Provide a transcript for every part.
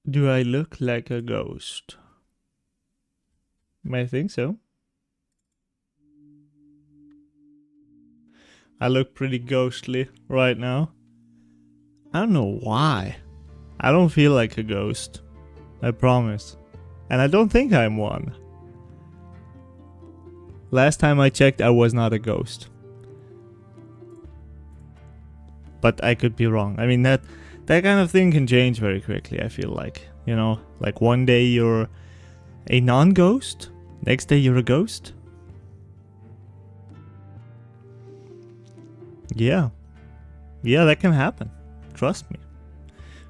Do I look like a ghost? I think so. I look pretty ghostly right now. I don't know why. I don't feel like a ghost. I promise. And I don't think I'm one. Last time I checked, I was not a ghost. But I could be wrong. I mean, that kind of thing can change very quickly, I feel like. You know, like one day you're a non-ghost, next day you're a ghost. Yeah. Yeah, that can happen. Trust me.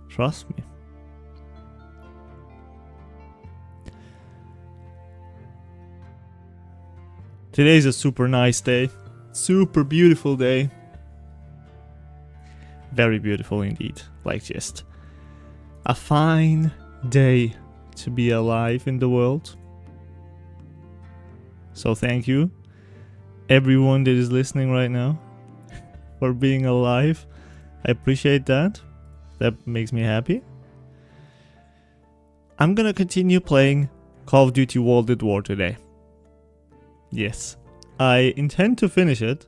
Trust me. Today's a super nice day. Super beautiful day. Very beautiful indeed. Like just a fine day to be alive in the world. So thank you, everyone that is listening right now, for being alive. I appreciate that. That makes me happy. I'm gonna continue playing Call of Duty World at War today. Yes. I intend to finish it,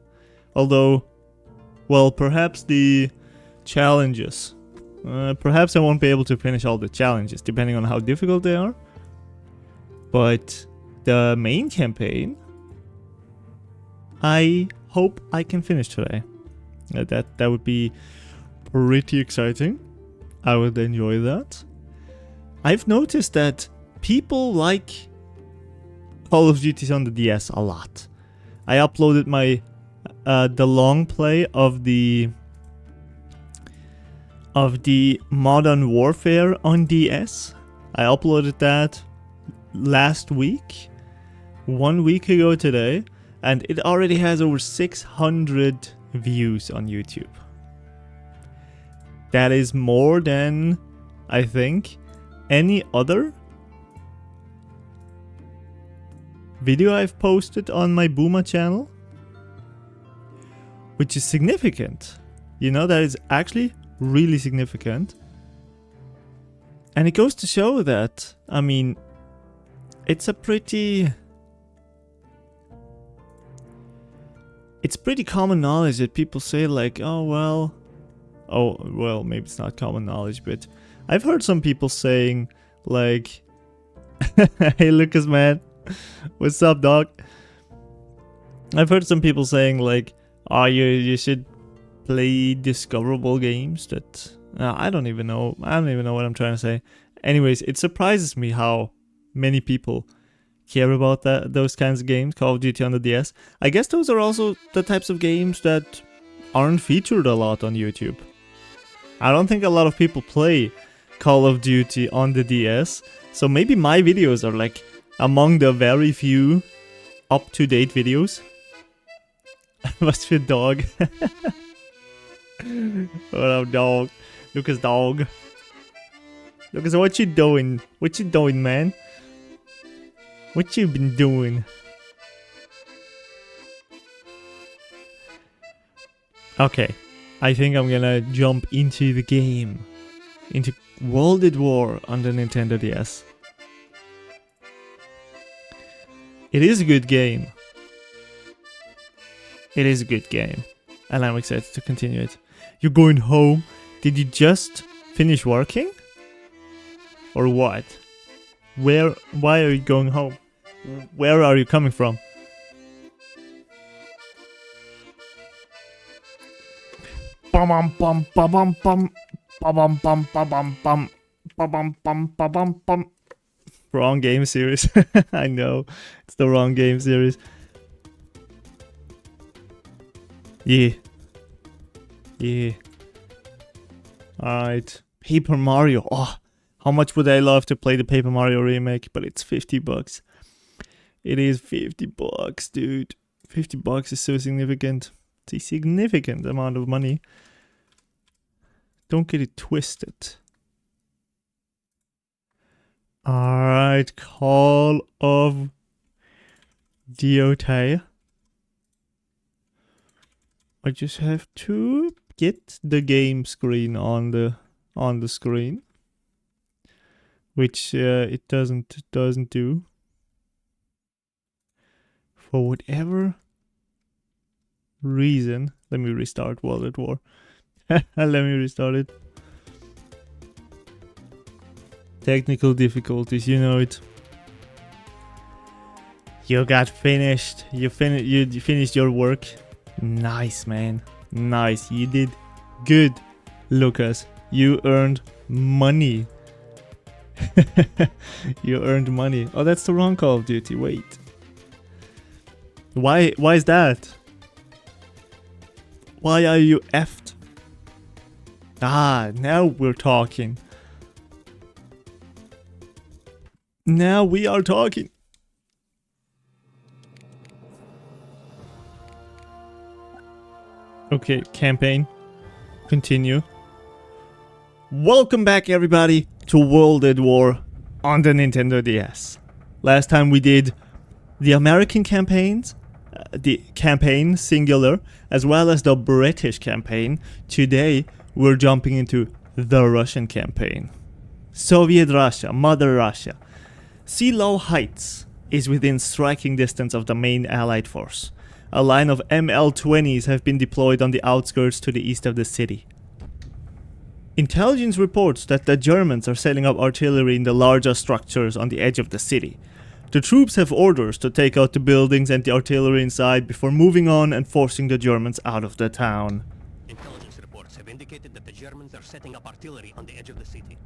although, well, perhaps the challenges. Perhaps I won't be able to finish all the challenges, depending on how difficult they are. But the main campaign, I hope I can finish today. That would be pretty exciting. I would enjoy that. I've noticed that people like Call of Duty on the DS a lot. I uploaded my the long play of the Modern Warfare on DS. I uploaded that last week, 1 week ago today, and it already has over 600 views on YouTube. That is more than, I think, any other video I've posted on my Buma channel, which is significant. You know, that is actually really significant. And it goes to show that, I mean, it's pretty common knowledge that people say like, oh well, maybe it's not common knowledge, but I've heard some people saying like, hey Lucas man, what's up dog? I've heard some people saying like, oh you should play discoverable games that, I don't even know what I'm trying to say. Anyways, it surprises me how many people care about those kinds of games, Call of Duty on the DS. I guess those are also the types of games that aren't featured a lot on YouTube. I don't think a lot of people play Call of Duty on the DS, so maybe my videos are like among the very few up-to-date videos. What's für dog? What up dog? Lucas dog. Lucas, what you doing? What you doing, man? What you been doing? Okay, I think I'm gonna jump into the game. Into World at War on the Nintendo DS. It is a good game. It is a good game. And I'm excited to continue it. You're going home? Did you just finish working? Or what? Why are you going home? Where are you coming from? Bum bum bum bum bum bum bum bum bum bum bum bum bum. Wrong game series. I know, it's the wrong game series. Yeah. Alright. Paper Mario. Oh, how much would I love to play the Paper Mario remake? But it's $50. It is $50, dude. $50 is so significant. It's a significant amount of money. Don't get it twisted. Alright, Call of Duty. I just have to get the game screen on the screen. which it doesn't do. For whatever reason, let me restart World at War. Let me restart it. Technical difficulties, you know it. You got finished. You finished your work. Nice, man. Nice. You did good, Lucas. You earned money. You earned money. Oh, that's the wrong Call of Duty. Wait. Why is that? Why are you effed? Ah, now we're talking. Now we are talking. Okay, campaign. Continue. Welcome back, everybody, to World at War on the Nintendo DS. Last time we did the American campaigns, the campaign singular, as well as the British campaign. Today, we're jumping into the Russian campaign. Soviet Russia, Mother Russia. Seelow Heights is within striking distance of the main Allied force. A line of ML-20s have been deployed on the outskirts to the east of the city. Intelligence reports that the Germans are setting up artillery in the larger structures on the edge of the city. The troops have orders to take out the buildings and the artillery inside before moving on and forcing the Germans out of the town. Intelligence reports have indicated that the Germans are setting up artillery on the edge of the city.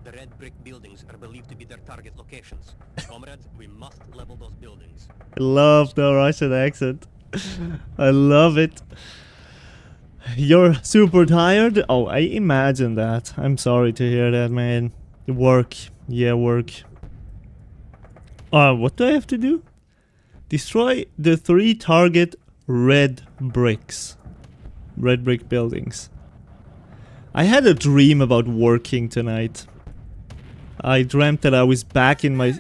The red brick buildings are believed to be their target locations. Comrades, we must level those buildings. I love the Russian accent. I love it. You're super tired? Oh, I imagine that. I'm sorry to hear that, man. Work. Yeah, work. What do I have to do? Destroy the 3 target red bricks. Red brick buildings. I had a dream about working tonight. I dreamt that I was back in my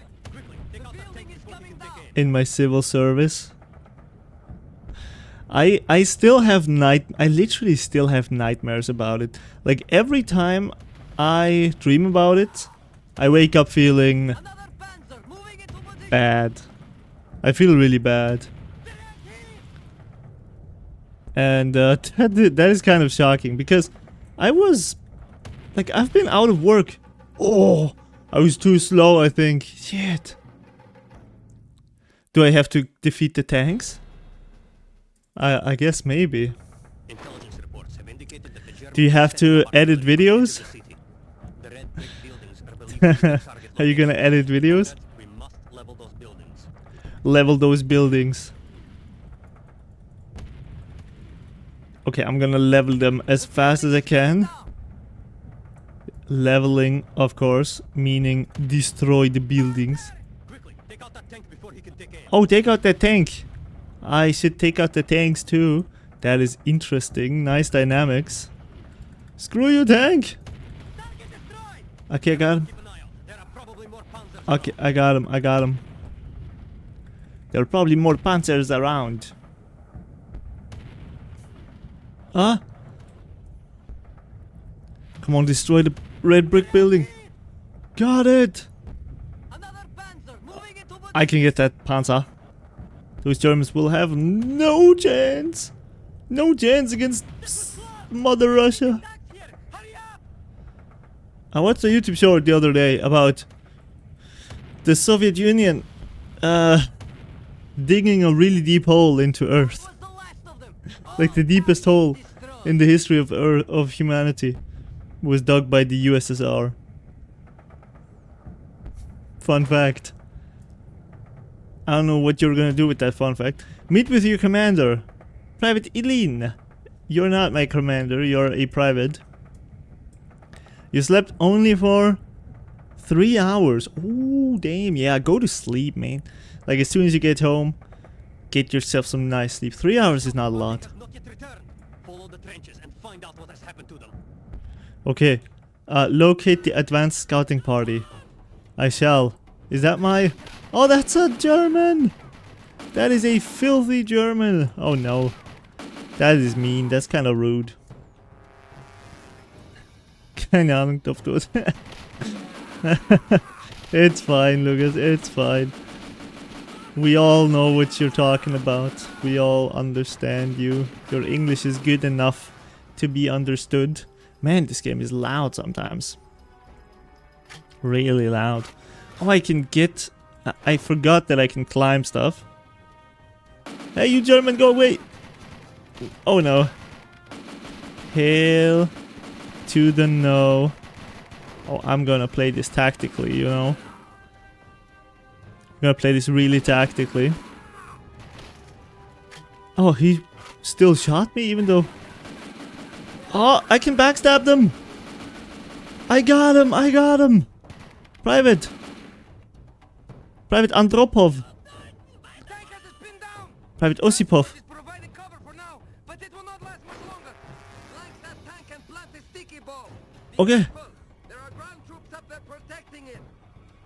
civil service. I still have I literally still have nightmares about it. Like every time I dream about it, I wake up feeling bad. I feel really bad. And that is kind of shocking because I was like, I've been out of work. Oh, I was too slow, I think. Shit. Do I have to defeat the tanks? I guess maybe. Do you have to edit videos? Are you gonna edit videos? Level those buildings. Okay, I'm gonna level them as fast as I can. Leveling, of course, meaning destroy the buildings. Oh, take out that tank! I should take out the tanks too. That is interesting. Nice dynamics. Screw you, tank! Okay, I got him. Okay, I got him. I got him. There are probably more panzers around. Huh? Come on, destroy the red brick building. Got it! I can get that panzer. Those Germans will have no chance. No chance against Mother Russia. I watched a YouTube show the other day about the Soviet Union digging a really deep hole into Earth. Like the deepest hole in the history of humanity was dug by the USSR. Fun fact. I don't know what you're gonna do with that fun fact. Meet with your commander, Private Ilin. You're not my commander, you're a private. You slept only for 3 hours. Oh, damn. Yeah, go to sleep, man. Like, as soon as you get home, get yourself some nice sleep. 3 hours is not a lot. Okay. Locate the advanced scouting party. I shall. Is that my... Oh, that's a German! That is a filthy German! Oh no. That is mean. That's kind of rude. Keine Ahnung, ob du es... It's fine, Lucas, it's fine. We all know what you're talking about. We all understand you. Your English is good enough to be understood. Man, this game is loud sometimes. Really loud. Oh, I can get... I forgot that I can climb stuff. Hey, you German, go away! Oh no. Hail to the no. Oh, I'm gonna play this tactically, you know. I'm gonna play this really tactically. Oh, he still shot me even though... Oh, I can backstab them! I got him! I got him! Private! Private Andropov! Private Osipov! Okay.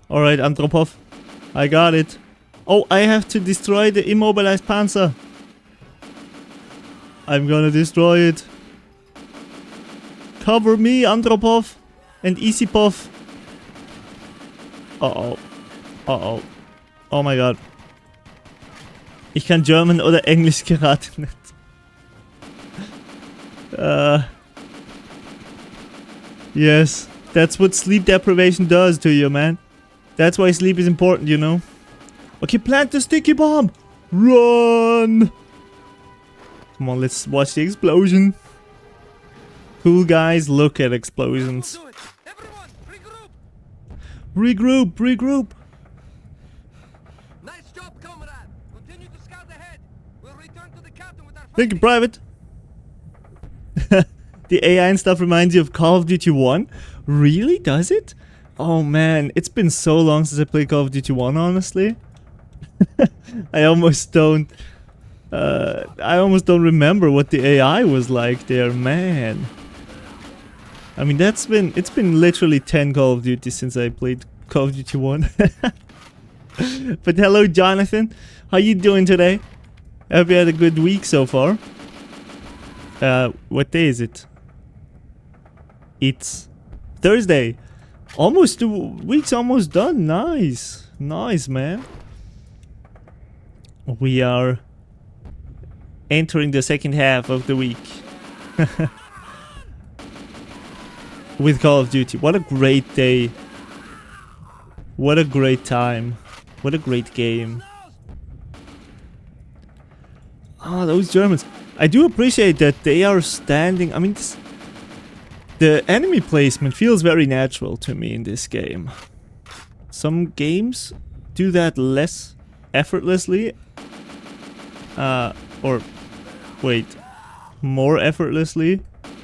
Alright, Andropov. I got it. Oh, I have to destroy the immobilized Panzer. I'm gonna destroy it. Cover me, Andropov. And Isipov. Uh-oh. Uh-oh. Oh my god. Ich kann German oder Englisch gerade nicht. Yes. That's what sleep deprivation does to you, man. That's why sleep is important, you know? Okay, plant the sticky bomb! Run! Come on, let's watch the explosion. Cool guys look at explosions. Everyone, regroup! Regroup, regroup! Nice job, comrade! Continue to scout ahead. We'll return to the captain with our Thank you, findings. Private. The AI and stuff reminds you of Call of Duty 1? Really? Does it? Oh man, it's been so long since I played Call of Duty 1, honestly. I almost don't remember what the AI was like there, man. I mean, it's been literally 10 Call of Duty since I played Call of Duty 1. But hello, Jonathan. How you doing today? Have you had a good week so far? What day is it? It's Thursday. Almost 2 weeks almost done. Nice. Nice, man. We are entering the second half of the week. With Call of Duty. What a great day. What a great time. What a great game. Ah, those Germans. I do appreciate that they are standing. I mean, the enemy placement feels very natural to me in this game. Some games do that less effortlessly. Or wait, more effortlessly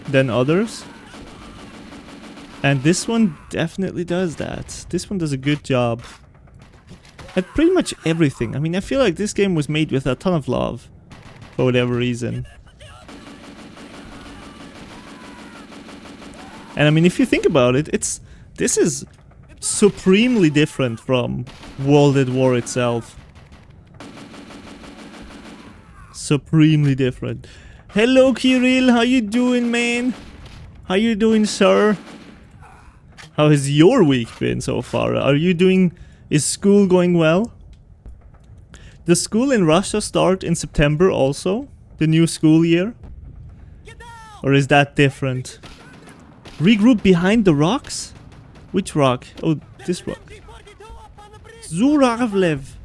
than others. And this one definitely does that. This one does a good job at pretty much everything. I mean, I feel like this game was made with a ton of love for whatever reason. And I mean, if you think about it, this is supremely different from World at War itself. Supremely different. Hello, Kirill. How you doing, man? How you doing, sir? How has your week been so far? Is school going well? Does school in Russia start in September also? The new school year? Or is that different? Regroup behind the rocks? Which rock? Oh, this rock. Zuravlev.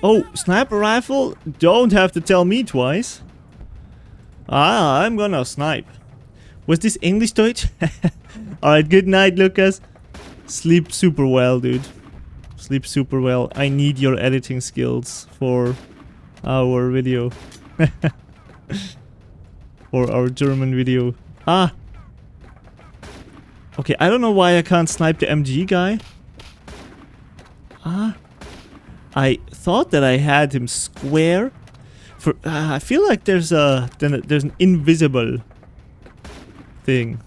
Oh, sniper rifle? Don't have to tell me twice. Ah, I'm gonna snipe. Was this English Deutsch? Alright, good night, Lucas. Sleep super well, dude. Sleep super well. I need your editing skills for our video. For our German video. Ah! Okay, I don't know why I can't snipe the MG guy. Ah. I thought that I had him square. I feel like there's an invisible thing.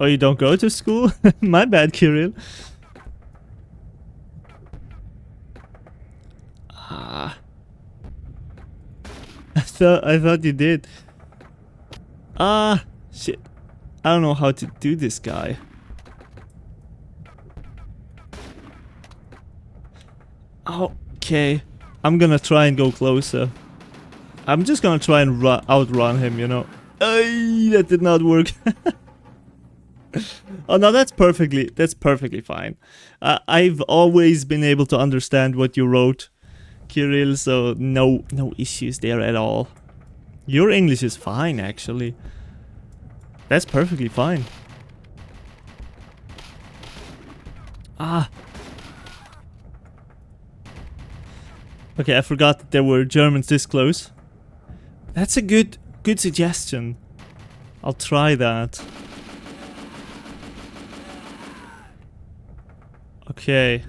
Oh, you don't go to school? My bad, Kirill. Ah. I thought you did. Ah, shit. I don't know how to do this guy. Okay. I'm gonna try and go closer. I'm just gonna try and outrun him, you know. Ay, that did not work. Oh no, that's perfectly fine. I've always been able to understand what you wrote, Kirill, so no issues there at all. Your English is fine, actually. That's perfectly fine. Ah. Okay, I forgot that there were Germans this close. That's a good suggestion. I'll try that. Okay.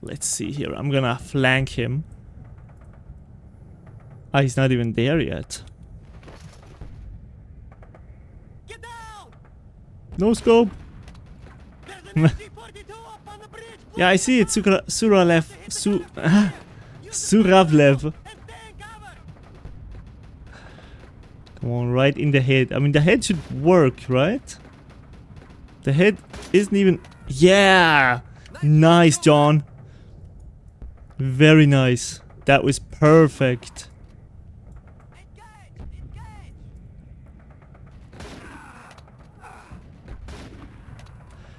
Let's see here. I'm gonna flank him. Ah, he's not even there yet. Get down! No scope. There's an MC-42 up on the bridge. Yeah, I see it. Suravlev. And take cover. Come on, right in the head. I mean, the head should work, right? The head isn't even... Yeah! Nice, John. Very nice. That was perfect. Engage!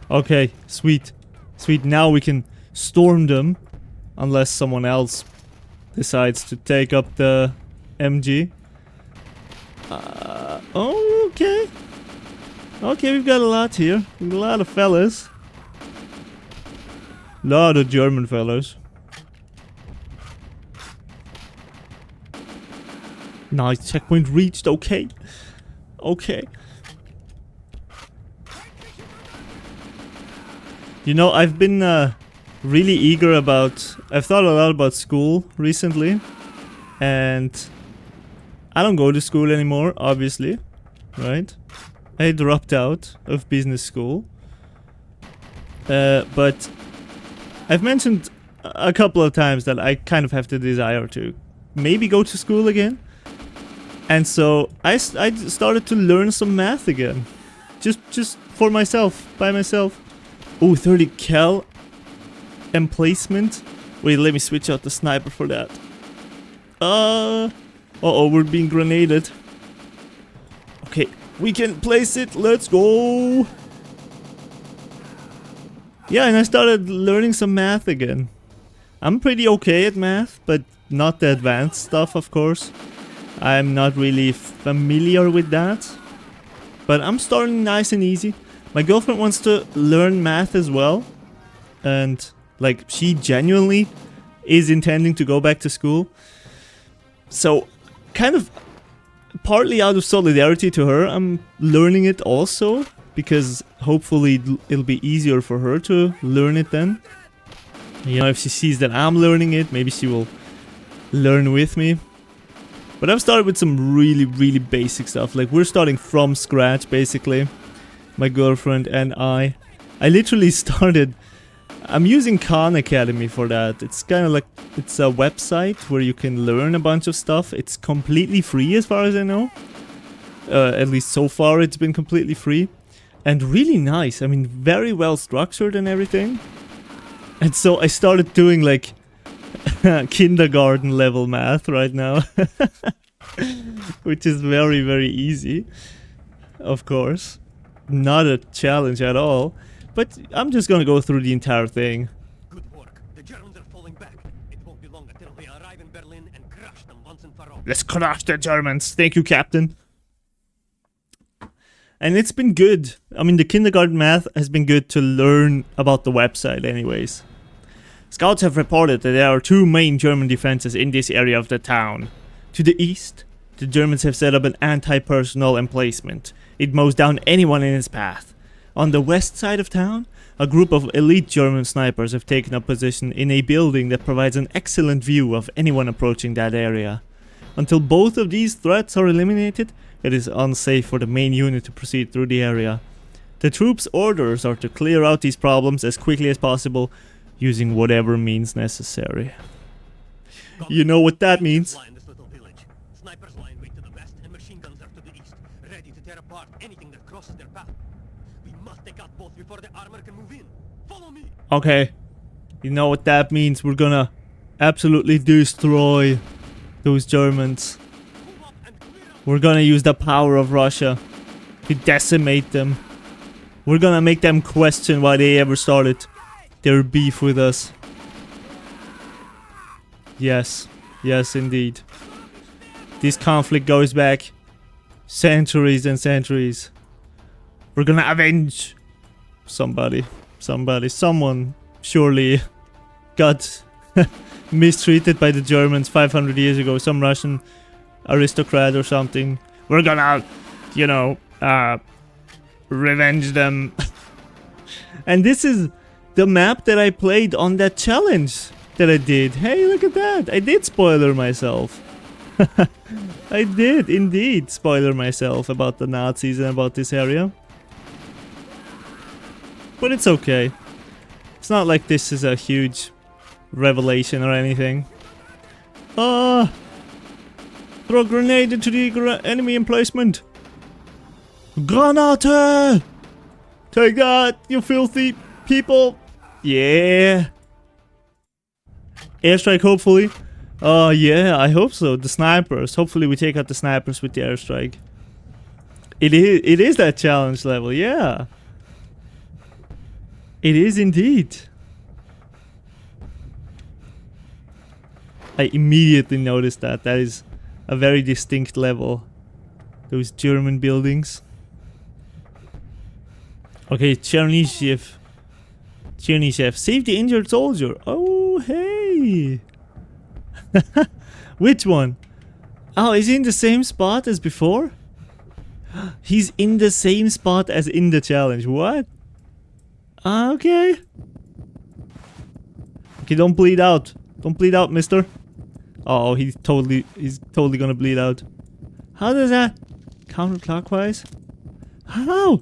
Okay, sweet. Sweet, now we can storm them. Unless someone else decides to take up the MG. Oh, okay. Okay, we've got a lot here. A lot of fellas. Lot of German fellas. Nice, checkpoint reached, okay. Okay. You know, I've been really eager about... I've thought a lot about school recently. And I don't go to school anymore, obviously. Right? I dropped out of business school. But I've mentioned a couple of times that I kind of have the desire to maybe go to school again. And so I started to learn some math again. Just for myself, by myself. Oh, 30 cal emplacement. Wait, let me switch out the sniper for that. Uh-oh, we're being grenaded. Okay, we can place it. Let's go. Yeah, and I started learning some math again. I'm pretty okay at math, but not the advanced stuff, of course. I'm not really familiar with that. But I'm starting nice and easy. My girlfriend wants to learn math as well. And, like, she genuinely is intending to go back to school. So, kind of partly out of solidarity to her, I'm learning it also. Because hopefully it'll be easier for her to learn it then. You know, if she sees that I'm learning it, maybe she will learn with me. But I've started with some really basic stuff. Like, we're starting from scratch, basically. My girlfriend and I. I literally started... I'm using Khan Academy for that. It's kind of like... It's a website where you can learn a bunch of stuff. It's completely free as far as I know. At least so far it's been completely free. And really nice. I mean, very well structured and everything. And so I started doing like... kindergarten level math right now. Which is very easy. Of course. Not a challenge at all. But I'm just gonna go through the entire thing. Good work. The Germans are falling back. It won't be long until we arrive in Berlin and crush them once and for all. Let's crush the Germans. Thank you, Captain. And it's been good. I mean, the kindergarten math has been good to learn about the website anyways. Scouts have reported that there are two main German defenses in this area of the town. To the east, the Germans have set up an anti-personnel emplacement. It mows down anyone in its path. On the west side of town, a group of elite German snipers have taken up position in a building that provides an excellent view of anyone approaching that area. Until both of these threats are eliminated, it is unsafe for the main unit to proceed through the area. The troops' orders are to clear out these problems as quickly as possible, using whatever means necessary. You know what that means. Line this little village. Snipers line way to the west and machine guns are to the east, ready to tear apart anything that crosses their path. We must take out both before the armor can move in. Follow me. Okay. You know what that means. We're gonna absolutely destroy those Germans. Move up and clear out. We're gonna use the power of Russia to decimate them. We're gonna make them question why they ever started their beef with us. Yes. Yes, indeed. This conflict goes back centuries and centuries. We're gonna avenge somebody. Someone surely got mistreated by the Germans 500 years ago. Some Russian aristocrat or something. We're gonna, you know, revenge them. And this is the map that I played on that challenge that I did. Hey, look at that. I did spoiler myself. I did indeed spoiler myself about the Nazis and about this area. But it's okay. It's not like this is a huge revelation or anything. Throw a grenade into the enemy emplacement. Granate! Take that, you filthy people! Yeah! Airstrike, hopefully. Yeah, I hope so. The snipers. Hopefully we take out the snipers with the airstrike. It is that challenge level, yeah. It is indeed. I immediately noticed that. That is a very distinct level. Those German buildings. Okay, Chernihiv. Save the injured soldier. Oh, hey. Which one? Oh, is he in the same spot as before? He's in the same spot as in the challenge. What? Okay. Okay, don't bleed out. Don't bleed out, mister. Oh, he's totally gonna bleed out. How does that counterclockwise? How?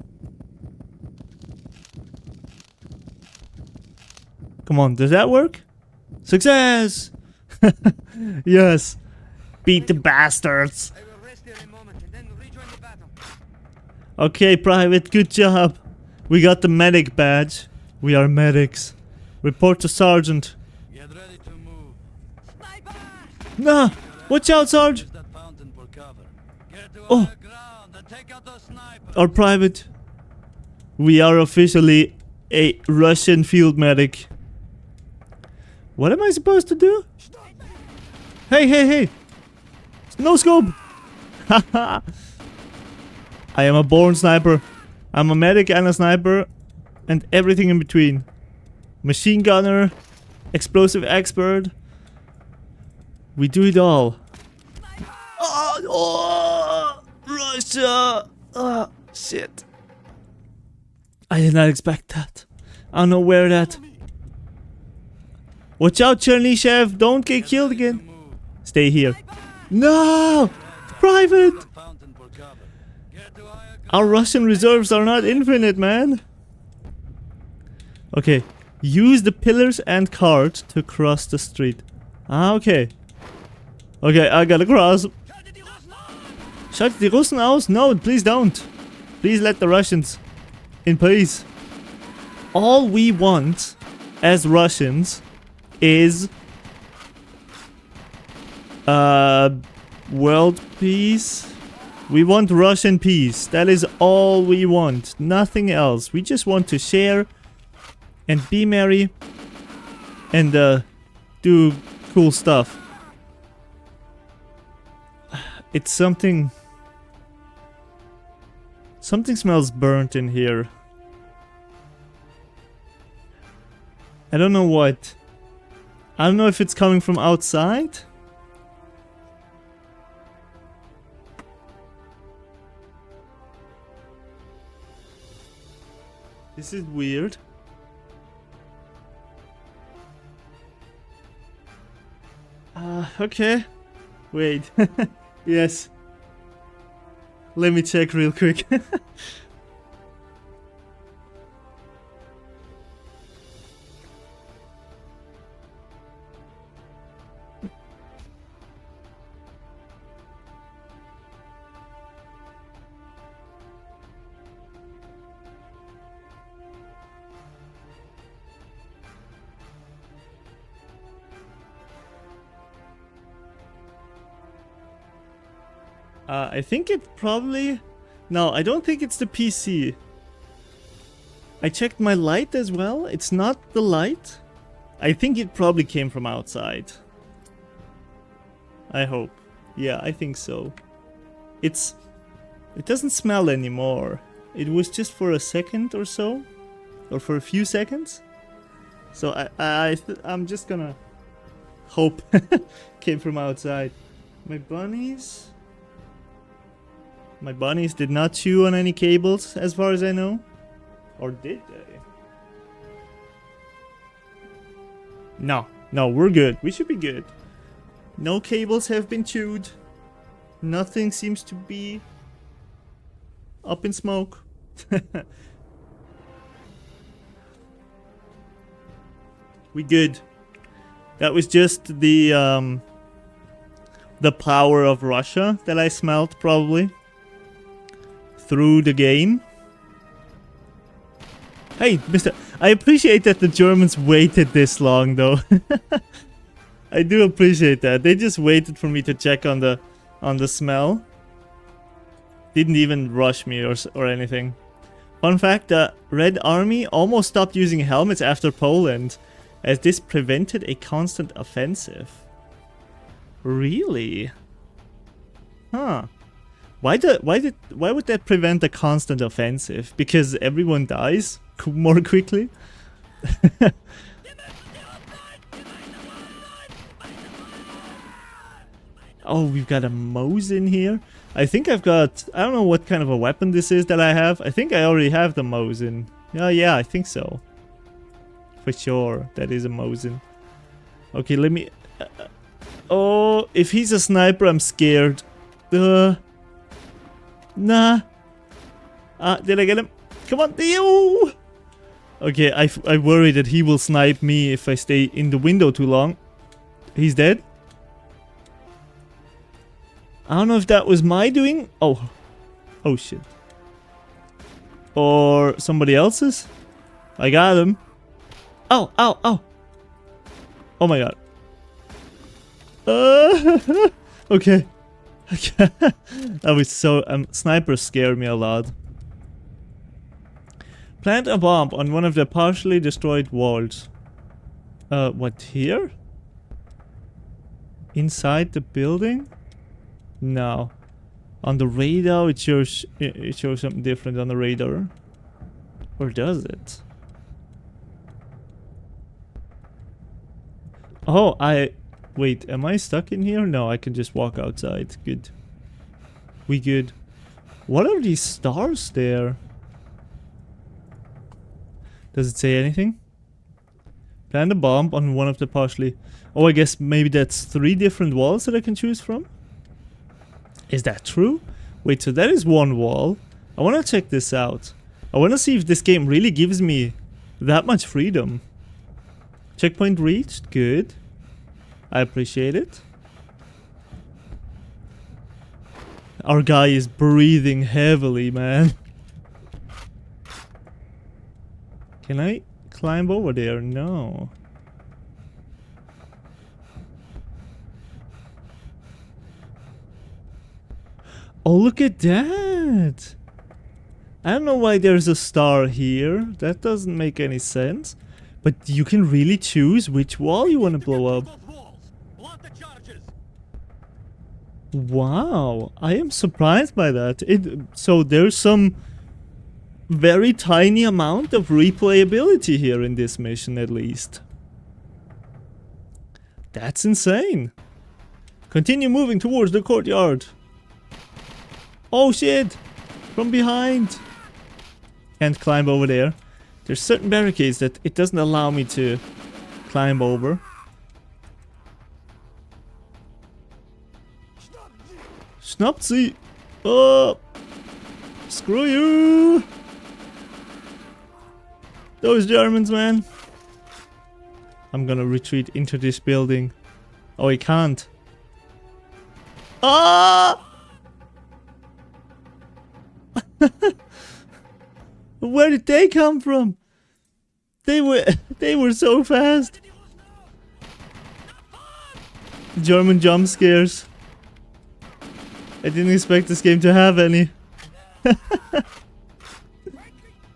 Come on, does that work? Success! Yes. Beat the bastards. I will rest here a moment and then rejoin the battle. Okay, Private, good job. We got the medic badge. We are medics. Report to Sergeant. Get ready to move. Sniper! Nah! Watch out, Sarge! Use that fountain for cover. Get to Oh. higher ground and take out those snipers. Our Private. We are officially a Russian field medic. What am I supposed to do? Hey! No scope! Haha! I am a born sniper. I'm a medic and a sniper. And everything in between. Machine gunner. Explosive expert. We do it all. Oh, Russia! Oh, shit. I did not expect that. I don't know where that. Watch out, Chernihiv! Don't get killed again. Stay here. No! Private! Fountain for cover. Get to higher ground. Our Russian reserves are not infinite, man. Okay. Use the pillars and cart to cross the street. Ah, okay. Okay, I gotta cross. Shut the Russen aus? No, please don't. Please let the Russians in peace. All we want as Russians is world peace. We want Russian peace. That is all we want. Nothing else. We just want to share and be merry and do cool stuff. It's something smells burnt in here. I don't know what. I don't know if it's coming from outside. This is weird. Okay. Wait. Yes. Let me check real quick. I think it probably... No, I don't think it's the PC. I checked my light as well. It's not the light. I think it probably came from outside. I hope. Yeah, I think so. It doesn't smell anymore. It was just for a second or so. Or for a few seconds. So I'm just gonna hope came from outside. My bunnies did not chew on any cables as far as I know. Or did they? No, we're good. We should be good. No cables have been chewed. Nothing seems to be up in smoke. We good. That was just the power of Russia that I smelled probably through the game. Hey, mister, I appreciate that the Germans waited this long though. I do appreciate that. They just waited for me to check on the smell. Didn't even rush me or anything. Fun fact, the Red Army almost stopped using helmets after Poland, as this prevented a constant offensive. Really? Huh. Why would that prevent a constant offensive? Because everyone dies more quickly? Oh, we've got a Mosin here. I think I've got... I don't know what kind of a weapon this is that I have. I think I already have the Mosin. Yeah, I think so. For sure, that is a Mosin. Okay, let me... oh, if he's a sniper, I'm scared. Nah. Did I get him? Come on, Theo! Okay, I worry that he will snipe me if I stay in the window too long. He's dead. I don't know if that was my doing. Oh shit. Or somebody else's. I got him. Ow. Oh my god. Okay. That was so... snipers scared me a lot. Plant a bomb on one of the partially destroyed walls. What, here? Inside the building? No. On the radar it shows something different on the radar. Or does it? Oh, wait, am I stuck in here? No, I can just walk outside. Good. We good. What are these stars there? Does it say anything? Plant a bomb on one of the partially... Oh, I guess maybe that's 3 different walls that I can choose from? Is that true? Wait, so that is one wall. I want to check this out. I want to see if this game really gives me that much freedom. Checkpoint reached. Good. I appreciate it. Our guy is breathing heavily, man. Can I climb over there? No. Oh, look at that! I don't know why there's a star here. That doesn't make any sense. But you can really choose which wall you want to blow up. Wow, I am surprised by that. So there's some very tiny amount of replayability here in this mission, at least. That's insane. Continue moving towards the courtyard. Oh shit! From behind! Can't climb over there. There's certain barricades that it doesn't allow me to climb over. Schnapsy! Oh! Screw you! Those Germans, man! I'm gonna retreat into this building. Oh, I can't. Ah! Where did they come from? They were so fast. German jump scares. I didn't expect this game to have any.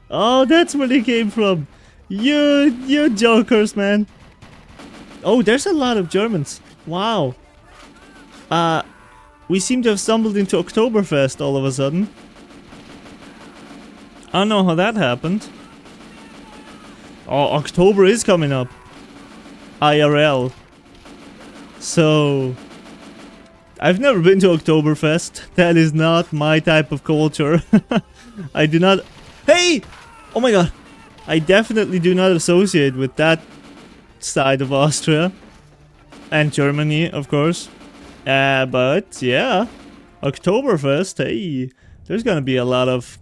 Oh, that's where they came from. You jokers, man. Oh, there's a lot of Germans. Wow. We seem to have stumbled into Oktoberfest all of a sudden. I don't know how that happened. Oh, October is coming up. IRL. So... I've never been to Oktoberfest. That is not my type of culture. I do not... Hey! Oh my god. I definitely do not associate with that side of Austria. And Germany, of course. But yeah. Oktoberfest, hey. There's gonna be a lot of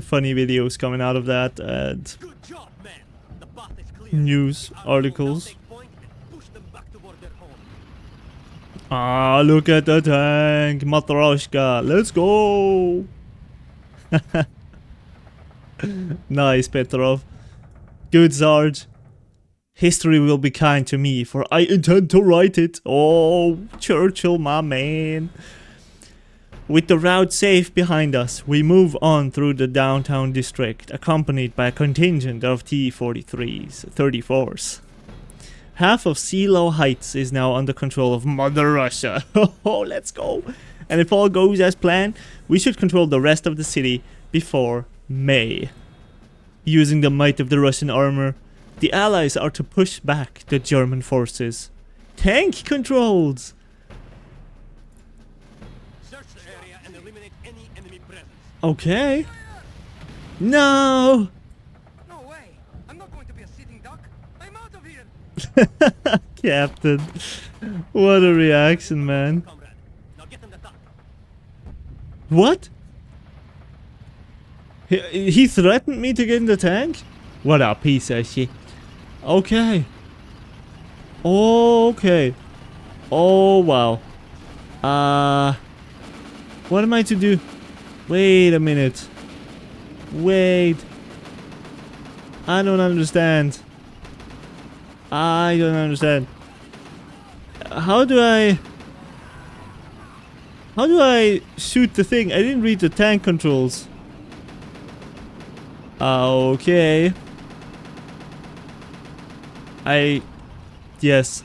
funny videos coming out of that. And Good job, man. The path is clear. news Our articles. take point and push them back toward their home. Ah, look at the tank, Matryoshka. Let's go. Nice, Petrov. Good, Sarge. History will be kind to me, for I intend to write it. Oh, Churchill, my man. With the route safe behind us, we move on through the downtown district, accompanied by a contingent of T-43s, 34s. Half of Silo Heights is now under control of Mother Russia. Oh, let's go. And if all goes as planned, we should control the rest of the city before May. Using the might of the Russian armor, the Allies are to push back the German forces. Tank controls! Search the area and eliminate any enemy presence. Okay. No! No way! I'm not going to be a sitting duck! I'm out of here! Captain. What a reaction, man. Comrade, now get in the tank. What? He threatened me to get in the tank? What a piece of shit. Okay. Okay. Oh, wow. What am I to do? Wait a minute. Wait. I don't understand. I don't understand. How do I shoot the thing? I didn't read the tank controls. Okay. Yes.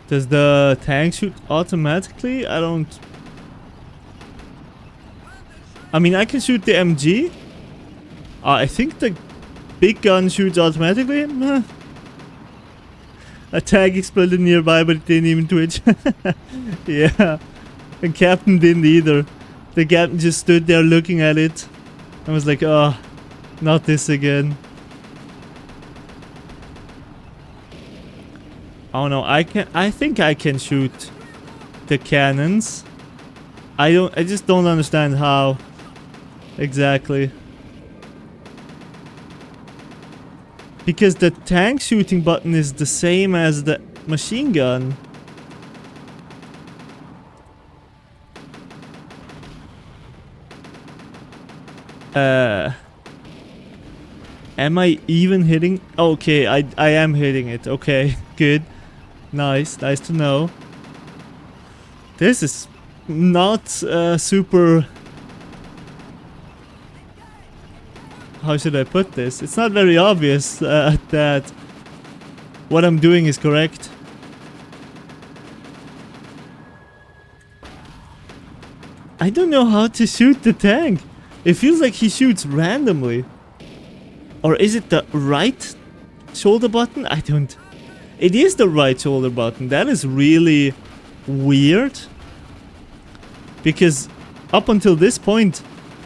Does the tank shoot automatically? I mean, I can shoot the MG. I think the big gun shoots automatically. A tank exploded nearby, but it didn't even twitch. Yeah. The captain didn't either. The captain just stood there looking at it. I was like, oh, not this again. Oh no, I think I can shoot the cannons. I just don't understand how exactly. Because the tank shooting button is the same as the machine gun. Am I even hitting? Okay, I am hitting it. Okay, good. Nice to know. This is not super... How should I put this? It's not very obvious that what I'm doing is correct. I don't know how to shoot the tank. It feels like he shoots randomly. Or is it the right shoulder button? I don't... It is the right shoulder button. That is really weird. Because up until this point,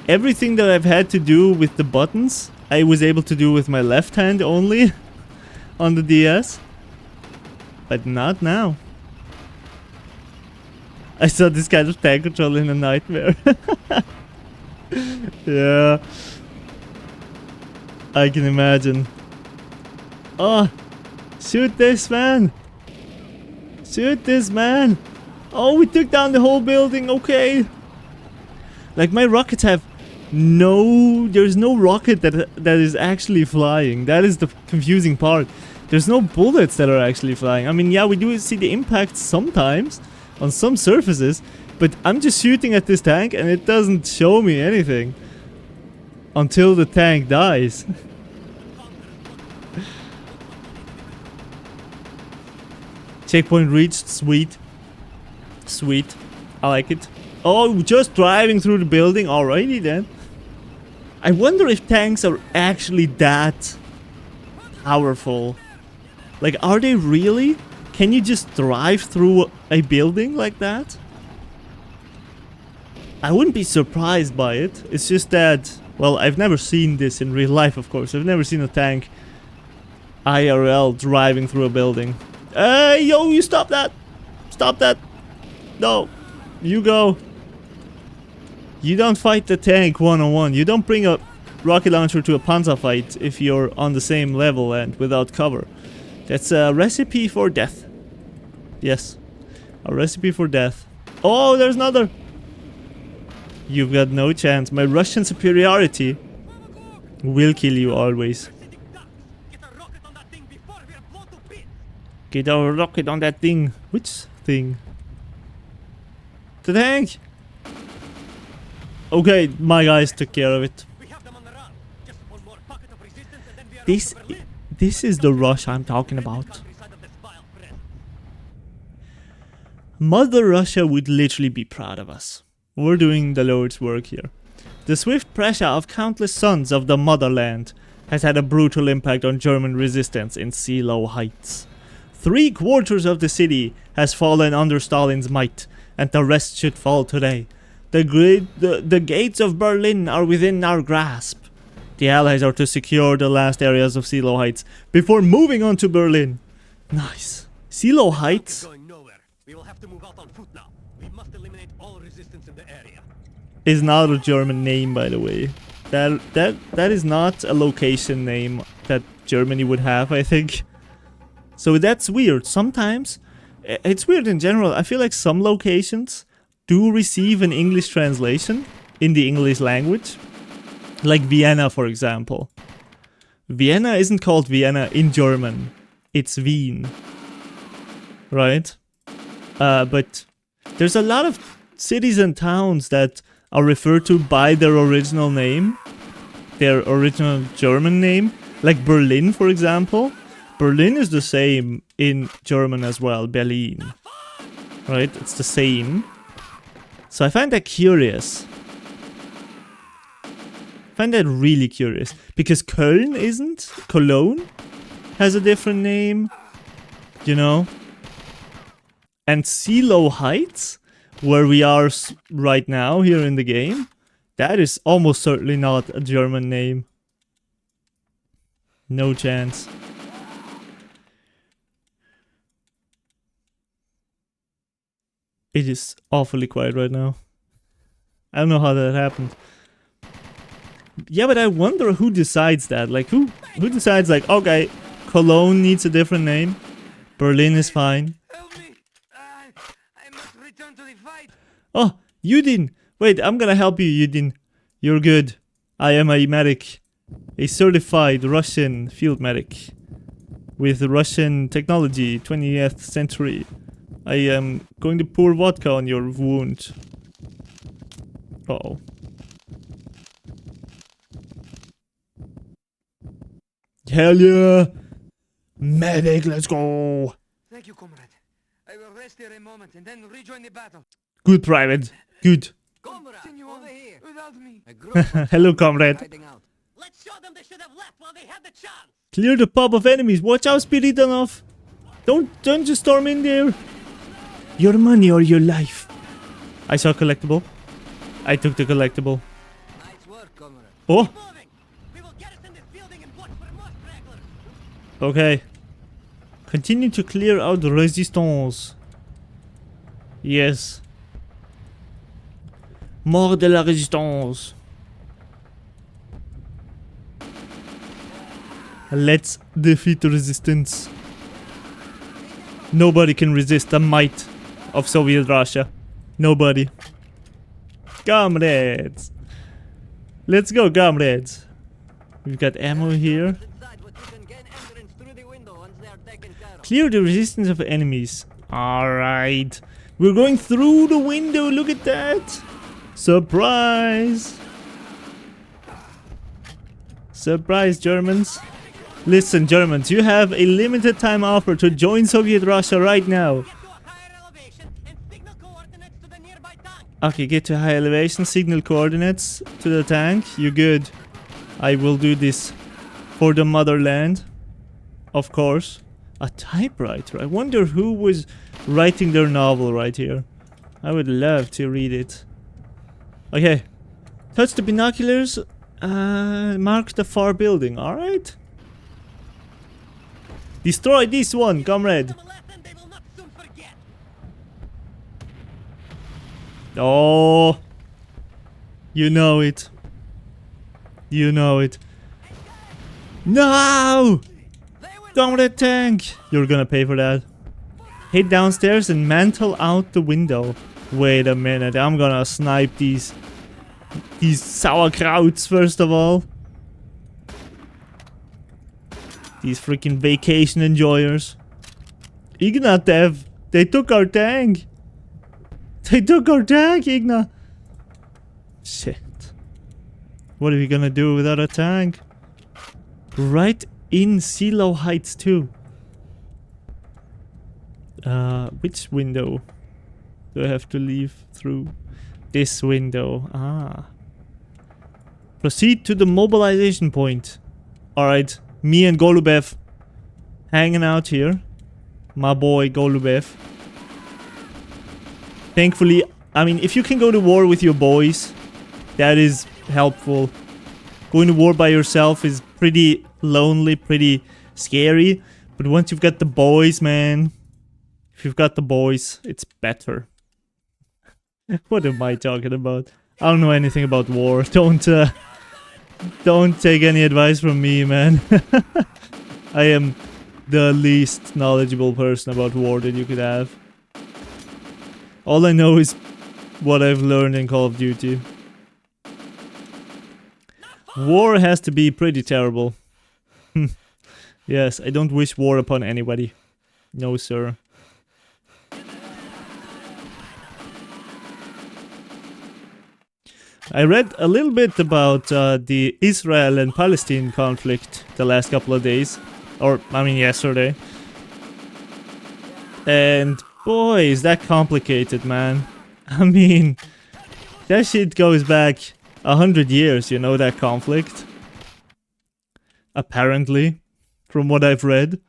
everything that I've had to do with the buttons, I was able to do with my left hand only on the DS. But not now. I saw this kind of tank control in a nightmare. Yeah. I can imagine. Oh, shoot this man. Shoot this man. Oh, we took down the whole building. Okay. Like my rockets have there's no rocket that is actually flying. That is the confusing part. There's no bullets that are actually flying. I mean, yeah, we do see the impacts sometimes, on some surfaces, but I'm just shooting at this tank and it doesn't show me anything until the tank dies. Checkpoint reached. Sweet. Sweet. I like it. Oh, just driving through the building. Alrighty then. I wonder if tanks are actually that powerful. Like, are they really? Can you just drive through a building like that? I wouldn't be surprised by it. It's just that, well, I've never seen this in real life, of course. I've never seen a tank IRL driving through a building. Hey, yo, you stop that! Stop that! No, you go. You don't fight the tank one-on-one. You don't bring a rocket launcher to a panzer fight if you're on the same level and without cover. That's a recipe for death. Yes, a recipe for death. Oh, there's another. You've got no chance. My Russian superiority will kill you always. Get a rocket on that thing. Which thing? The tank! Okay, my guys took care of it. This is the rush I'm talking about. Mother Russia would literally be proud of us. We're doing the Lord's work here. The swift pressure of countless sons of the motherland has had a brutal impact on German resistance in Seelow Heights. 3/4 of the city has fallen under Stalin's might, and the rest should fall today. The gates of Berlin are within our grasp. The Allies are to secure the last areas of Seelow Heights before moving on to Berlin. Nice. Seelow Heights Going nowhere. We will have to move out on foot now. We must eliminate all resistance in the area. is not a German name, by the way. That is not a location name that Germany would have, I think. So that's weird. Sometimes, it's weird in general. I feel like some locations do receive an English translation in the English language. Like Vienna, for example. Vienna isn't called Vienna in German. It's Wien. Right? But there's a lot of cities and towns that are referred to by their original name. Their original German name. Like Berlin, for example. Berlin is the same in German as well. Berlin. Right? It's the same. So I find that curious. I find that really curious. Because Köln isn't. Cologne has a different name. You know? And Seelow Heights, where we are right now here in the game, that is almost certainly not a German name. No chance. It is awfully quiet right now. I don't know how that happened. Yeah, but I wonder who decides that. Like, who decides, like, okay, Cologne needs a different name. Berlin is fine. Help me! I must return to the fight. Oh, Yudin! Wait, I'm gonna help you, Yudin. You're good. I am a medic. A certified Russian field medic. With Russian technology, 20th century. I am going to pour vodka on your wound. Uh-oh. Hell yeah! Medic, let's go! Thank you, comrade. I will rest here a moment and then rejoin the battle. Good, private. Good. Comrade, Continue over on here. without me. A group of Hello, comrade. hiding out. Let's show them they should have left while they had the chance. Clear the pub of enemies. Watch out, Spiritonov. Don't just storm in there. Your money or your life. I saw a collectible. I took the collectible. Nice work, comrade. Oh, Moving. We will get us in this building and watch for more stragglers. okay. Continue to clear out the resistance. Yes. Mort de la résistance. Let's defeat the resistance. Nobody can resist the might of Soviet Russia. Nobody. Comrades. Let's go, comrades. We've got ammo here. Inside, but you can gain entrance through the window once they are taken care of. Clear the resistance of enemies. Alright. We're going through the window, look at that! Surprise! Surprise, Germans. Listen, Germans, you have a limited time offer to join Soviet Russia right now. Get to a higher elevation and signal coordinates to the nearby tank. Okay, get to high elevation, signal coordinates to the tank. You're good. I will do this for the motherland. Of course. A typewriter. I wonder who was writing their novel right here. I would love to read it. Okay. Touch the binoculars. Mark the far building. Alright. Destroy this one, comrade. Them a lesson they will not soon forget. Oh. You know it. You know it. No! Comrade tank! You're gonna pay for that. Head downstairs and mantle out the window. Wait a minute, I'm gonna snipe these sauerkrauts first of all. These freaking vacation enjoyers. Ignatev, they took our tank. They took our tank, Igna. Shit. What are we gonna do without a tank? Right in Silo Heights too. Which window do I have to leave through? This window. Ah. Proceed to the mobilization point. Alright. Me and Golubev hanging out here. My boy Golubev. Thankfully, I mean, if you can go to war with your boys, that is helpful. Going to war by yourself is pretty lonely, pretty scary. But once you've got the boys, man, if you've got the boys, it's better. What am I talking about? I don't know anything about war. Don't take any advice from me, man. I am the least knowledgeable person about war that you could have. All I know is what I've learned in Call of Duty. War has to be pretty terrible. Yes, I don't wish war upon anybody. No, sir. I read a little bit about the Israel and Palestine conflict the last couple of days. Or, I mean, yesterday. And boy, is that complicated, man. I mean, that shit goes back 100 years, you know, that conflict. Apparently, from what I've read.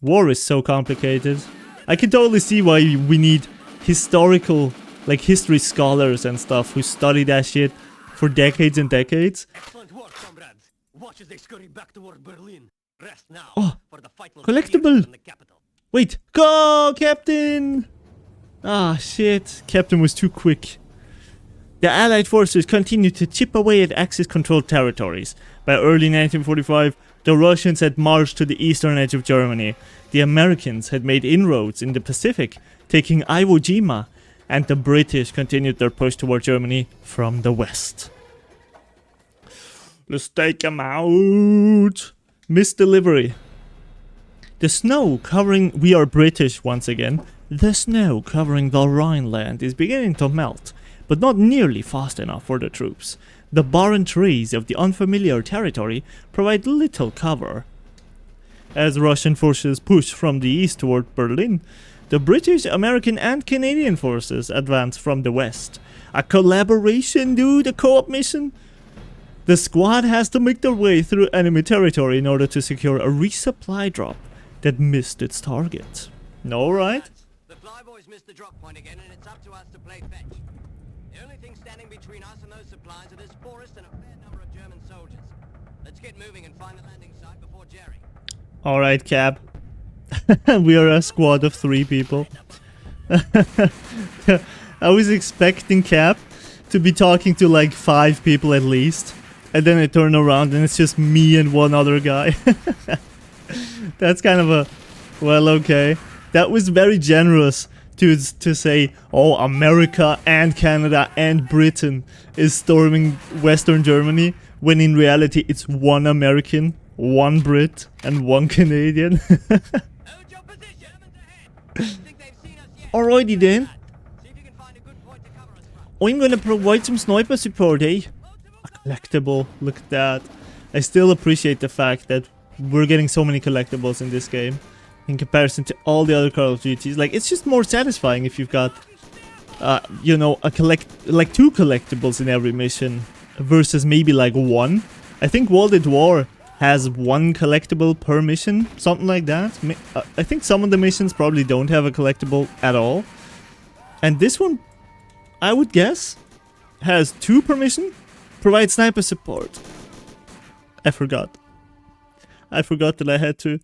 War is so complicated. I can totally see why we need historical, like history scholars and stuff who study that shit for decades and decades. Excellent work, comrades. Watch as they scurry back toward Berlin. Rest now. Oh, for the fight will collectible. begin in the capital. Wait, go, Captain! Ah, shit. Captain was too quick. The Allied forces continued to chip away at Axis-controlled territories. By early 1945, the Russians had marched to the eastern edge of Germany. The Americans had made inroads in the Pacific, taking Iwo Jima, and the British continued their push toward Germany from the west. Let's take them out! Misdelivery. The snow covering... We are British once again. The snow covering the Rhineland is beginning to melt, but not nearly fast enough for the troops. The barren trees of the unfamiliar territory provide little cover. As Russian forces push from the east toward Berlin, the British, American and Canadian forces advance from the west. A collaboration, dude, a co-op mission? The squad has to make their way through enemy territory in order to secure a resupply drop that missed its target. Alright. The flyboys missed the drop point again, and it's up to us to play fetch. The only thing standing between us and those supplies are this forest and a fair number of German soldiers. Let's get moving and find the landing site before Jerry. Alright, Cap. We are a squad of 3 people. I was expecting Cap to be talking to like 5 people at least. And then I turn around and it's just me and one other guy. That's kind of a... Well, okay. That was very generous to say, oh, America and Canada and Britain is storming Western Germany, when in reality it's 1 American, 1 Brit, and 1 Canadian. Hold your position. Germans ahead. Think they've seen us yet. Alrighty then. I'm gonna provide some sniper support, eh? A collectible, look at that. I still appreciate the fact that we're getting so many collectibles in this game in comparison to all the other Call of Duties. Like, it's just more satisfying if you've got, you know, like 2 collectibles in every mission versus maybe like 1. I think World at War has 1 collectible per mission, something like that. I think some of the missions probably don't have a collectible at all. And this one, I would guess, has 2 per mission. Provide sniper support. I forgot. I forgot that I had to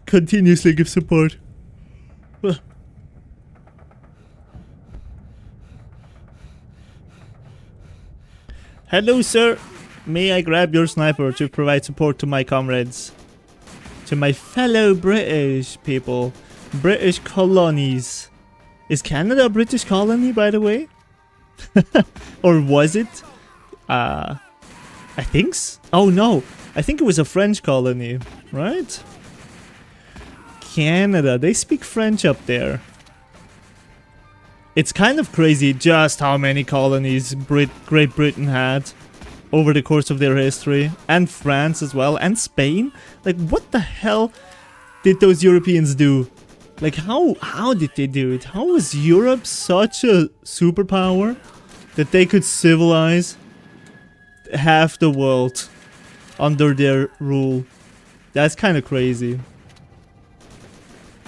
continuously give support. Hello, sir. May I grab your sniper to provide support to my comrades? To my fellow British people. British colonies. Is Canada a British colony, by the way? Or was it? I think so. Oh no, I think it was a French colony, right? Canada, they speak French up there. It's kind of crazy just how many colonies Great Britain had over the course of their history. And France as well, and Spain. Like, what the hell did those Europeans do? Like, how did they do it? How was Europe such a superpower that they could civilize half the world under their rule? That's kind of crazy.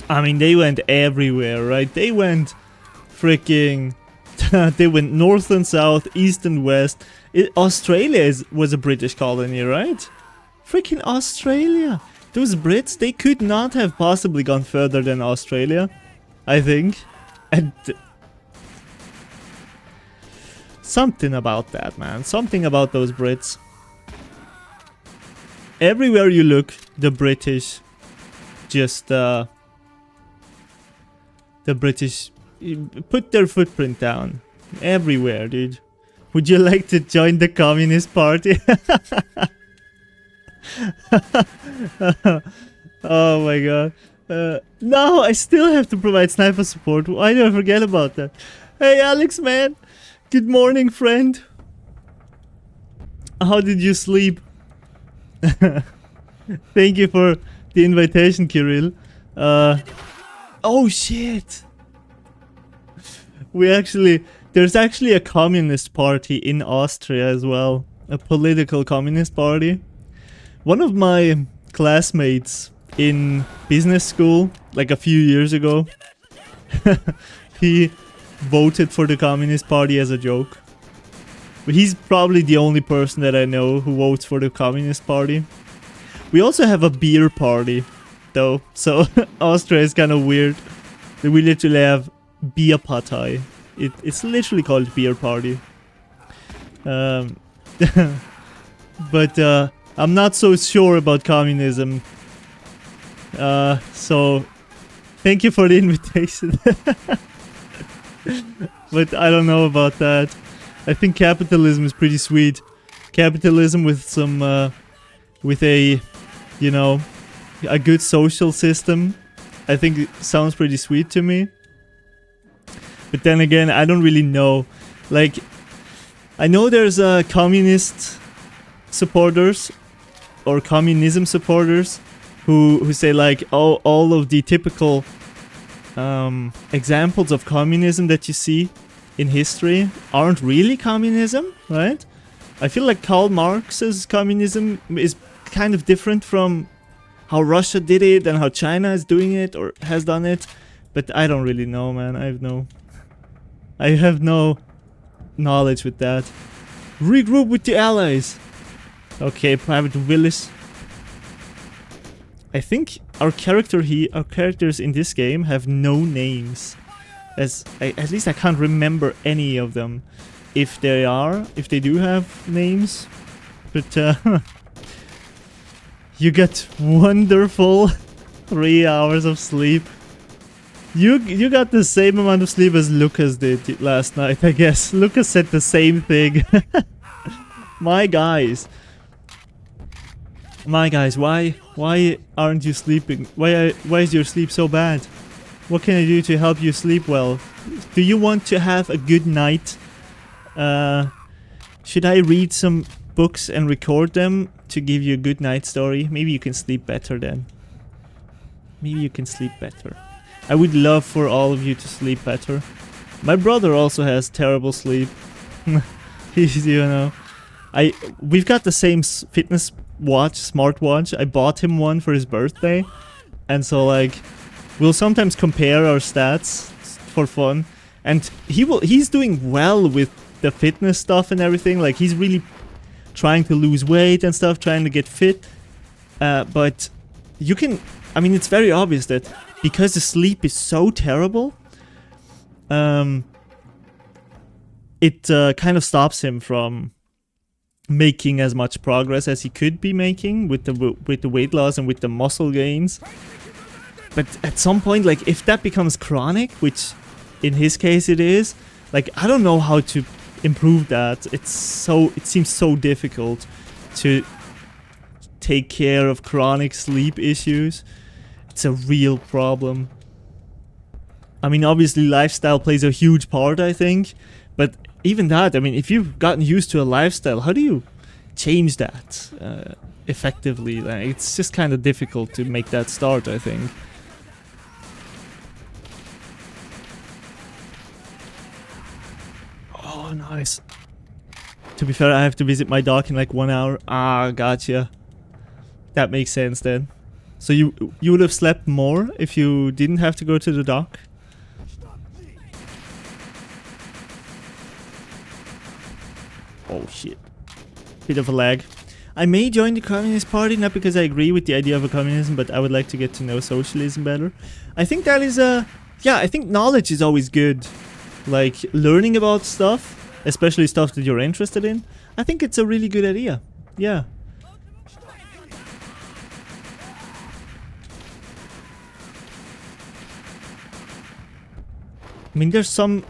I mean, they went everywhere, right? They went freaking... they went north and south, east and west. Australia was a British colony, right? Freaking Australia. Those Brits, they could not have possibly gone further than Australia, I think. And something about that, man. Something about those Brits. Everywhere you look, the British just the British put their footprint down. Everywhere, dude. Would you like to join the Communist Party? Oh my god. No, I still have to provide sniper support. Why did I forget about that? Hey Alex, man. Good morning, friend. How did you sleep? Thank you for the invitation, Kirill. Oh shit. There's actually a communist party in Austria as well. A political communist party. One of my classmates in business school, like a few years ago, he voted for the Communist Party as a joke. But he's probably the only person that I know who votes for the Communist Party. We also have a beer party, though, so Austria is kind of weird. We literally have Bierpartei. It's literally called beer party. But I'm not so sure about communism. So thank you for the invitation. But I don't know about that. I think capitalism is pretty sweet. Capitalism with some, with a, you know, a good social system. I think it sounds pretty sweet to me. But then again, I don't really know. Like, I know there's communist supporters or communism supporters who say like, oh, all of the typical examples of communism that you see in history aren't really communism, right? I feel like Karl Marx's communism is kind of different from how Russia did it and how China is doing it or has done it. But I don't really know, man. I have no knowledge with that. Regroup with the allies. Okay, Private Willis. I think our characters in this game have no names. At least I can't remember any of them. If they do have names. But you get wonderful 3 hours of sleep. You got the same amount of sleep as Lucas did last night, I guess. Lucas said the same thing. My guys, why aren't you sleeping? Why is your sleep so bad? What can I do to help you sleep well? Do you want to have a good night? Should I read some books and record them to give you a good night story? Maybe you can sleep better then. Maybe you can sleep better. I would love for all of you to sleep better. My brother also has terrible sleep. He's, you know, we've got the same fitness watch, smartwatch. I bought him one for his birthday, and so like we'll sometimes compare our stats for fun. And he's doing well with the fitness stuff and everything. Like he's really trying to lose weight and stuff, trying to get fit. But you can, I mean, it's very obvious that because the sleep is so terrible, it kind of stops him from making as much progress as he could be making with the weight loss and with the muscle gains. But at some point, like if that becomes chronic, which in his case it is, like I don't know how to improve that. It seems so difficult to take care of chronic sleep issues. It's a real problem. I mean, obviously lifestyle plays a huge part, I think, but even that, I mean, if you've gotten used to a lifestyle, how do you change that effectively? Like, it's just kind of difficult to make that start, I think. Oh, nice. To be fair, I have to visit my dock in like 1 hour. Ah, gotcha. That makes sense then. So you would have slept more if you didn't have to go to the dock? Oh shit. Bit of a lag. I may join the Communist Party, not because I agree with the idea of a communism, but I would like to get to know socialism better. I think that is a... Yeah, I think knowledge is always good. Like, learning about stuff, especially stuff that you're interested in, I think it's a really good idea. Yeah. I mean, there's some...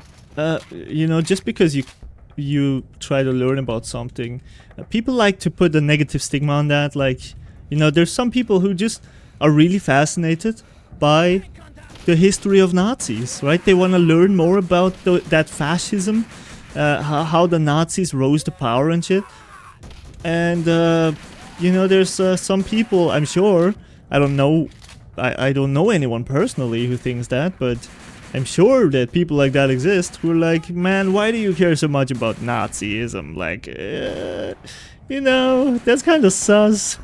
you know, just because you try to learn about something, people like to put a negative stigma on that. Like, you know, there's some people who just are really fascinated by the history of Nazis, right? They want to learn more about that fascism, how the Nazis rose to power and shit. And you know, there's some people, I'm sure, I don't know anyone personally who thinks that, but I'm sure that people like that exist who are like, man, why do you care so much about Nazism? Like, you know, that's kind of sus.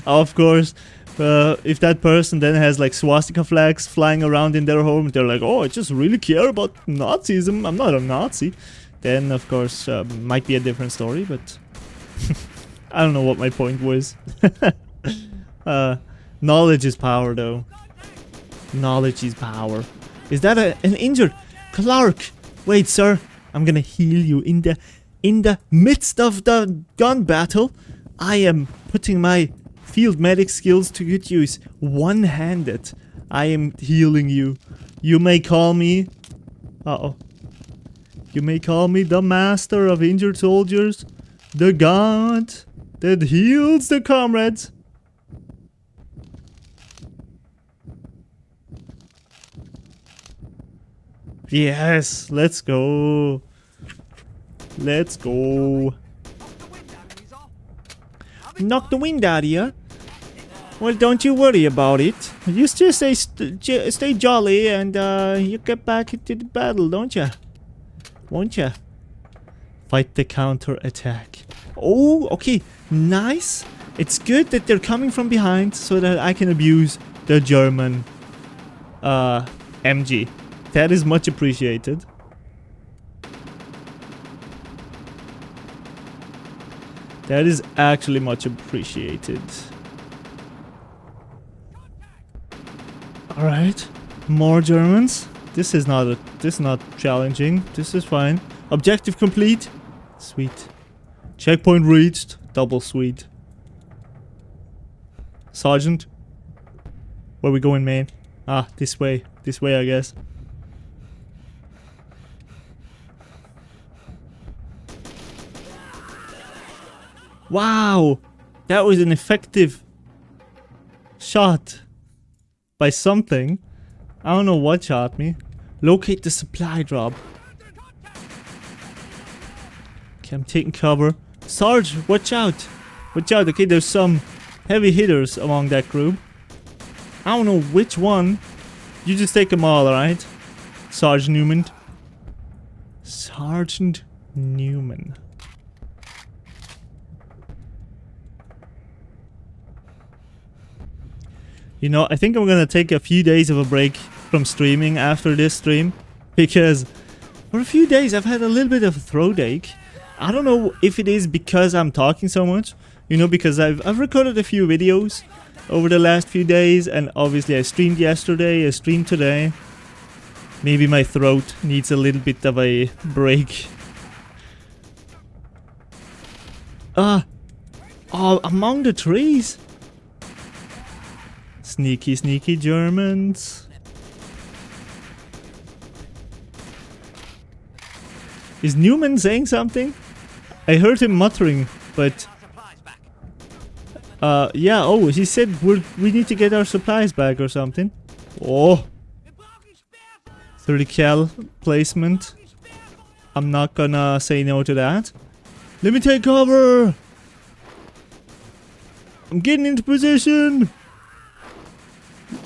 Of course, if that person then has like swastika flags flying around in their home, they're like, oh, I just really care about Nazism, I'm not a Nazi. Then, of course, might be a different story, but I don't know what my point was. Knowledge is power, though. Knowledge is power. Is that an injured Clark? Wait, sir. I'm gonna heal you in the midst of the gun battle. I am putting my field medic skills to good use. One-handed. I am healing you. You may call me... Uh-oh. You may call me the master of injured soldiers. The god that heals the comrades. Yes, let's go. Let's go. Knock the wind out of you? Well, don't you worry about it. You just stay jolly and you get back into the battle, don't ya? Won't ya? Fight the counter-attack. Oh, okay. Nice. It's good that they're coming from behind so that I can abuse the German MG. That is much appreciated. That is actually much appreciated. Alright. More Germans. This is not challenging. This is fine. Objective complete. Sweet. Checkpoint reached. Double sweet. Sergeant. Where we going, man? Ah, this way. This way, I guess. Wow! That was an effective shot by something. I don't know what shot me. Locate the supply drop. Okay, I'm taking cover. Sarge, watch out! Watch out, okay, there's some heavy hitters among that group. I don't know which one. You just take them all, alright? Sergeant Newman. Sergeant Newman. You know, I think I'm gonna take a few days of a break from streaming after this stream. Because for a few days I've had a little bit of a throat ache. I don't know if it is because I'm talking so much. You know, because I've recorded a few videos over the last few days. And obviously I streamed yesterday, I streamed today. Maybe my throat needs a little bit of a break. Oh, among the trees. Sneaky, sneaky Germans. Is Newman saying something? I heard him muttering, but... yeah, oh, he said we need to get our supplies back or something. Oh. 30 cal placement. I'm not gonna say no to that. Let me take cover! I'm getting into position!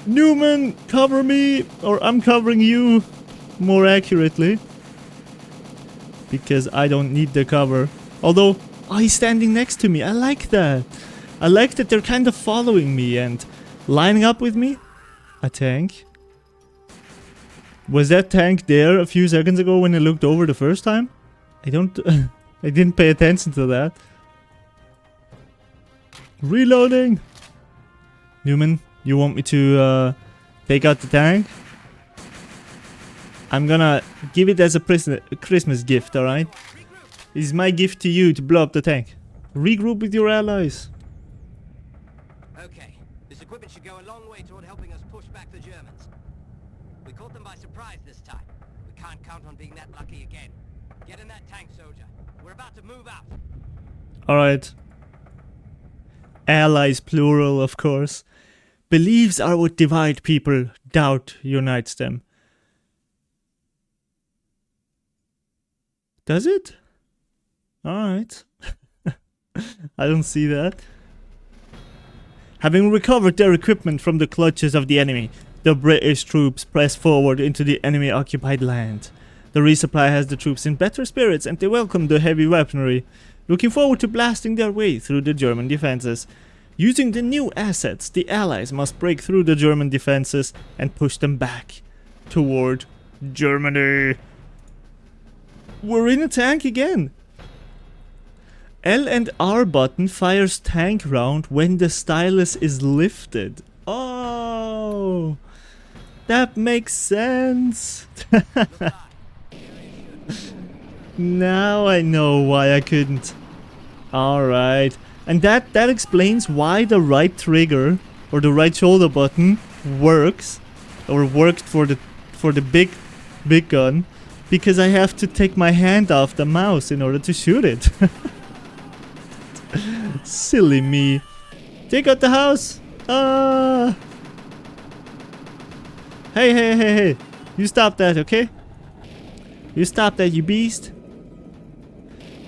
Newman, cover me! Or I'm covering you, more accurately. Because I don't need the cover. Although, oh, he's standing next to me. I like that. I like that they're kind of following me and lining up with me. A tank. Was that tank there a few seconds ago when I looked over the first time? I don't... I didn't pay attention to that. Reloading! Newman, you want me to take out the tank? I'm gonna give it as a Christmas gift, alright? This is my gift to you to blow up the tank. Regroup with your allies. Okay, this equipment should go a long way toward helping us push back the Germans. We caught them by surprise this time. We can't count on being that lucky again. Get in that tank, soldier. We're about to move out. Alright. Allies plural, of course. Beliefs are what divide people. Doubt unites them. Does it? Alright. I don't see that. Having recovered their equipment from the clutches of the enemy, the British troops press forward into the enemy-occupied land. The resupply has the troops in better spirits and they welcome the heavy weaponry, looking forward to blasting their way through the German defenses. Using the new assets, the Allies must break through the German defenses and push them back toward Germany. We're in a tank again. L and R button fires tank round when the stylus is lifted. Oh, that makes sense. Now I know why I couldn't. Alright. And that explains why the right trigger or the right shoulder button works or worked for the big gun, because I have to take my hand off the mouse in order to shoot it. Silly me. Take out the house. Hey. You stop that, okay? You stop that, you beast.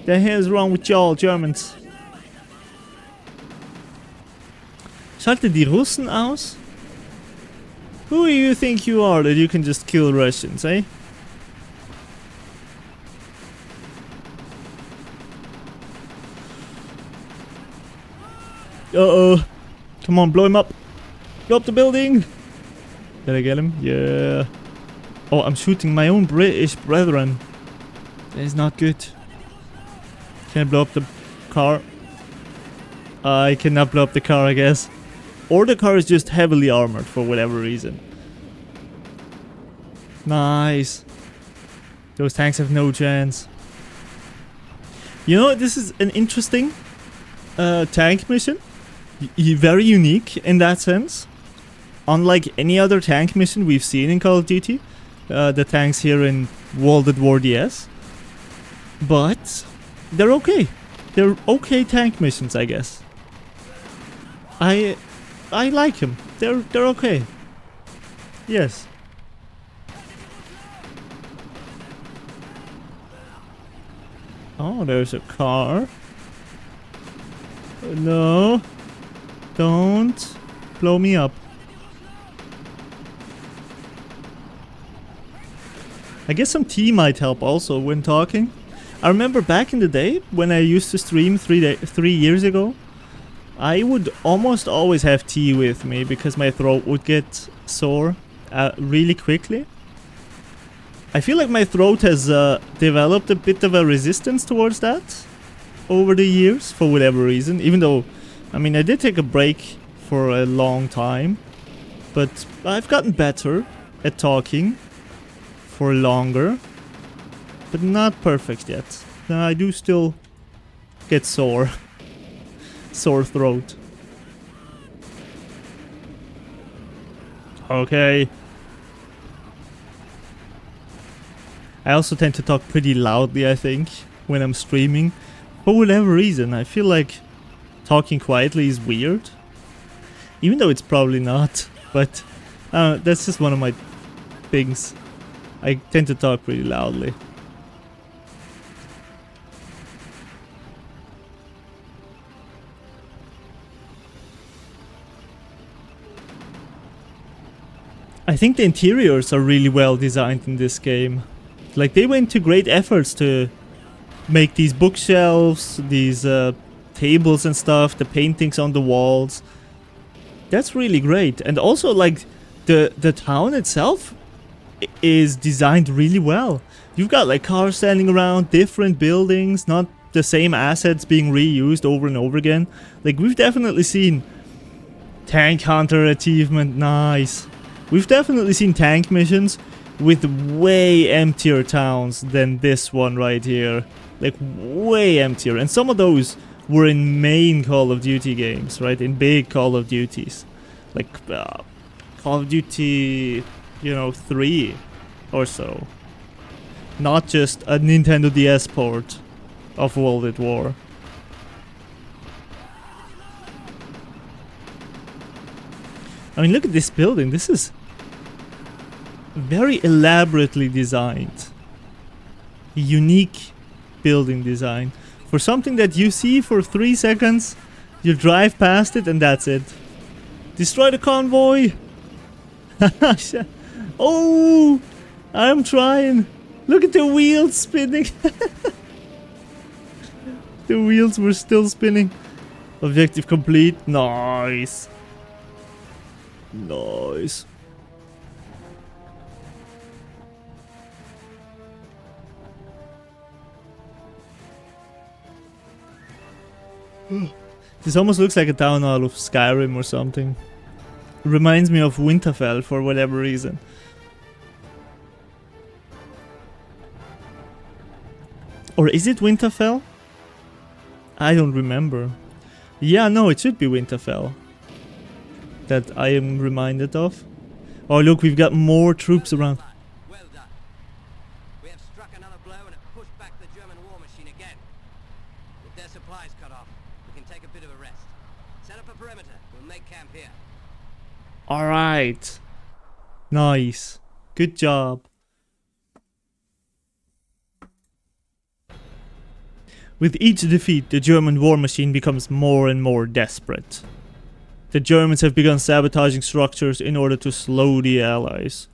The hell's wrong with y'all Germans? Schalte die Russen aus? Who do you think you are that you can just kill Russians, eh? Uh-oh. Come on, blow him up. Blow up the building. Did I get him? Yeah. Oh, I'm shooting my own British brethren. That is not good. Can I blow up the car? I cannot blow up the car, I guess. Or the car is just heavily armored for whatever reason. Nice. Those tanks have no chance. You know, this is an interesting tank mission. Very unique in that sense. Unlike any other tank mission we've seen in Call of Duty. The tanks here in World at War DS. But they're okay. They're okay tank missions, I guess. I like them. They're okay. Yes. Oh, there's a car. No. Don't blow me up. I guess some tea might help also when talking. I remember back in the day when I used to stream 3 years ago, I would almost always have tea with me because my throat would get sore really quickly. I feel like my throat has developed a bit of a resistance towards that over the years for whatever reason. Even though, I mean, I did take a break for a long time, but I've gotten better at talking for longer, but not perfect yet. I do still get sore throat. Okay. I also tend to talk pretty loudly, I think, when I'm streaming. For whatever reason, I feel like talking quietly is weird. Even though it's probably not, but that's just one of my things. I tend to talk pretty loudly. I think the interiors are really well designed in this game. Like, they went to great efforts to make these bookshelves, these tables and stuff, the paintings on the walls. That's really great. And also, like, the town itself is designed really well. You've got like cars standing around, different buildings, not the same assets being reused over and over again. Like, we've definitely seen tank hunter achievement, nice. We've definitely seen tank missions with way emptier towns than this one right here. Like, way emptier. And some of those were in main Call of Duty games, right? In big Call of Duties. Like, Call of Duty, you know, 3 or so. Not just a Nintendo DS port of World at War. I mean, look at this building. This is very elaborately designed. Unique building design. For something that you see for 3 seconds, you drive past it and that's it. Destroy the convoy! Oh! I'm trying! Look at the wheels spinning! The wheels were still spinning. Objective complete. Nice. Nice. This almost looks like a town out of Skyrim or something. It reminds me of Winterfell for whatever reason. Or is it Winterfell? I don't remember. Yeah, no, it should be Winterfell that I am reminded of. Oh, look, we've got more troops around. Well done. We have struck another blow and have pushed back the German war machine again. With their supplies cut off, we can take a bit of a rest. Set up a perimeter. We'll make camp here. Alright. Nice. Good job. With each defeat, the German war machine becomes more and more desperate. The Germans have begun sabotaging structures in order to slow the Allies.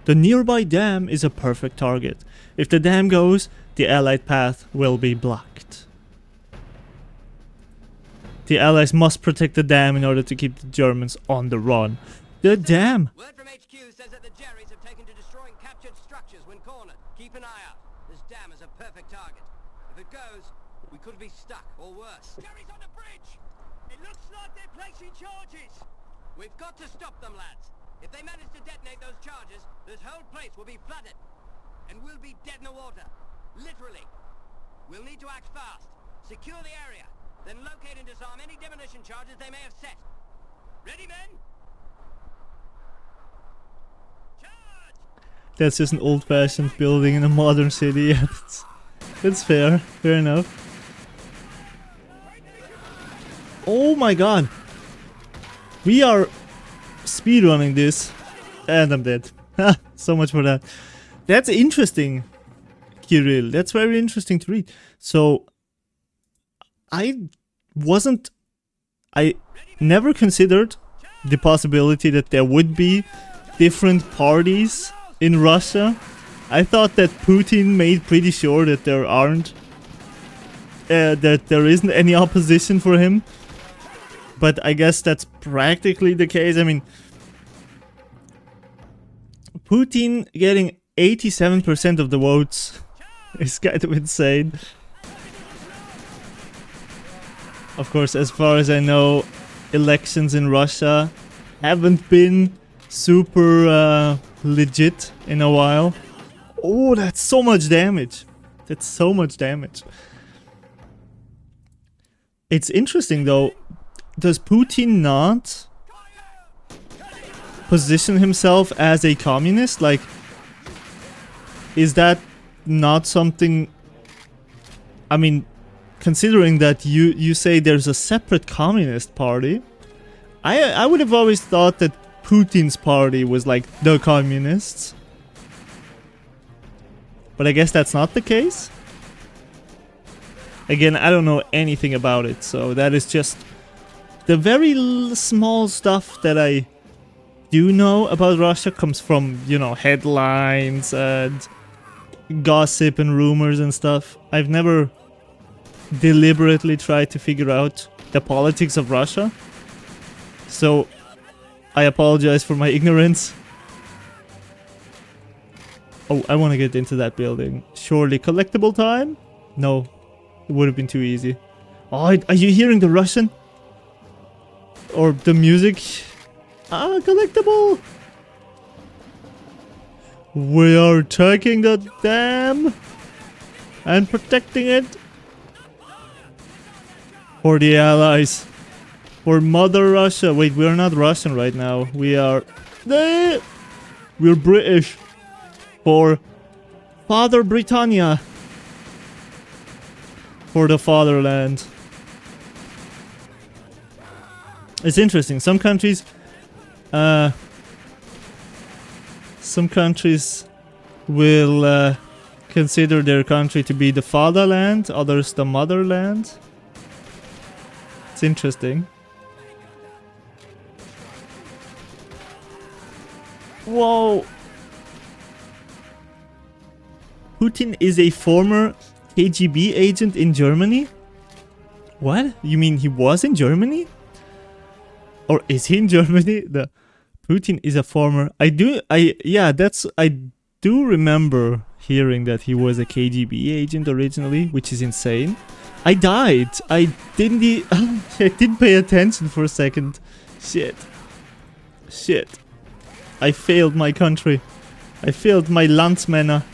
The nearby dam is a perfect target. If the dam goes, the Allied path will be blocked. The Allies must protect the dam in order to keep the Germans on the run. The dam! Word from HQ says that the Jerrys have taken to destroying captured structures when cornered. Keep an eye out. This dam is a perfect target. If it goes, we could be stuck, or worse. Jerry's on the bridge! It looks like they're placing charges! We've got to stop them, lads. If they manage to detonate those charges, this whole place will be flooded. And we'll be dead in the water. Literally. We'll need to act fast. Secure the area. Then locate and disarm any demolition charges they may have set. Ready, men? Charge! That's just an old-fashioned building in a modern city. Yeah, that's fair. Fair enough. Oh my god. We are speedrunning this. And I'm dead. So much for that. That's interesting. Kirill. That's very interesting to read. So I never considered the possibility that there would be different parties in Russia. I thought that Putin made pretty sure that there aren't, that there isn't any opposition for him. But I guess that's practically the case. I mean, Putin getting 87% of the votes is kind of insane. Of course, as far as I know, elections in Russia haven't been super legit in a while. Oh, that's so much damage. That's so much damage. It's interesting though. Does Putin not position himself as a communist? Like, is that not something... I mean, considering that you say there's a separate communist party, I would have always thought that Putin's party was like the communists. But I guess that's not the case. Again, I don't know anything about it, so that is just the very small stuff that I do know about Russia comes from, you know, headlines and gossip and rumors and stuff. I've never deliberately tried to figure out the politics of Russia. So, I apologize for my ignorance. Oh, I want to get into that building. Surely collectible time? No, it would have been too easy. Oh, are you hearing the Russian? Or the music? Ah, collectible! We are taking the dam and protecting it for the Allies. For Mother Russia. Wait, we are not Russian right now. We are... We're British. For Father Britannia. For the fatherland. It's interesting. Some countries will consider their country to be the fatherland, others the motherland. It's interesting. Whoa! Putin is a former KGB agent in Germany? What? You mean he was in Germany? Or is he in Germany? The Putin is a former... I do remember hearing that he was a KGB agent originally, which is insane. I died. I didn't pay attention for a second. Shit. I failed my country. I failed my Landsmänner.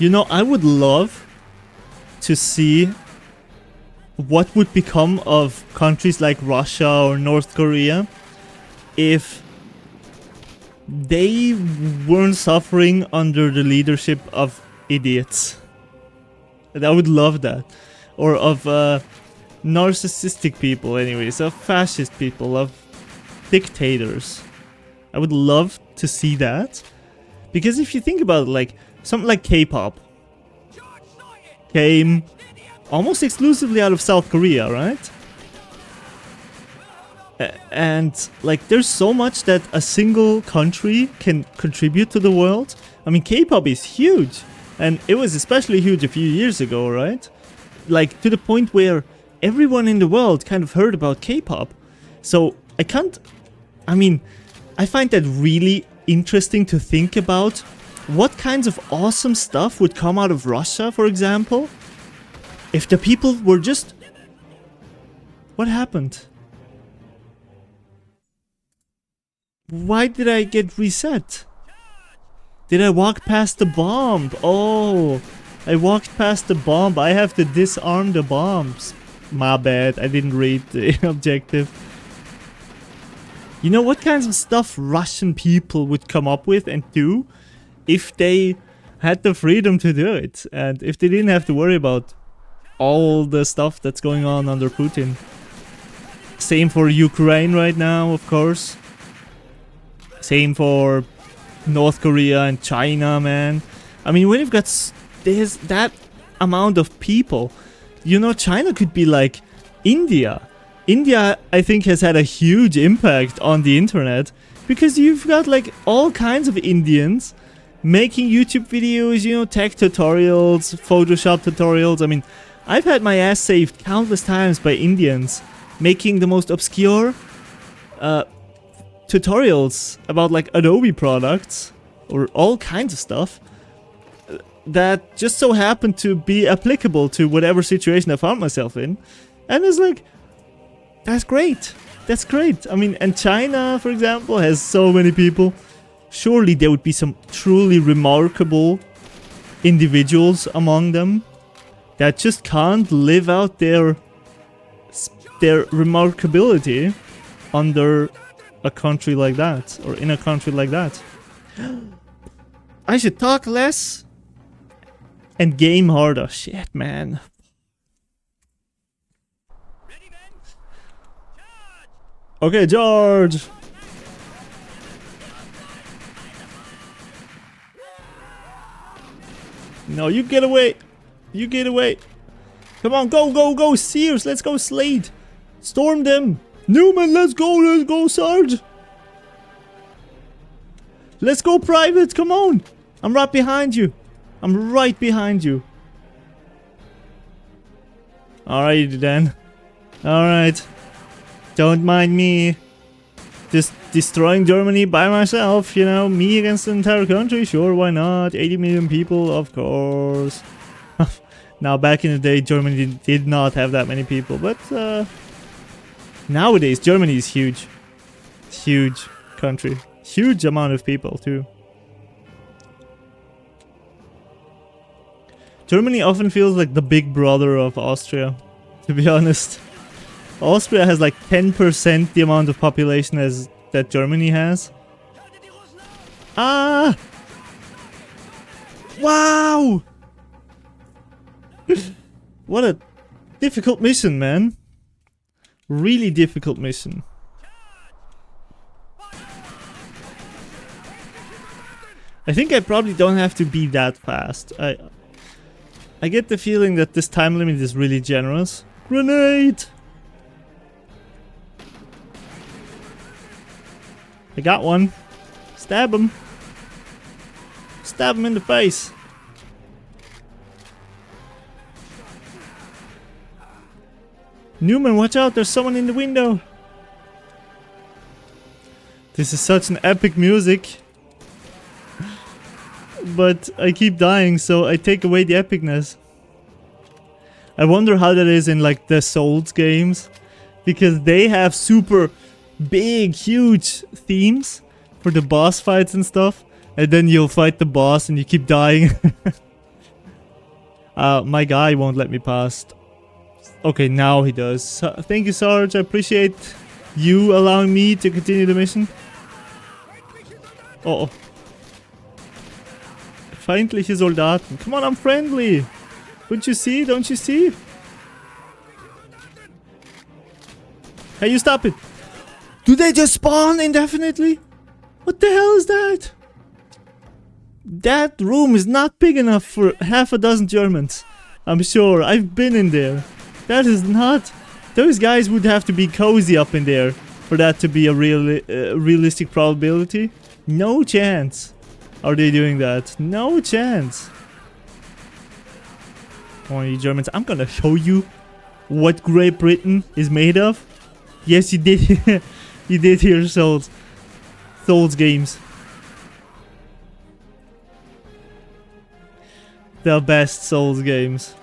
You know, I would love to see what would become of countries like Russia or North Korea if they weren't suffering under the leadership of idiots. And I would love that. Or of narcissistic people anyways, of fascist people, of dictators. I would love to see that. Because if you think about it, like, something like K-pop came almost exclusively out of South Korea, right? And like there's so much that a single country can contribute to the world. I mean, K-pop is huge, and it was especially huge a few years ago, right? Like to the point where everyone in the world kind of heard about K-pop. So I find that really interesting to think about. What kinds of awesome stuff would come out of Russia, for example, if the people were just... What happened? Why did I get reset? Did I walk past the bomb? Oh, I walked past the bomb. I have to disarm the bombs. My bad, I didn't read the objective. You know what kinds of stuff Russian people would come up with and do if they had the freedom to do it, and if they didn't have to worry about all the stuff that's going on under Putin. Same for Ukraine right now, of course. Same for North Korea and China, man. I mean, when you've got there's that amount of people, you know, China could be like India. India, I think, has had a huge impact on the internet because you've got like all kinds of Indians making YouTube videos, you know, tech tutorials, Photoshop tutorials. I mean, I've had my ass saved countless times by Indians making the most obscure tutorials about like Adobe products or all kinds of stuff that just so happened to be applicable to whatever situation I found myself in. And it's like, that's great. That's great. I mean, and China, for example, has so many people. Surely there would be some truly remarkable individuals among them that just can't live out their remarkability under a country like that, or in a country like that. I should talk less and game harder. Shit, man. Ready, men? Charge! Okay, George. No, you get away. You get away. Come on, go, go, go, Sears. Let's go, Slade. Storm them. Newman, let's go, Sarge. Let's go, Private. Come on. I'm right behind you. I'm right behind you. Alright, then. Alright. Don't mind me. Just destroying Germany by myself, you know. Me against the entire country. Sure, why not? 80 million people, of course. Now, back in the day, Germany did not have that many people, but nowadays, Germany is huge. Huge country. Huge amount of people, too. Germany often feels like the big brother of Austria, to be honest. Austria has like 10% the amount of population as that Germany has. Ah! Wow! What a difficult mission, man. Really difficult mission. I think I probably don't have to be that fast. I get the feeling that this time limit is really generous. Grenade! I got one. Stab him. Stab him in the face. Newman, watch out, there's someone in the window. This is such an epic music. But I keep dying, so I take away the epicness. I wonder how that is in like the Souls games. Because they have super big, huge themes for the boss fights and stuff. And then you'll fight the boss and you keep dying. My guy won't let me pass. Okay, now he does. Thank you, Sarge. I appreciate you allowing me to continue the mission. Uh oh. Feindliche Soldaten. Come on, I'm friendly. Don't you see? Don't you see? Hey, you stop it. Do they just spawn indefinitely? What the hell is that? That room is not big enough for half a dozen Germans. I'm sure. I've been in there. That is not... Those guys would have to be cozy up in there for that to be a realistic probability. No chance. Are they doing that? No chance. Come on, you Germans. I'm gonna show you what Great Britain is made of. Yes, you did. You did hear Souls. Souls games. The best Souls games.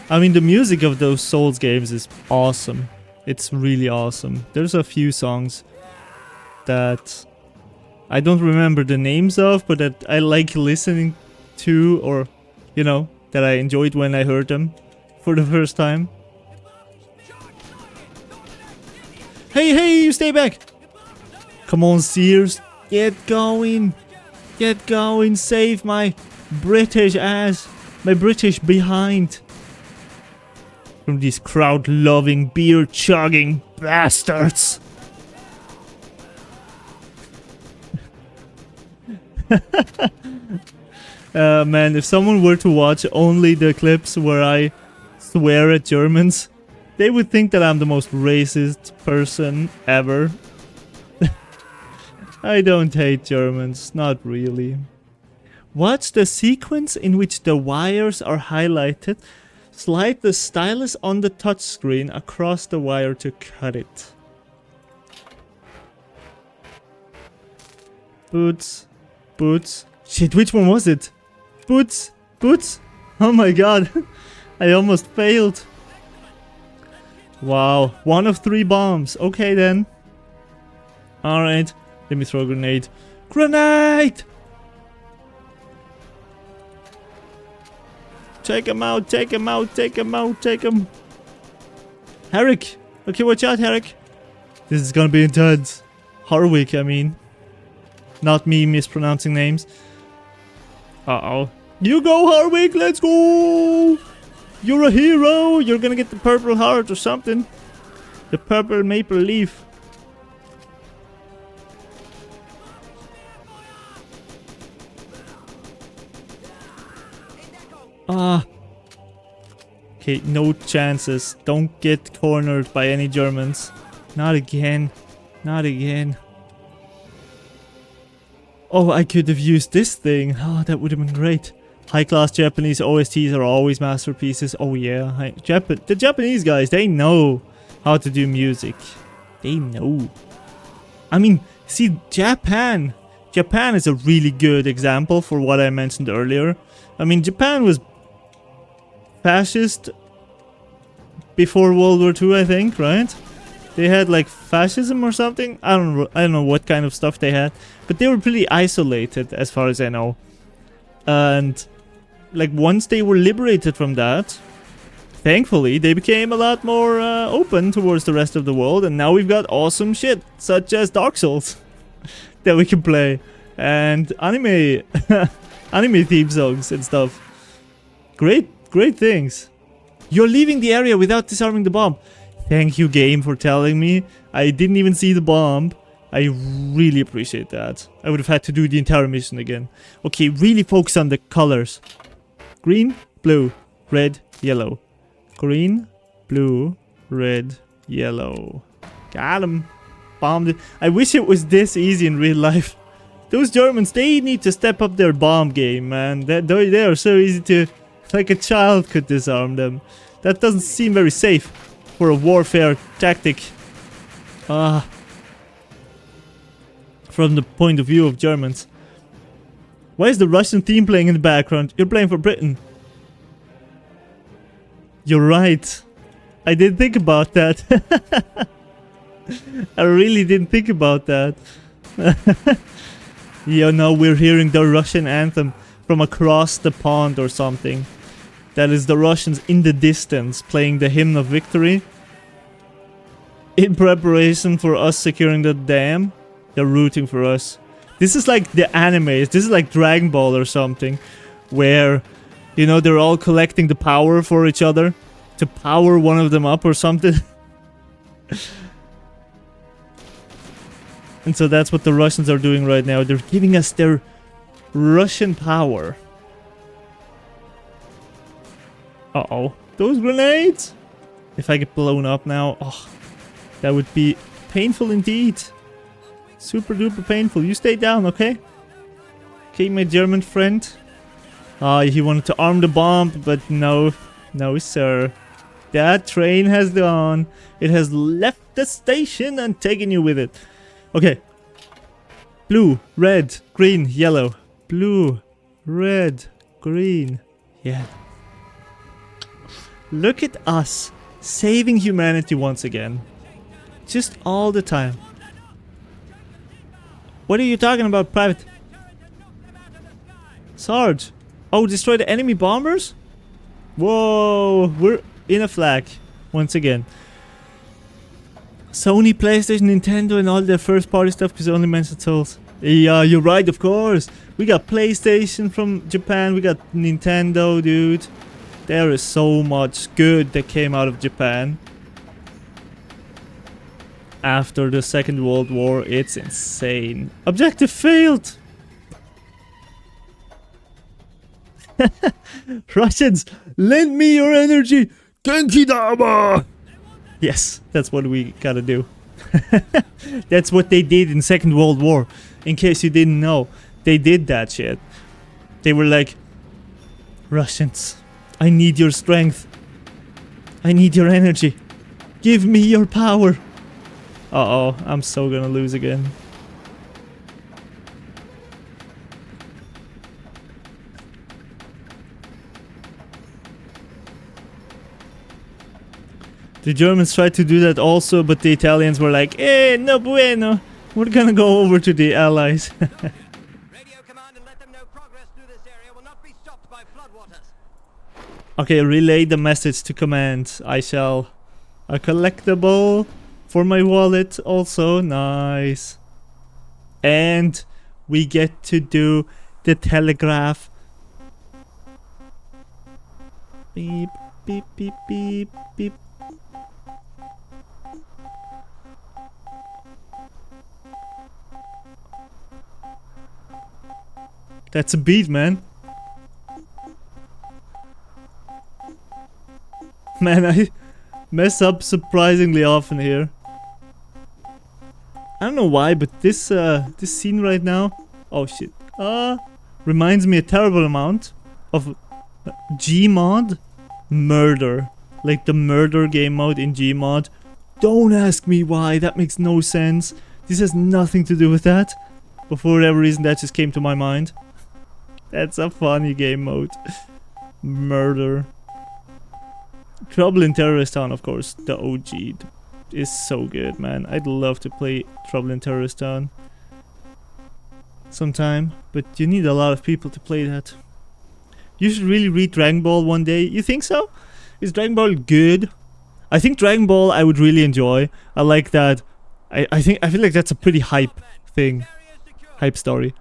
I mean, the music of those Souls games is awesome. It's really awesome. There's a few songs that I don't remember the names of, but that I like listening to, or, you know, that I enjoyed when I heard them for the first time. Hey, hey, you stay back! Come on, Sears. Get going. Get going. Save my British ass. My British behind. from these crowd-loving, beer-chugging bastards. Man, if someone were to watch only the clips where I swear at Germans, they would think that I'm the most racist person ever. I don't hate Germans, not really. Watch the sequence in which the wires are highlighted. Slide the stylus on the touchscreen across the wire to cut it. Boots. Boots. Shit, which one was it? Boots. Boots. Oh my god. I almost failed. Wow. 1 of 3 bombs. Okay then. Alright. Let me throw a grenade. Grenade! Take him out, take him out, take him out, take him. Herrick! Okay, watch out, Herrick. This is gonna be intense. Harwick, I mean. Not me mispronouncing names. Uh-oh. You go, Harwick, let's go! You're a hero! You're gonna get the purple heart or something. The purple maple leaf. Ah. Okay, no chances. Don't get cornered by any Germans. Not again. Not again. Oh, I could have used this thing. Oh, that would have been great. High-class Japanese OSTs are always masterpieces. Oh yeah. The Japanese guys, they know how to do music. They know. I mean, see, Japan. Japan is a really good example for what I mentioned earlier. I mean, Japan was fascist before World War II, I think, right? They had like fascism or something. I don't know what kind of stuff they had, but they were pretty isolated as far as I know. And like once they were liberated from that, thankfully they became a lot more open towards the rest of the world, and now we've got awesome shit such as Dark Souls that we can play, and anime anime theme songs and stuff. Great things. You're leaving the area without disarming the bomb. Thank you, game, for telling me. I didn't even see the bomb. I really appreciate that. I would have had to do the entire mission again. Okay, really focus on the colors. Green, blue, red, yellow. Green, blue, red, yellow. Got him. Bombed it. I wish it was this easy in real life. Those Germans, they need to step up their bomb game, man. They are so easy to... Like a child could disarm them. That doesn't seem very safe for a warfare tactic. From the point of view of Germans. Why is the Russian theme playing in the background? You're playing for Britain. You're right. I didn't think about that. I really didn't think about that. Yeah, no, we're hearing the Russian anthem from across the pond or something. That is the Russians in the distance playing the hymn of victory. In preparation for us securing the dam. They're rooting for us. This is like the animes. This is like Dragon Ball or something. Where, you know, they're all collecting the power for each other. To power one of them up or something. And so that's what the Russians are doing right now. They're giving us their Russian power. Uh-oh. Those grenades! If I get blown up now, oh, that would be painful indeed. Super duper painful. You stay down, okay? Okay, my German friend. He wanted to arm the bomb, but no. No, sir. That train has gone. It has left the station and taken you with it. Okay. Blue, red, green, yellow. Blue, red, green, yeah. Look at us, saving humanity once again. Just all the time. What are you talking about, Private? Sarge. Oh, destroy the enemy bombers? Whoa, we're in a flag once again. Sony, PlayStation, Nintendo, and all their first-party stuff because only mentioned Souls. Yeah, you're right, of course. We got PlayStation from Japan, we got Nintendo, dude. There is so much good that came out of Japan after the Second World War. It's insane. Objective failed! Russians, lend me your energy! Genki Dama! Yes, that's what we gotta do. That's what they did in Second World War. In case you didn't know, they did that shit. They were like, Russians, I need your strength. I need your energy. Give me your power. Uh-oh, I'm so gonna lose again. The Germans tried to do that also, but the Italians were like, eh, no bueno. We're gonna go over to the Allies. Radio command and let them know progress through this area will not be stopped by floodwaters. Okay, relay the message to command. I shall. A collectible for my wallet also. Nice. And we get to do the telegraph. Beep, beep, beep, beep, beep. That's a beat, man. Man, I mess up surprisingly often here. I don't know why, but this this scene right now, oh shit, reminds me a terrible amount of Gmod Murder, like the murder game mode in Gmod. Don't ask me why, that makes no sense. This has nothing to do with that, but for whatever reason that just came to my mind. That's a funny game mode. Murder. Trouble in Terrorist Town, of course, the OG is so good, man. I'd love to play Trouble in Terrorist Town sometime, but you need a lot of people to play that. You should really read Dragon Ball one day. You think so? Is Dragon Ball good? I think Dragon Ball I would really enjoy. I like that. I feel like that's a pretty hype thing. Hype story.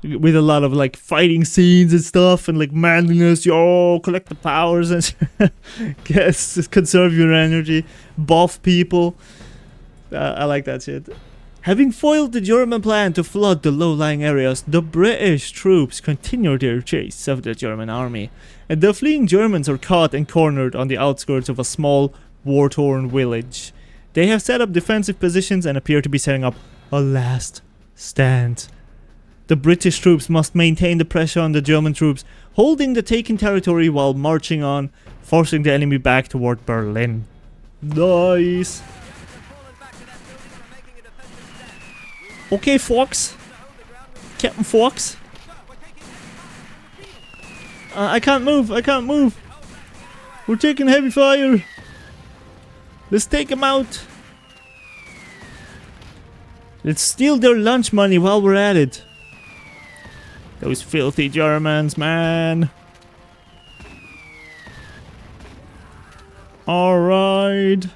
With a lot of like fighting scenes and stuff and like manliness, yo, collect the powers and guess conserve your energy, buff people. I like that shit. Having foiled the German plan to flood the low-lying areas, the British troops continue their chase of the German army, and the fleeing Germans are caught and cornered on the outskirts of a small, war-torn village. They have set up defensive positions and appear to be setting up a last stand. The British troops must maintain the pressure on the German troops, holding the taken territory while marching on, forcing the enemy back toward Berlin. Nice. Okay, Fox. Captain Fox. I can't move. I can't move. We're taking heavy fire. Let's take them out. Let's steal their lunch money while we're at it. Those filthy Germans, man. Alright.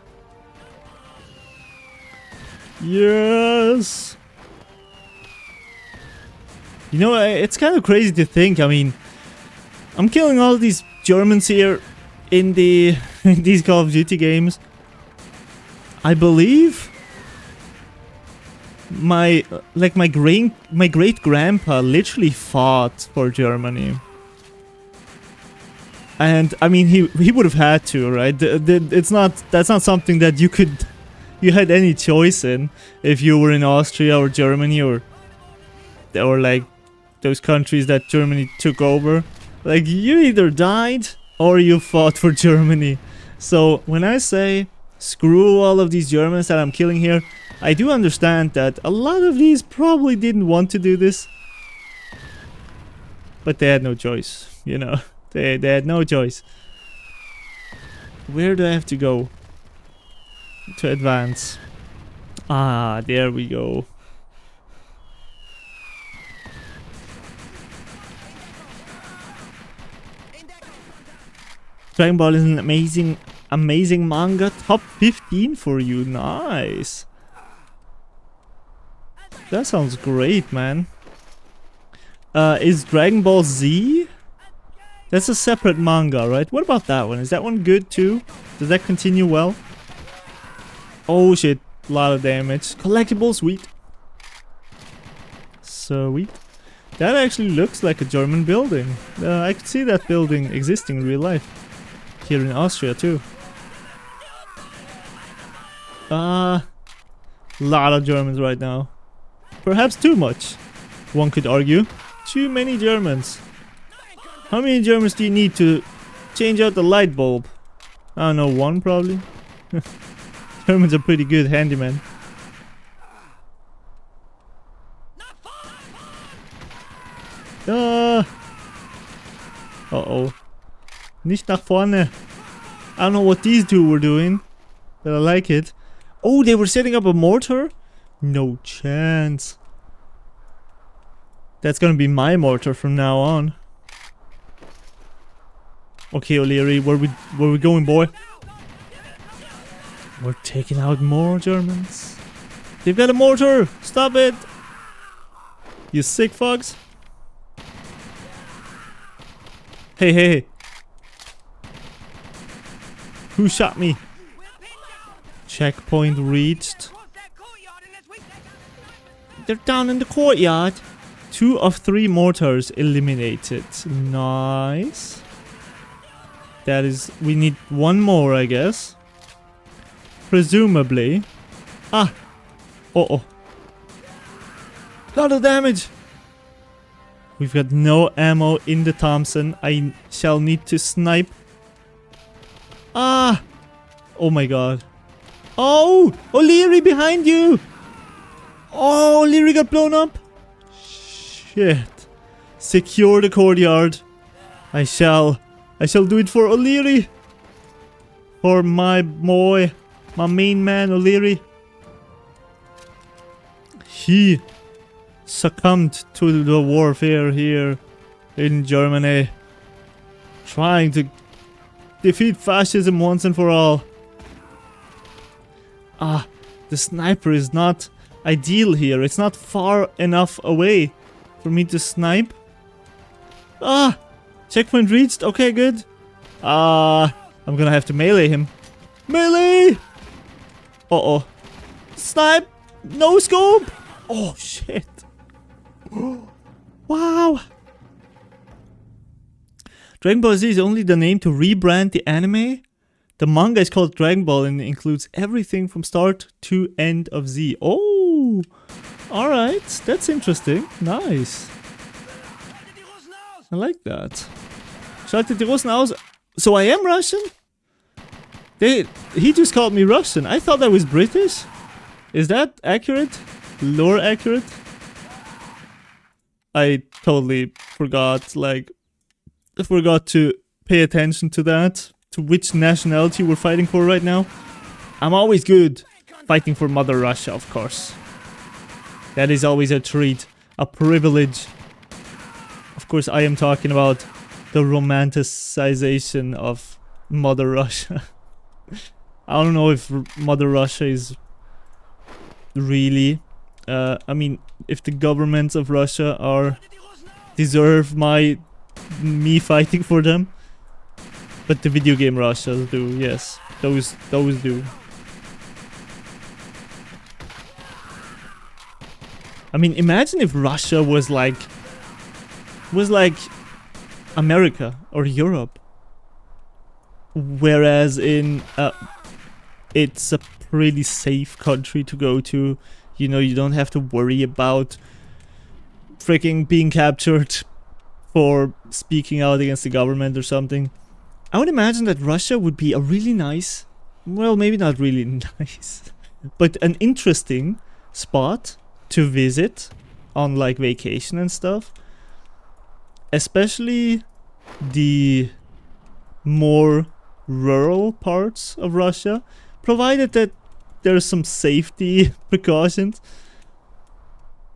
Yes. You know, it's kind of crazy to think. I mean, I'm killing all these Germans here in the in these Call of Duty games. I believe my great grandpa literally fought for Germany, and I mean he would have had to, right? That's not something that you had any choice in if you were in Austria or Germany or like those countries that Germany took over. Like, you either died or you fought for Germany. So when I say screw all of these Germans that I'm killing here, I do understand that a lot of these probably didn't want to do this, but they had no choice, you know. They had no choice. Where do I have to go to advance? Ah, there we go. Dragon Ball is an amazing manga. Top 15 for you. Nice. That sounds great, man. Is Dragon Ball Z That's a separate manga, right? What about that one? Is that one good too? Does that continue well? Oh shit, a lot of damage. Collectible, sweet. Sweet. That actually looks like a German building. I could see that building existing in real life. Here in Austria too. Lot of Germans right now. Perhaps too much, one could argue. Too many Germans. How many Germans do you need to change out the light bulb? I don't know, one probably? Germans are pretty good handyman. Uh-oh. Nicht nach vorne. I don't know what these two were doing, but I like it. Oh, they were setting up a mortar? No chance. That's gonna be my mortar from now on. Okay, O'Leary, where we going, boy? We're taking out more Germans. They've got a mortar! Stop it! You sick fucks. Hey, hey, hey. Who shot me? Checkpoint reached. They're down in the courtyard. 2 of 3 mortars eliminated. Nice. That is... we need one more, I guess. Presumably. Ah! Uh-oh. Lot of damage! We've got no ammo in the Thompson. I shall need to snipe. Ah! Oh my god. Oh! O'Leary behind you! Oh, O'Leary got blown up! Shit. Secure the courtyard. I shall do it for O'Leary. For my boy. My main man, O'Leary. He succumbed to the warfare here in Germany. Trying to defeat fascism once and for all. Ah, the sniper is not ideal here. It's not far enough away for me to snipe. Ah! Checkpoint reached. Okay, good. I'm gonna have to melee him. Melee! Uh-oh. Snipe! No scope! Oh, shit. Wow. Dragon Ball Z is only the name to rebrand the anime. The manga is called Dragon Ball and includes everything from start to end of Z. Oh! Alright, that's interesting. Nice. I like that. Schaltet die Russen aus. So I am Russian? He just called me Russian. I thought I was British. Is that accurate? Lore accurate? I totally forgot, like... I forgot to pay attention to that. To which nationality we're fighting for right now. I'm always good fighting for Mother Russia, of course. That is always a treat. A privilege. Of course, I am talking about the romanticization of Mother Russia. I don't know if Mother Russia is really... I mean, if the governments of Russia deserve me fighting for them. But the video game Russias do, yes. Those do. I mean, imagine if Russia was like America or Europe. Whereas it's a pretty safe country to go to. You know, you don't have to worry about freaking being captured for speaking out against the government or something. I would imagine that Russia would be a really nice, well, maybe not really nice, but an interesting spot to visit on like vacation and stuff. Especially the more rural parts of Russia, provided that there's some safety precautions.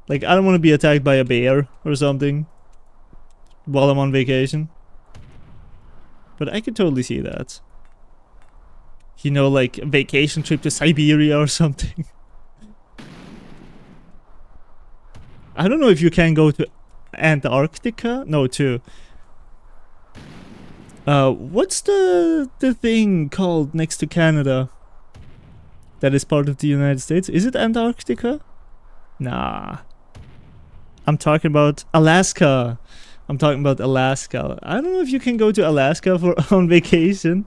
Like, I don't want to be attacked by a bear or something while I'm on vacation. But I could totally see that. You know, like a vacation trip to Siberia or something. I don't know if you can go to Antarctica. No, to What's the thing called next to Canada? That is part of the United States. Is it Antarctica? Nah. I'm talking about Alaska. I'm talking about Alaska. I don't know if you can go to Alaska for on vacation.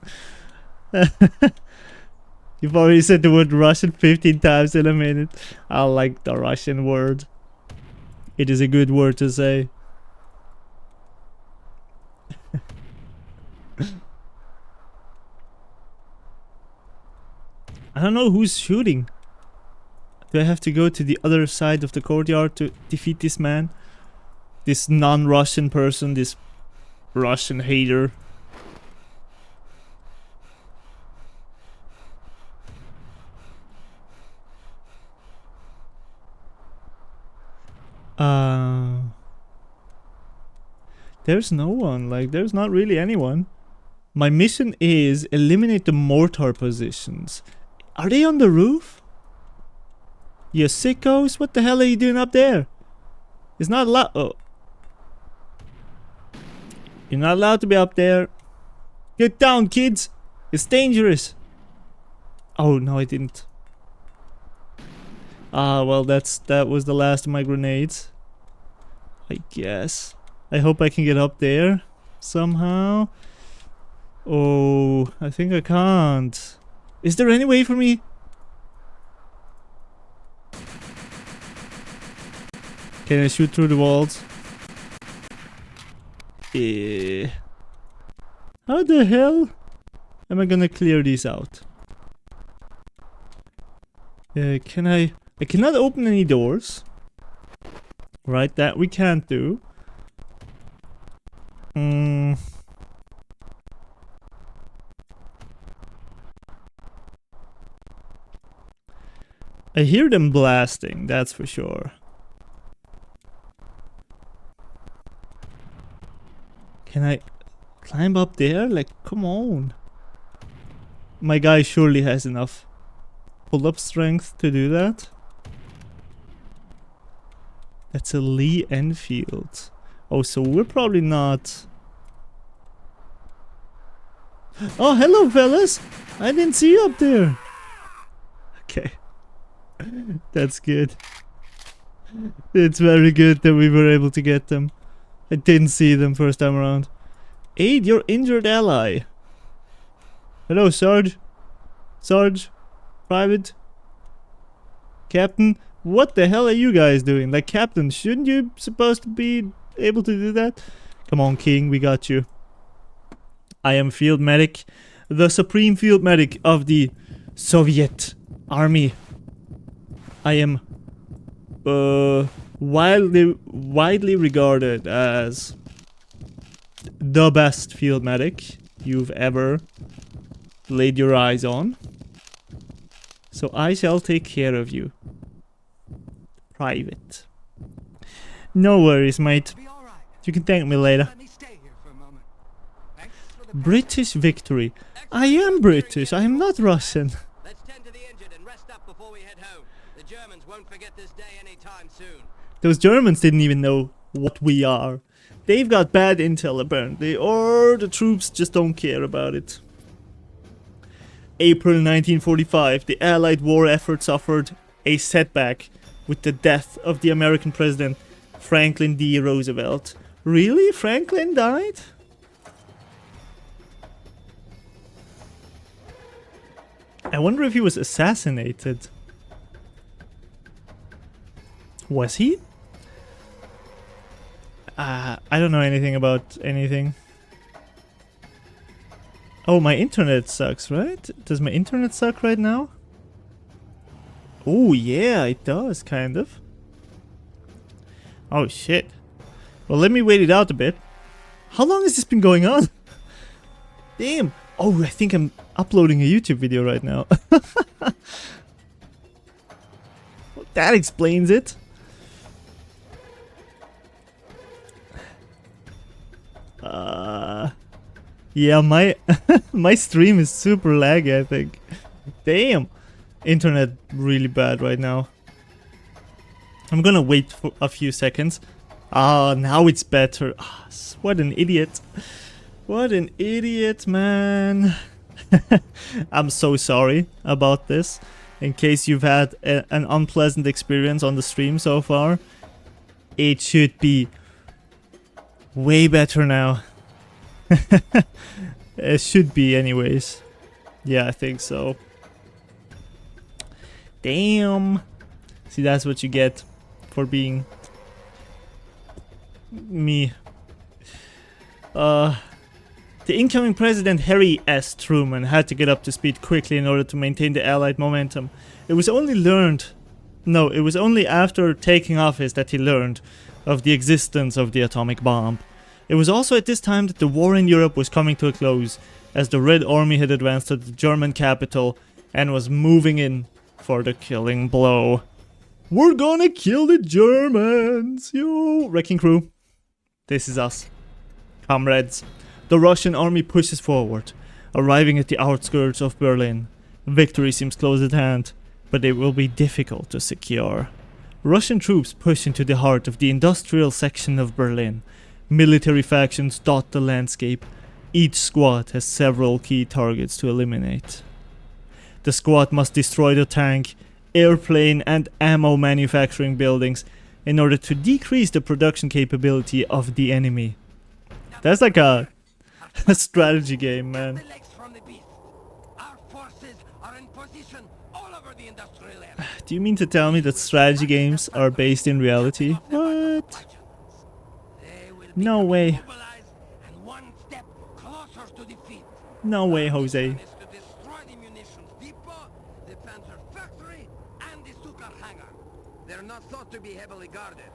You've already said the word Russian 15 times in a minute. I like the Russian word. It is a good word to say. I don't know who's shooting. Do I have to go to the other side of the courtyard to defeat this man? This non-Russian person, this Russian hater. There's no one, like there's not really anyone. My mission is eliminate the mortar positions. Are they on the roof? You sickos, what the hell are you doing up there? It's not allowed. Oh. You're not allowed to be up there. Get down, kids. It's dangerous. Oh no, I didn't. Ah, well, that was the last of my grenades. I guess. I hope I can get up there somehow. Oh, I think I can't. Is there any way for me? Can I shoot through the walls? How the hell am I gonna clear these out? Can I cannot open any doors. Right, that we can't do. I hear them blasting, that's for sure. Can I climb up there? Like, come on. My guy surely has enough pull-up strength to do that. That's a Lee Enfield. Oh, so we're probably not... Oh, hello, fellas! I didn't see you up there. Okay. That's good. It's very good that we were able to get them. I didn't see them first time around. Aid your injured ally. Hello, Sarge. Sarge. Private. Captain. What the hell are you guys doing? Like, Captain, shouldn't you supposed to be able to do that? Come on, King, we got you. I am Field Medic, the Supreme Field Medic of the Soviet Army. I am widely regarded as the best field medic you've ever laid your eyes on. So I shall take care of you. Private. No worries, mate. You can thank me later. British victory. I am British, I am not Russian. Let's tend to the injured and rest up before we head home. The Germans won't forget this day anytime soon. Those Germans didn't even know what we are. They've got bad intel apparently, or the troops just don't care about it. April 1945, the Allied war effort suffered a setback with the death of the American president Franklin D. Roosevelt. Really? Franklin died? I wonder if he was assassinated. Was he? I don't know anything about anything. Oh, my internet sucks, right? Does my internet suck right now? Oh, yeah, it does, kind of. Oh, shit. Well, let me wait it out a bit. How long has this been going on? Damn. Oh, I think I'm uploading a YouTube video right now. Well, that explains it. Yeah, my my stream is super laggy, I think. Damn. Internet really bad right now. I'm gonna wait for a few seconds. Ah, now it's better. Ah, what an idiot. What an idiot, man. I'm so sorry about this. In case you've had an unpleasant experience on the stream so far. It should be way better now. It should be anyways. Yeah, I think so. Damn. See, that's what you get for being me. The incoming president, Harry S. Truman, had to get up to speed quickly in order to maintain the Allied momentum. It was only after taking office that he learned of the existence of the atomic bomb. It was also at this time that the war in Europe was coming to a close, as the Red Army had advanced to the German capital and was moving in for the killing blow. We're gonna kill the Germans, yo! Wrecking crew, this is us. Comrades, the Russian army pushes forward, arriving at the outskirts of Berlin. Victory seems close at hand, but it will be difficult to secure. Russian troops push into the heart of the industrial section of Berlin. Military factions dot the landscape. Each squad has several key targets to eliminate. The squad must destroy the tank, airplane and ammo manufacturing buildings in order to decrease the production capability of the enemy. That's like a strategy game, man. The legs from the beast. Our forces are in position all over the industrial area. Do you mean to tell me that strategy games are based in reality? What? They will No way. mobilize and one step closer to defeat. No way, Jose. Is to destroy the munitions depot, the Panzer factory, and the Stuka hangar. They're not thought to be heavily guarded,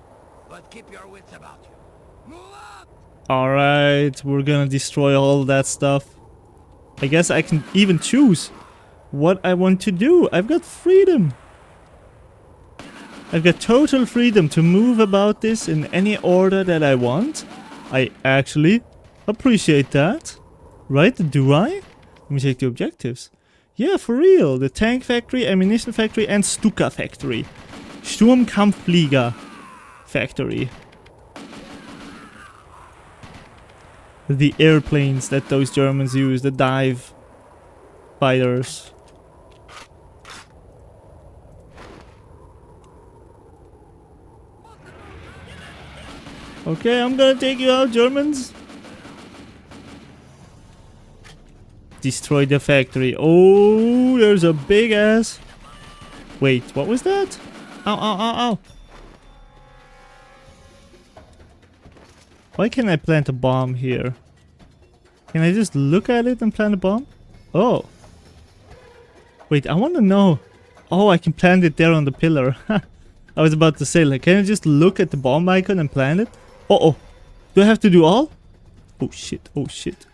but keep your wits about you. Move out! Alright, we're gonna destroy all that stuff. I guess I can even choose what I want to do. I've got freedom. I've got total freedom to move about this in any order that I want. I actually appreciate that. Right, do I? Let me check the objectives. Yeah, for real. The tank factory, ammunition factory and Stuka factory. Sturmkampfflieger factory. The airplanes that those Germans use, the dive fighters. Okay, I'm gonna take you out, Germans. Destroy the factory. Oh, there's a big ass. Wait, what was that? Ow, ow, ow, ow. Why can't I plant a bomb here? Can I just look at it and plant a bomb? Oh. Wait, I want to know. Oh, I can plant it there on the pillar. I was about to say, like, can I just look at the bomb icon and plant it? Uh-oh. Do I have to do all? Oh, shit. Oh, shit.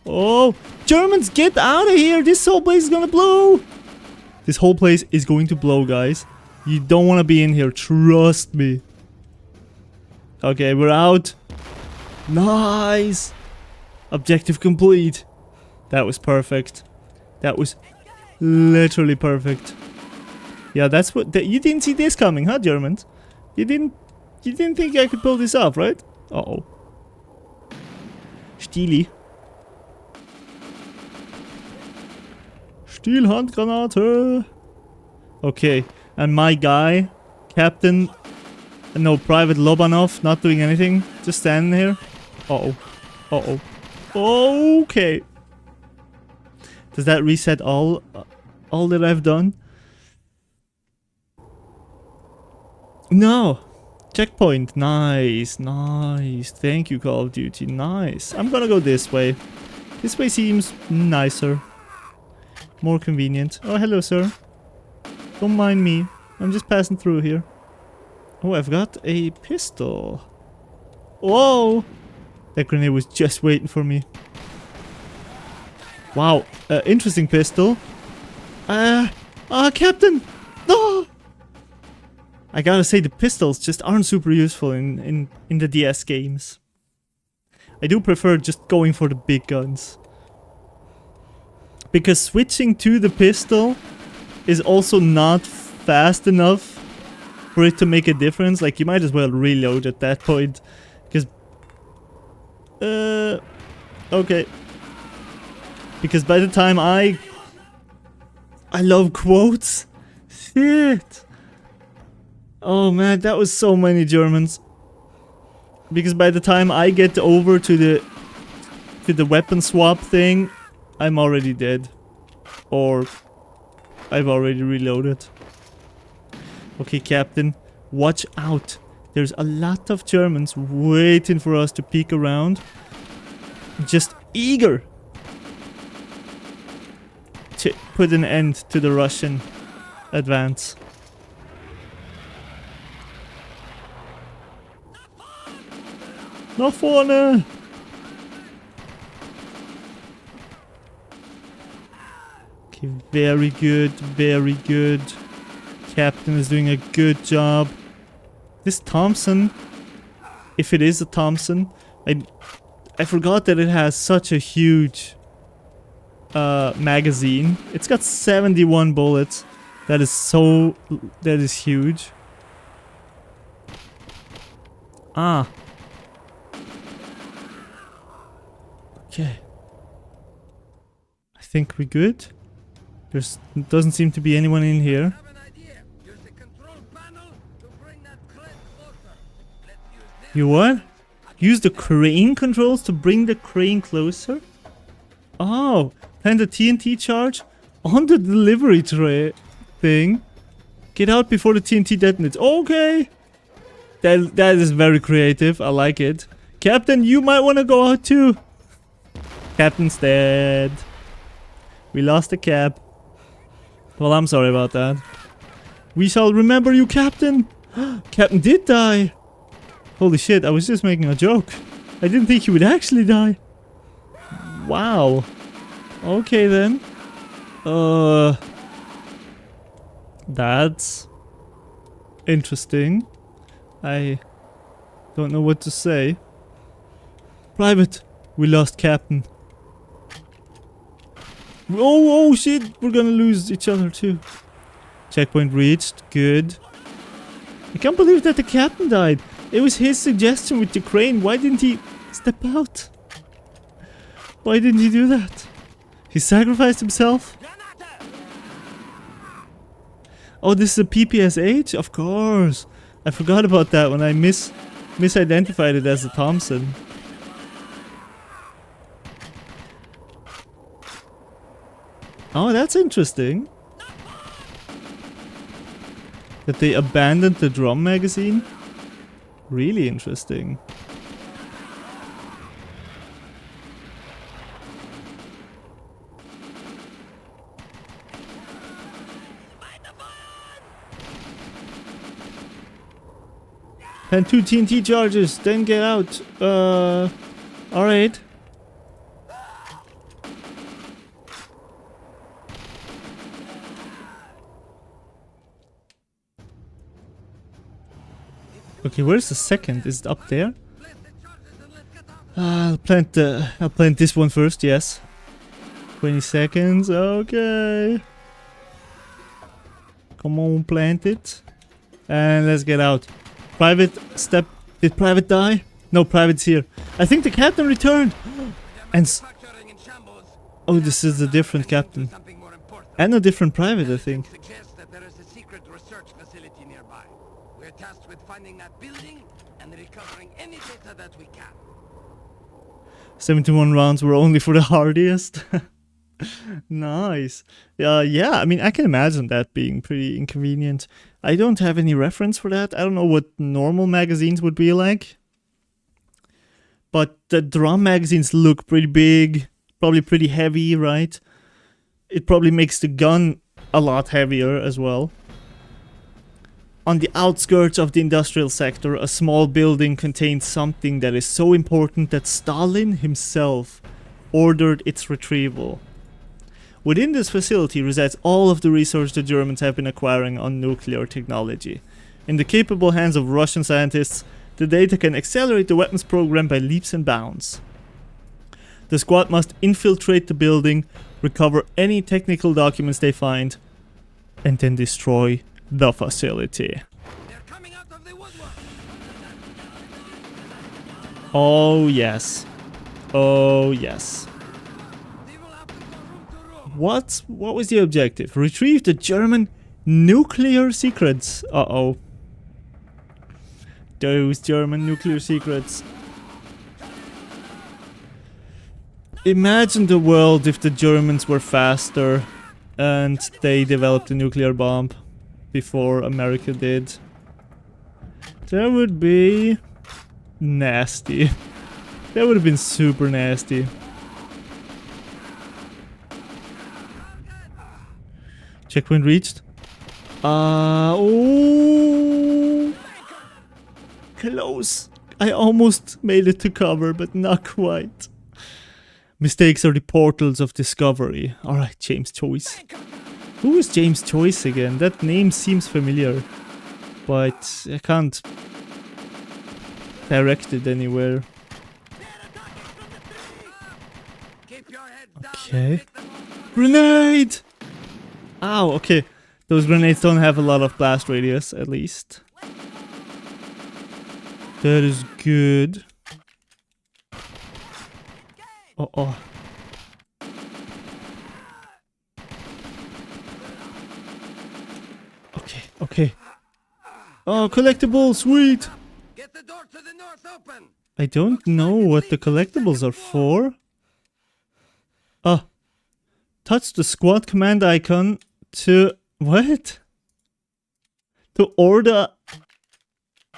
Oh, Germans, get out of here. This whole place is gonna blow. This whole place is going to blow, guys. You don't want to be in here. Trust me. Okay, we're out. Nice. Objective complete. That was perfect. That was literally perfect. Yeah, that's what... you didn't see this coming, huh, Germans? You didn't think I could pull this off, right? Uh-oh. Stieli. Stielhandgranate. Okay, and my guy, Captain... No, Private Lobanov, not doing anything. Just standing here. Uh-oh. Uh-oh. Okay. Does that reset all that I've done? No. Checkpoint. Nice. Nice. Thank you, Call of Duty. Nice. I'm gonna go this way. This way seems nicer. More convenient. Oh, hello, sir. Don't mind me. I'm just passing through here. Oh, I've got a pistol. Whoa! That grenade was just waiting for me. Wow, interesting pistol. Captain! No! I gotta say, the pistols just aren't super useful in the DS games. I do prefer just going for the big guns. Because switching to the pistol is also not fast enough for it to make a difference. Like, you might as well reload at that point. Because Okay. Because by the time I love quotes. Shit. Oh man, that was so many Germans. Because by the time I get over to the weapon swap thing, I'm already dead. Or I've already reloaded. Okay, Captain, watch out. There's a lot of Germans waiting for us to peek around. Just eager to put an end to the Russian advance. Nach vorne! Okay, very good, very good. Captain is doing a good job. This Thompson, if it is a Thompson, I forgot that it has such a huge magazine. It's got 71 bullets. That is huge. Ah. Okay. I think we're good. Doesn't seem to be anyone in here. Have an idea. Use the control panel to bring that crane closer. Let's use this. You what? Use the crane controls to bring the crane closer? Oh, and the TNT charge on the delivery tray thing. Get out before the TNT detonates. Okay. That is very creative. I like it. Captain, you might want to go out too. Captain's dead. We lost the cap. Well, I'm sorry about that. We shall remember you, Captain. Captain did die. Holy shit, I was just making a joke. I didn't think he would actually die. Wow. Okay then. That's interesting. I don't know what to say. Private, we lost Captain. Oh shit, we're gonna lose each other too. Checkpoint reached, good. I can't believe that the Captain died. It was his suggestion with the crane. Why didn't he step out? Why didn't he do that? He sacrificed himself? Oh, this is a PPSH? Of course. I forgot about that when I misidentified it as a Thompson. Oh, that's interesting. That they abandoned the drum magazine? Really interesting. And 2 TNT charges, then get out. Alright. Okay, where's the second? Is it up there? I'll plant this one first, yes. 20 seconds, okay. Come on, plant it. And let's get out. Private, step. Did Private die? No, Private's here. I think the Captain returned. And oh, this is a different Captain. And a different Private, I think. Suggests that there is a secret research facility nearby. We're tasked with finding that building and recovering any data that we can. 71 rounds were only for the hardiest. Nice. Yeah, I mean, I can imagine that being pretty inconvenient. I don't have any reference for that. I don't know what normal magazines would be like. But the drum magazines look pretty big, probably pretty heavy, right? It probably makes the gun a lot heavier as well. On the outskirts of the industrial sector, a small building contains something that is so important that Stalin himself ordered its retrieval. Within this facility resides all of the research the Germans have been acquiring on nuclear technology. In the capable hands of Russian scientists, the data can accelerate the weapons program by leaps and bounds. The squad must infiltrate the building, recover any technical documents they find, and then destroy the facility. They're coming out of the woodwork. Oh yes. Oh, yes. What was the objective? Retrieve the German nuclear secrets. Uh-oh. Those German nuclear secrets. Imagine the world if the Germans were faster and they developed a nuclear bomb before America did. That would be nasty. That would have been super nasty. Checkpoint reached. Oh, close. I almost made it to cover, but not quite. Mistakes are the portals of discovery. Alright, James Joyce. Who is James Joyce again? That name seems familiar, but I can't direct it anywhere. Okay. Grenade! Ow, okay. Those grenades don't have a lot of blast radius, at least. That is good. Oh. Okay. Oh, collectible, sweet! Get the door to the north open. I don't know what the collectibles are for. Oh. Touch the squad command icon to... What? To order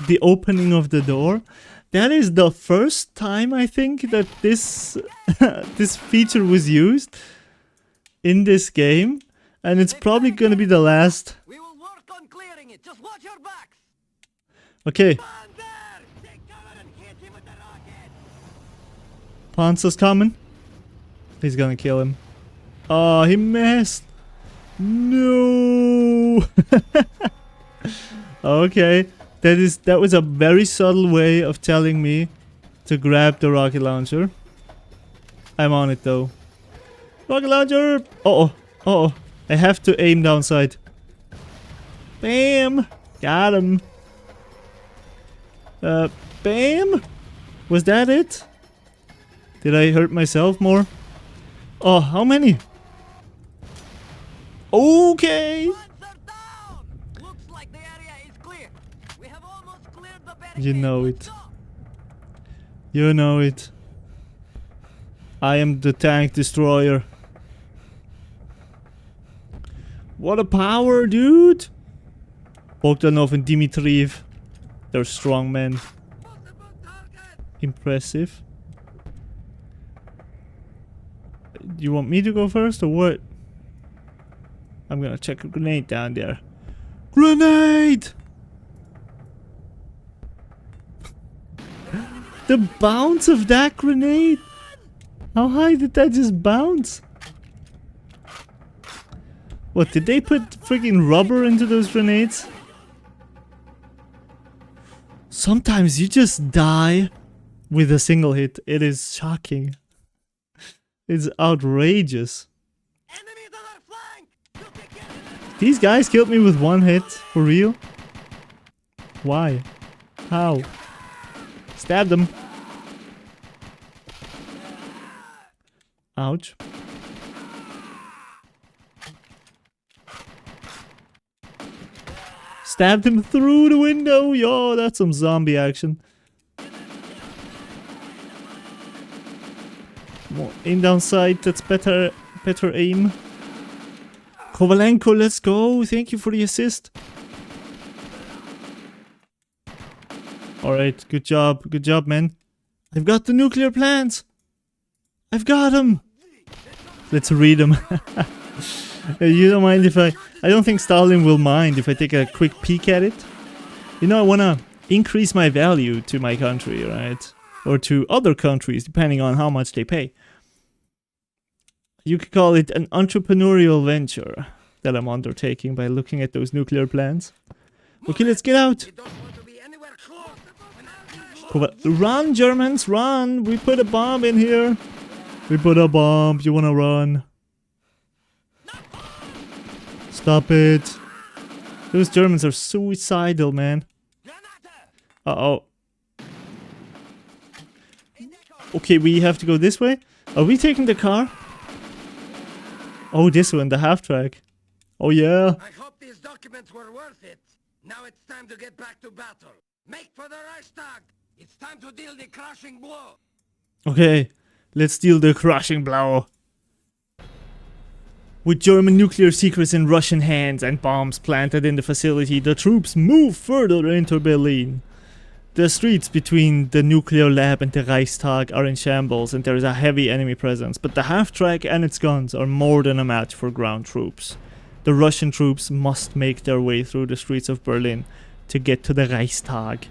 the opening of the door? That is the first time I think that this this feature was used in this game, and it's probably gonna be the last. We will work on clearing it. Just watch your backs. Okay. Panzer's coming. He's gonna kill him. Oh, he missed. No. Okay. That was a very subtle way of telling me to grab the rocket launcher. I'm on it though. Rocket launcher! Uh-oh. I have to aim downside. Bam! Got him. Bam! Was that it? Did I hurt myself more? Oh, how many? Okay! You know it. You know it. I am the tank destroyer. What a power, dude! Bogdanov and Dimitriev. They're strong men. Impressive. You want me to go first or what? I'm gonna check a grenade down there. Grenade! The bounce of that grenade! How high did that just bounce? What, did they put freaking rubber into those grenades? Sometimes you just die with a single hit. It is shocking. It's outrageous. These guys killed me with one hit, for real? Why? How? Stab them. Ouch. Stabbed him through the window. Yo, that's some zombie action. More aim down sight. That's better aim. Kovalenko, let's go. Thank you for the assist. Alright, good job, man. I've got the nuclear plans. I've got them. Let's read them. You don't mind if I don't think Stalin will mind if I take a quick peek at it. You know, I wanna increase my value to my country, right? Or to other countries, depending on how much they pay. You could call it an entrepreneurial venture that I'm undertaking by looking at those nuclear plans. Okay, let's get out. Run, Germans, run! We put a bomb in here. We put a bomb. You wanna run? Stop it. Those Germans are suicidal, man. Uh-oh. Okay, we have to go this way. Are we taking the car? Oh, this one, the half track. Oh yeah. I hope these documents were worth it. Now it's time to get back to battle. Make for the Reichstag. It's time to deal the crushing blow. Okay, let's deal the crushing blow. With German nuclear secrets in Russian hands and bombs planted in the facility, the troops move further into Berlin. The streets between the nuclear lab and the Reichstag are in shambles and there is a heavy enemy presence, but the half-track and its guns are more than a match for ground troops. The Russian troops must make their way through the streets of Berlin to get to the Reichstag.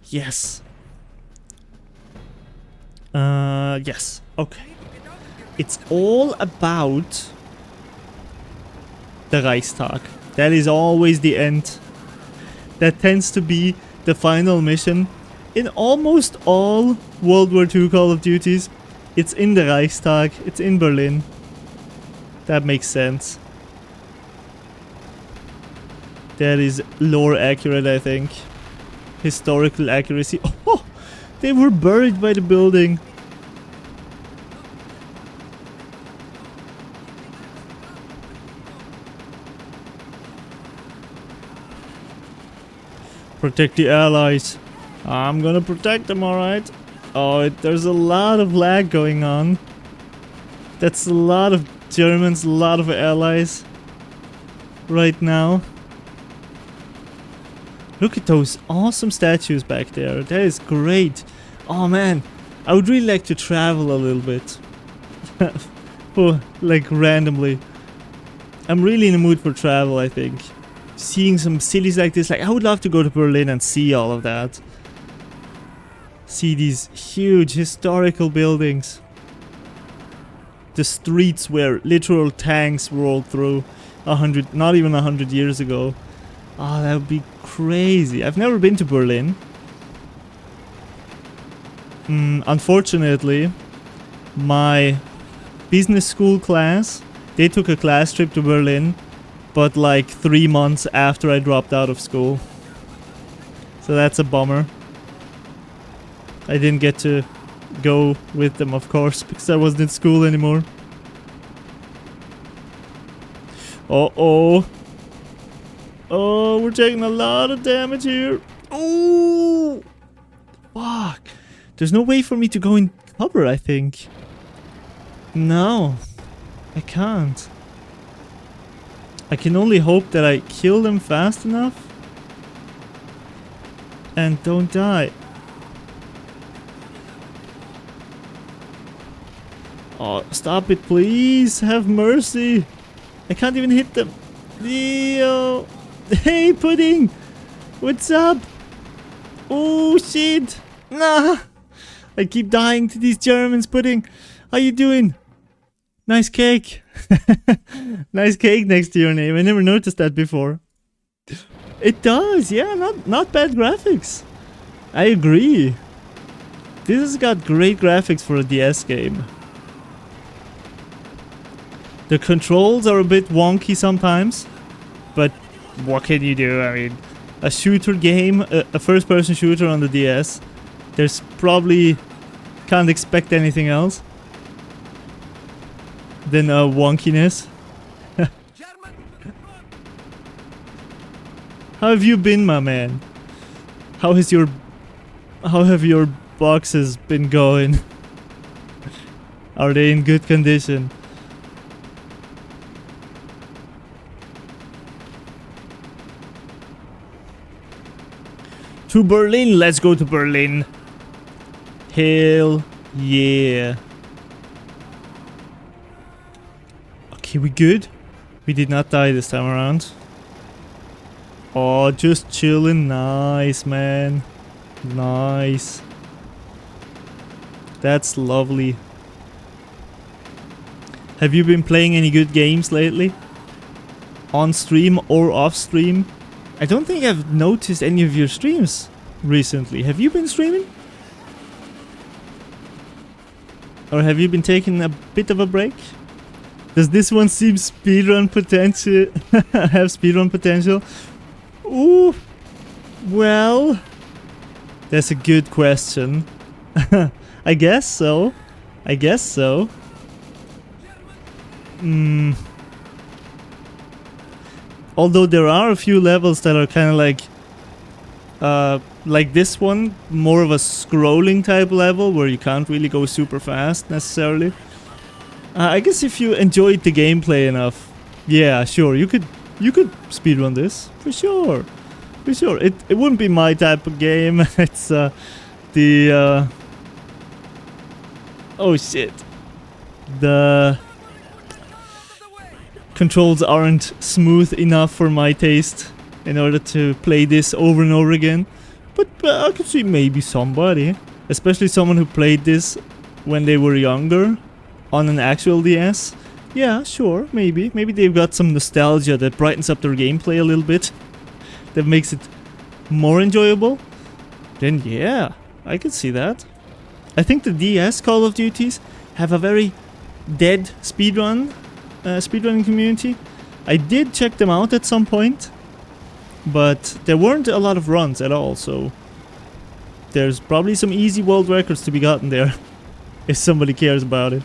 Yes. Yes. Okay. It's all about the Reichstag. That is always the end. That tends to be the final mission. In almost all World War II Call of Duties, it's in the Reichstag, it's in Berlin. That makes sense. That is lore accurate, I think. Historical accuracy. Oh, they were buried by the building. Protect the allies. I'm gonna protect them, alright. Oh, there's a lot of lag going on. That's a lot of Germans, a lot of allies right now. Look at those awesome statues back there. That is great. Oh man, I would really like to travel a little bit. Oh, like randomly. I'm really in the mood for travel, I think. Seeing some cities like this, like I would love to go to Berlin and see all of that. See these huge historical buildings. The streets where literal tanks rolled through not even 100 years ago. Oh, that would be crazy. I've never been to Berlin. Unfortunately, my business school class, they took a class trip to Berlin, but like 3 months after I dropped out of school. So that's a bummer. I didn't get to go with them, of course, because I wasn't in school anymore. Uh-oh. Oh, we're taking a lot of damage here. Oh! Fuck. There's no way for me to go in cover, I think. No. I can't. I can only hope that I kill them fast enough. And don't die. Oh, stop it, please. Have mercy. I can't even hit them. Yo. Hey, Pudding. What's up? Oh, shit. Nah. I keep dying to these Germans, Pudding. How you doing? Nice cake. Nice cake next to your name. I never noticed that before. It does, yeah. Not bad graphics. I agree. This has got great graphics for a DS game. The controls are a bit wonky sometimes, but what can you do? I mean, a shooter game, a first-person shooter on the DS, there's probably can't expect anything else than wonkiness. How have you been, my man? How have your boxes been going? Are they in good condition? To Berlin, let's go to Berlin. Hell yeah. Okay, we good? We did not die this time around. Oh, just chilling. Nice, man. Nice. That's lovely. Have you been playing any good games lately? On stream or off stream? I don't think I've noticed any of your streams recently. Have you been streaming? Or have you been taking a bit of a break? Does this one seem speedrun potential? Have speedrun potential? Ooh, well, that's a good question. I I guess so. I guess so. Although there are a few levels that are kind of like this one, more of a scrolling type level where you can't really go super fast necessarily. I guess if you enjoyed the gameplay enough, yeah, sure, you could speedrun this for sure, for sure. It wouldn't be my type of game. It's oh shit, the controls aren't smooth enough for my taste in order to play this over and over again. But I could see maybe somebody, especially someone who played this when they were younger on an actual DS. Yeah, sure, maybe. Maybe they've got some nostalgia that brightens up their gameplay a little bit, that makes it more enjoyable. Then yeah, I could see that. I think the DS Call of Duties have a very dead speedrunning community. I did check them out at some point, but there weren't a lot of runs at all, so there's probably some easy world records to be gotten there if somebody cares about it.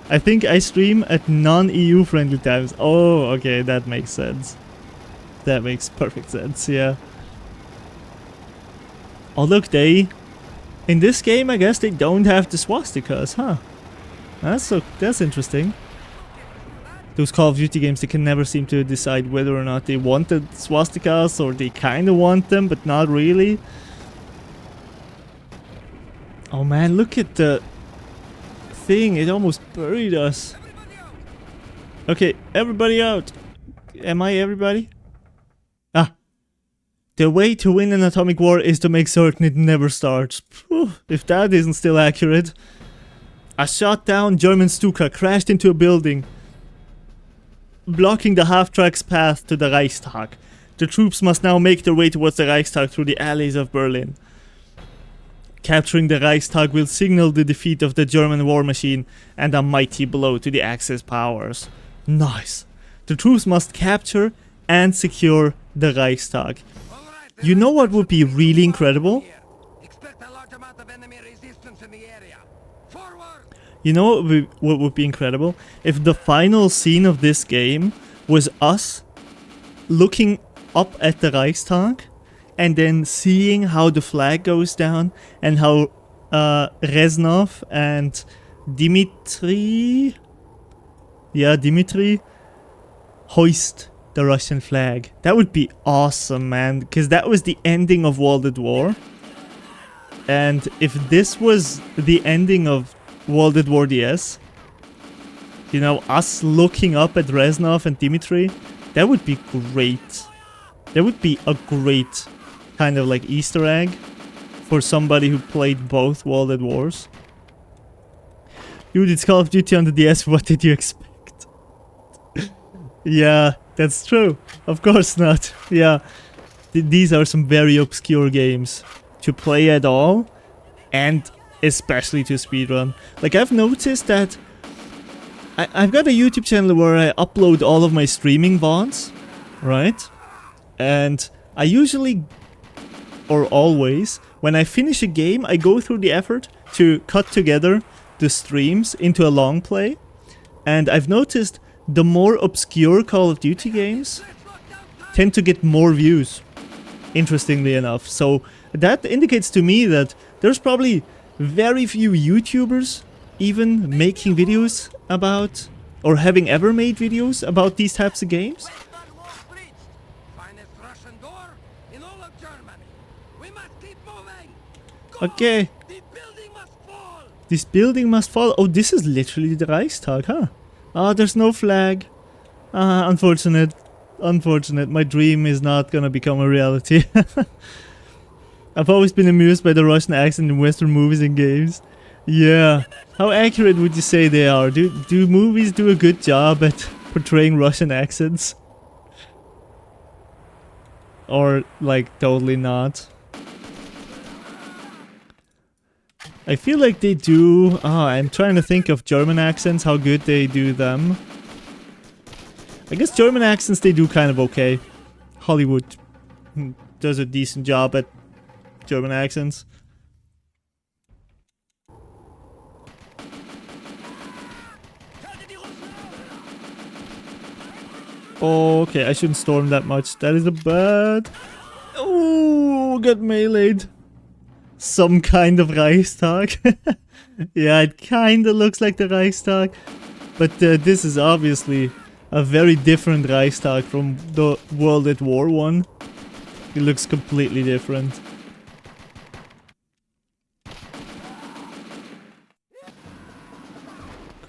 I think I stream at non-EU friendly times. Oh, okay, that makes sense. That makes perfect sense, yeah. Oh look, in this game I guess they don't have the swastikas, huh? That's interesting. Those Call of Duty games, they can never seem to decide whether or not they wanted swastikas or they kinda want them, but not really. Oh man, look at the thing, it almost buried us. Okay, everybody out. Am I everybody? Ah. The way to win an atomic war is to make certain it never starts. Whew, if that isn't still accurate. A shot down German Stuka crashed into a building, blocking the half-track's path to the Reichstag. The troops must now make their way towards the Reichstag through the alleys of Berlin. Capturing the Reichstag will signal the defeat of the German war machine and a mighty blow to the Axis powers. Nice. The troops must capture and secure the Reichstag. You know what would be really incredible? Expect a large amount of enemy resistance in the area. Forward! You know what would be incredible? If the final scene of this game was us looking up at the Reichstag and then seeing how the flag goes down and how Reznov and Dmitri hoist the Russian flag. That would be awesome, man, because that was the ending of World at War. And if this was the ending of World at War DS, you know, us looking up at Reznov and Dmitri, that would be great. That would be a great kind of like Easter egg for somebody who played both World at Wars. Dude, it's Call of Duty on the DS, what did you expect? Yeah, that's true. Of course not. Yeah, these are some very obscure games to play at all, and especially to speedrun. Like, I've noticed that I've got a YouTube channel where I upload all of my streaming VODs, right? And I usually, or always, when I finish a game, I go through the effort to cut together the streams into a long play. And I've noticed the more obscure Call of Duty games tend to get more views, interestingly enough. So that indicates to me that there's probably very few YouTubers even making videos about, or having ever made videos about these types of games. Finest Russian door in all of Germany. We must keep moving. Okay. The building must fall. This building must fall. Oh, this is literally the Reichstag, huh? Ah, there's no flag. Ah, unfortunate. Unfortunate. My dream is not gonna become a reality. I've always been amused by the Russian accent in Western movies and games. Yeah. How accurate would you say they are? Do movies do a good job at portraying Russian accents? Or, like, totally not? I feel like they do. I'm trying to think of German accents, how good they do them. I guess German accents they do kind of okay. Hollywood does a decent job at German accents. Oh, okay, I shouldn't storm that much. That is a bad... Oh, got meleeed. Some kind of Reichstag. Yeah, it kinda looks like the Reichstag. But this is obviously a very different Reichstag from the World at War one. It looks completely different.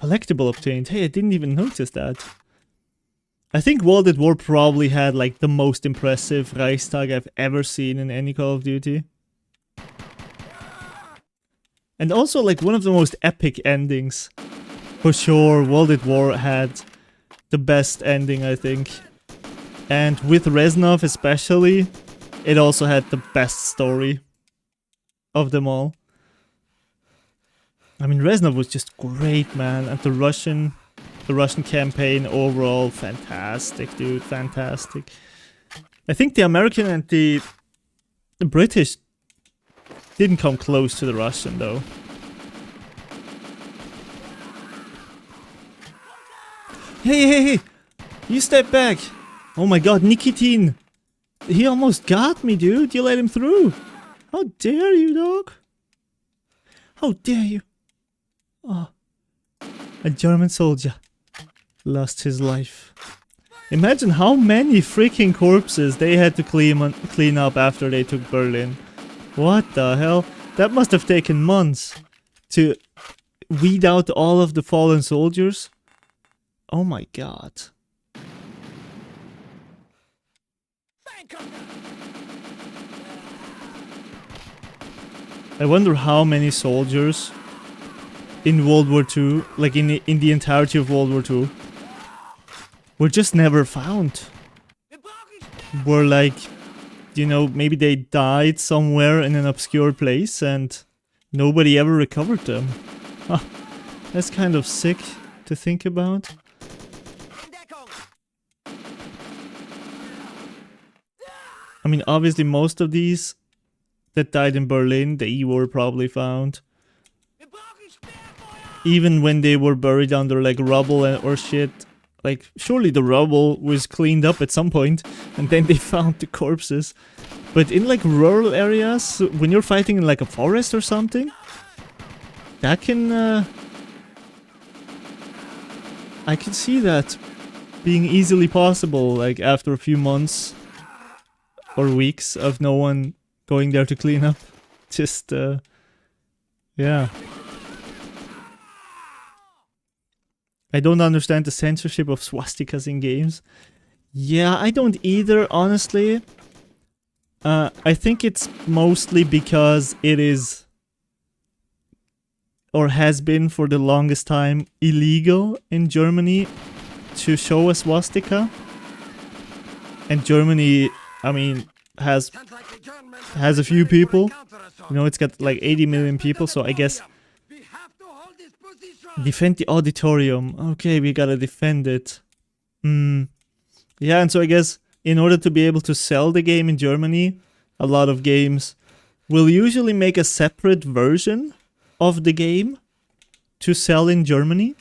Collectible obtained. Hey, I didn't even notice that. I think World at War probably had like the most impressive Reichstag I've ever seen in any Call of Duty. And also like one of the most epic endings. For sure, World at War had the best ending, I think. And with Reznov especially, it also had the best story of them all. I mean, Reznov was just great, man, and the Russian campaign overall, fantastic, dude, fantastic. I think the American and the British didn't come close to the Russian, though. Hey! You step back! Oh my god, Nikitin! He almost got me, dude! You let him through! How dare you, dog? How dare you? Oh. A German soldier lost his life. Imagine how many freaking corpses they had to clean up after they took Berlin. What the hell? That must have taken months to weed out all of the fallen soldiers. Oh my god. I wonder how many soldiers in World War II, like in the entirety of World War II, were just never found. Were like, you know, maybe they died somewhere in an obscure place and nobody ever recovered them. Huh. That's kind of sick to think about. I mean, obviously most of these that died in Berlin, they were probably found. Even when they were buried under like rubble or shit. Like, surely the rubble was cleaned up at some point, and then they found the corpses. But in like rural areas, when you're fighting in like a forest or something, that can... I can see that being easily possible, like after a few months or weeks of no one going there to clean up. Just, yeah. I don't understand the censorship of swastikas in games. Yeah, I don't either, honestly. I think it's mostly because it is, or has been for the longest time, illegal in Germany to show a swastika. And Germany, I mean, has a few people. You know, it's got like 80 million people, so I guess... Defend the auditorium. Okay, we gotta defend it. Yeah, and so I guess in order to be able to sell the game in Germany, a lot of games will usually make a separate version of the game to sell in Germany,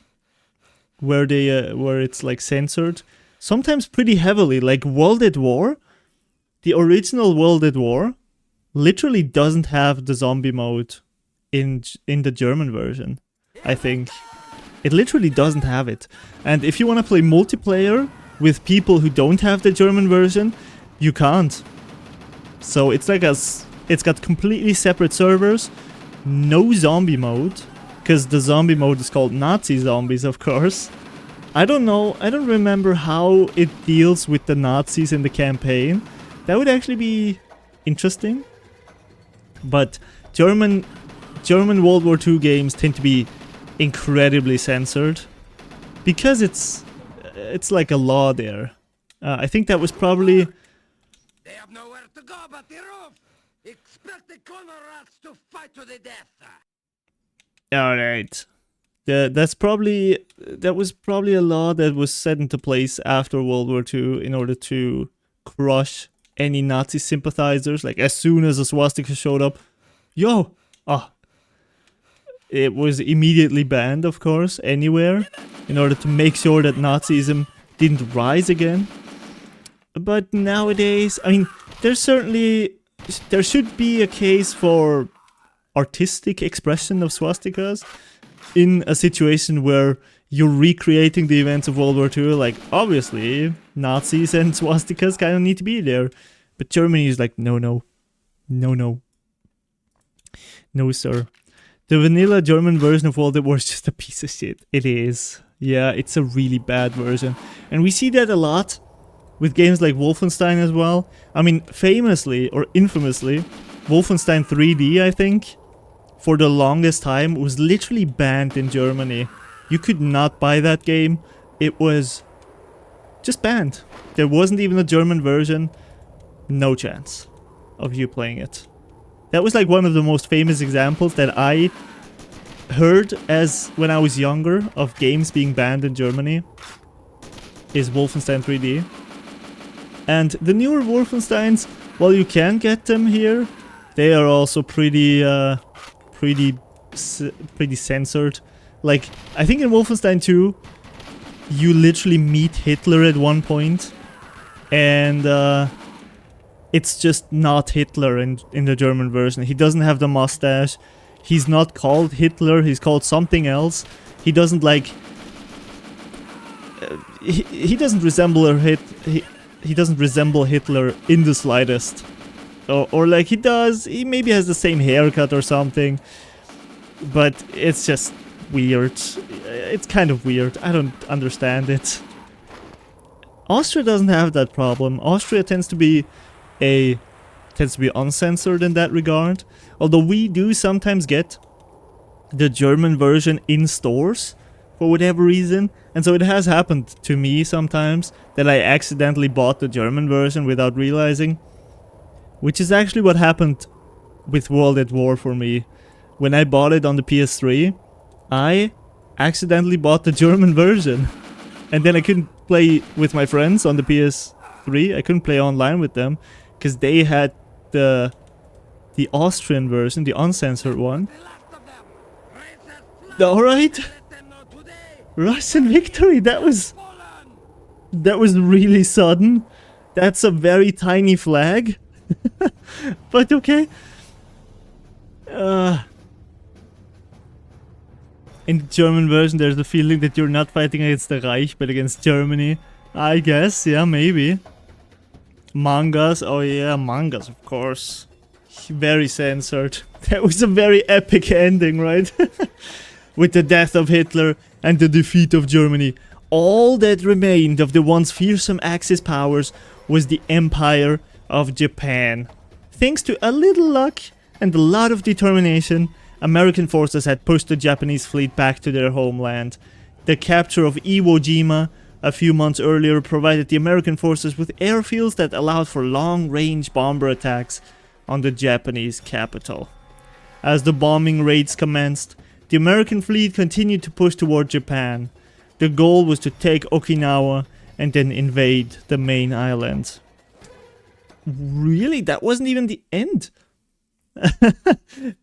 where they where it's like censored, sometimes pretty heavily. Like World at War, the original World at War, literally doesn't have the zombie mode in the German version. I think it literally doesn't have it. And if you want to play multiplayer with people who don't have the German version, you can't. So it's like it's got completely separate servers, no zombie mode, because the zombie mode is called Nazi zombies, of course. I don't know, I don't remember how it deals with the Nazis in the campaign. That would actually be interesting. But German World War II games tend to be incredibly censored because it's like a law there. I think that was probably... They have nowhere to go but the roof. Expect the corner rats to fight to the death. Alright. That was probably a law that was set into place after World War II in order to crush any Nazi sympathizers. Like as soon as a swastika showed up, yo! It was immediately banned, of course, anywhere, in order to make sure that Nazism didn't rise again. But nowadays, I mean, there should be a case for artistic expression of swastikas in a situation where you're recreating the events of World War II. Like, obviously, Nazis and swastikas kind of need to be there. But Germany is like, no, no. No, no. No, sir. The vanilla German version of World War is just a piece of shit. It is. Yeah, it's a really bad version. And we see that a lot with games like Wolfenstein as well. I mean, famously, or infamously, Wolfenstein 3D, I think, for the longest time, was literally banned in Germany. You could not buy that game. It was just banned. There wasn't even a German version. No chance of you playing it. That was like one of the most famous examples that I heard as when I was younger of games being banned in Germany, is Wolfenstein 3D. And the newer Wolfensteins, while you can get them here, they are also pretty censored. Like, I think in Wolfenstein 2, you literally meet Hitler at one point, and it's just not Hitler in the German version. He doesn't have the mustache. He's not called Hitler. He's called something else. He doesn't like. He doesn't resemble he doesn't resemble Hitler in the slightest. Or like he does. He maybe has the same haircut or something. But it's just weird. It's kind of weird. I don't understand it. Austria doesn't have that problem. Austria tends to be uncensored in that regard. Although we do sometimes get the German version in stores for whatever reason. And so it has happened to me sometimes that I accidentally bought the German version without realizing. Which is actually what happened with World at War for me. When I bought it on the PS3, I accidentally bought the German version. And then I couldn't play with my friends on the PS3. I couldn't play online with them because they had the Austrian version, the uncensored one. Alright. Russian victory, that was really sudden. That's a very tiny flag. But okay. In the German version, there's the feeling that you're not fighting against the Reich, but against Germany. I guess, yeah, maybe. Mangas, oh yeah, mangas, of course. Very censored. That was a very epic ending, right? With the death of Hitler and the defeat of Germany. All that remained of the once fearsome Axis powers was the Empire of Japan. Thanks to a little luck and a lot of determination, American forces had pushed the Japanese fleet back to their homeland. The capture of Iwo Jima a few months earlier provided the American forces with airfields that allowed for long-range bomber attacks on the Japanese capital. As the bombing raids commenced, the American fleet continued to push toward Japan. The goal was to take Okinawa and then invade the main island. Really? That wasn't even the end?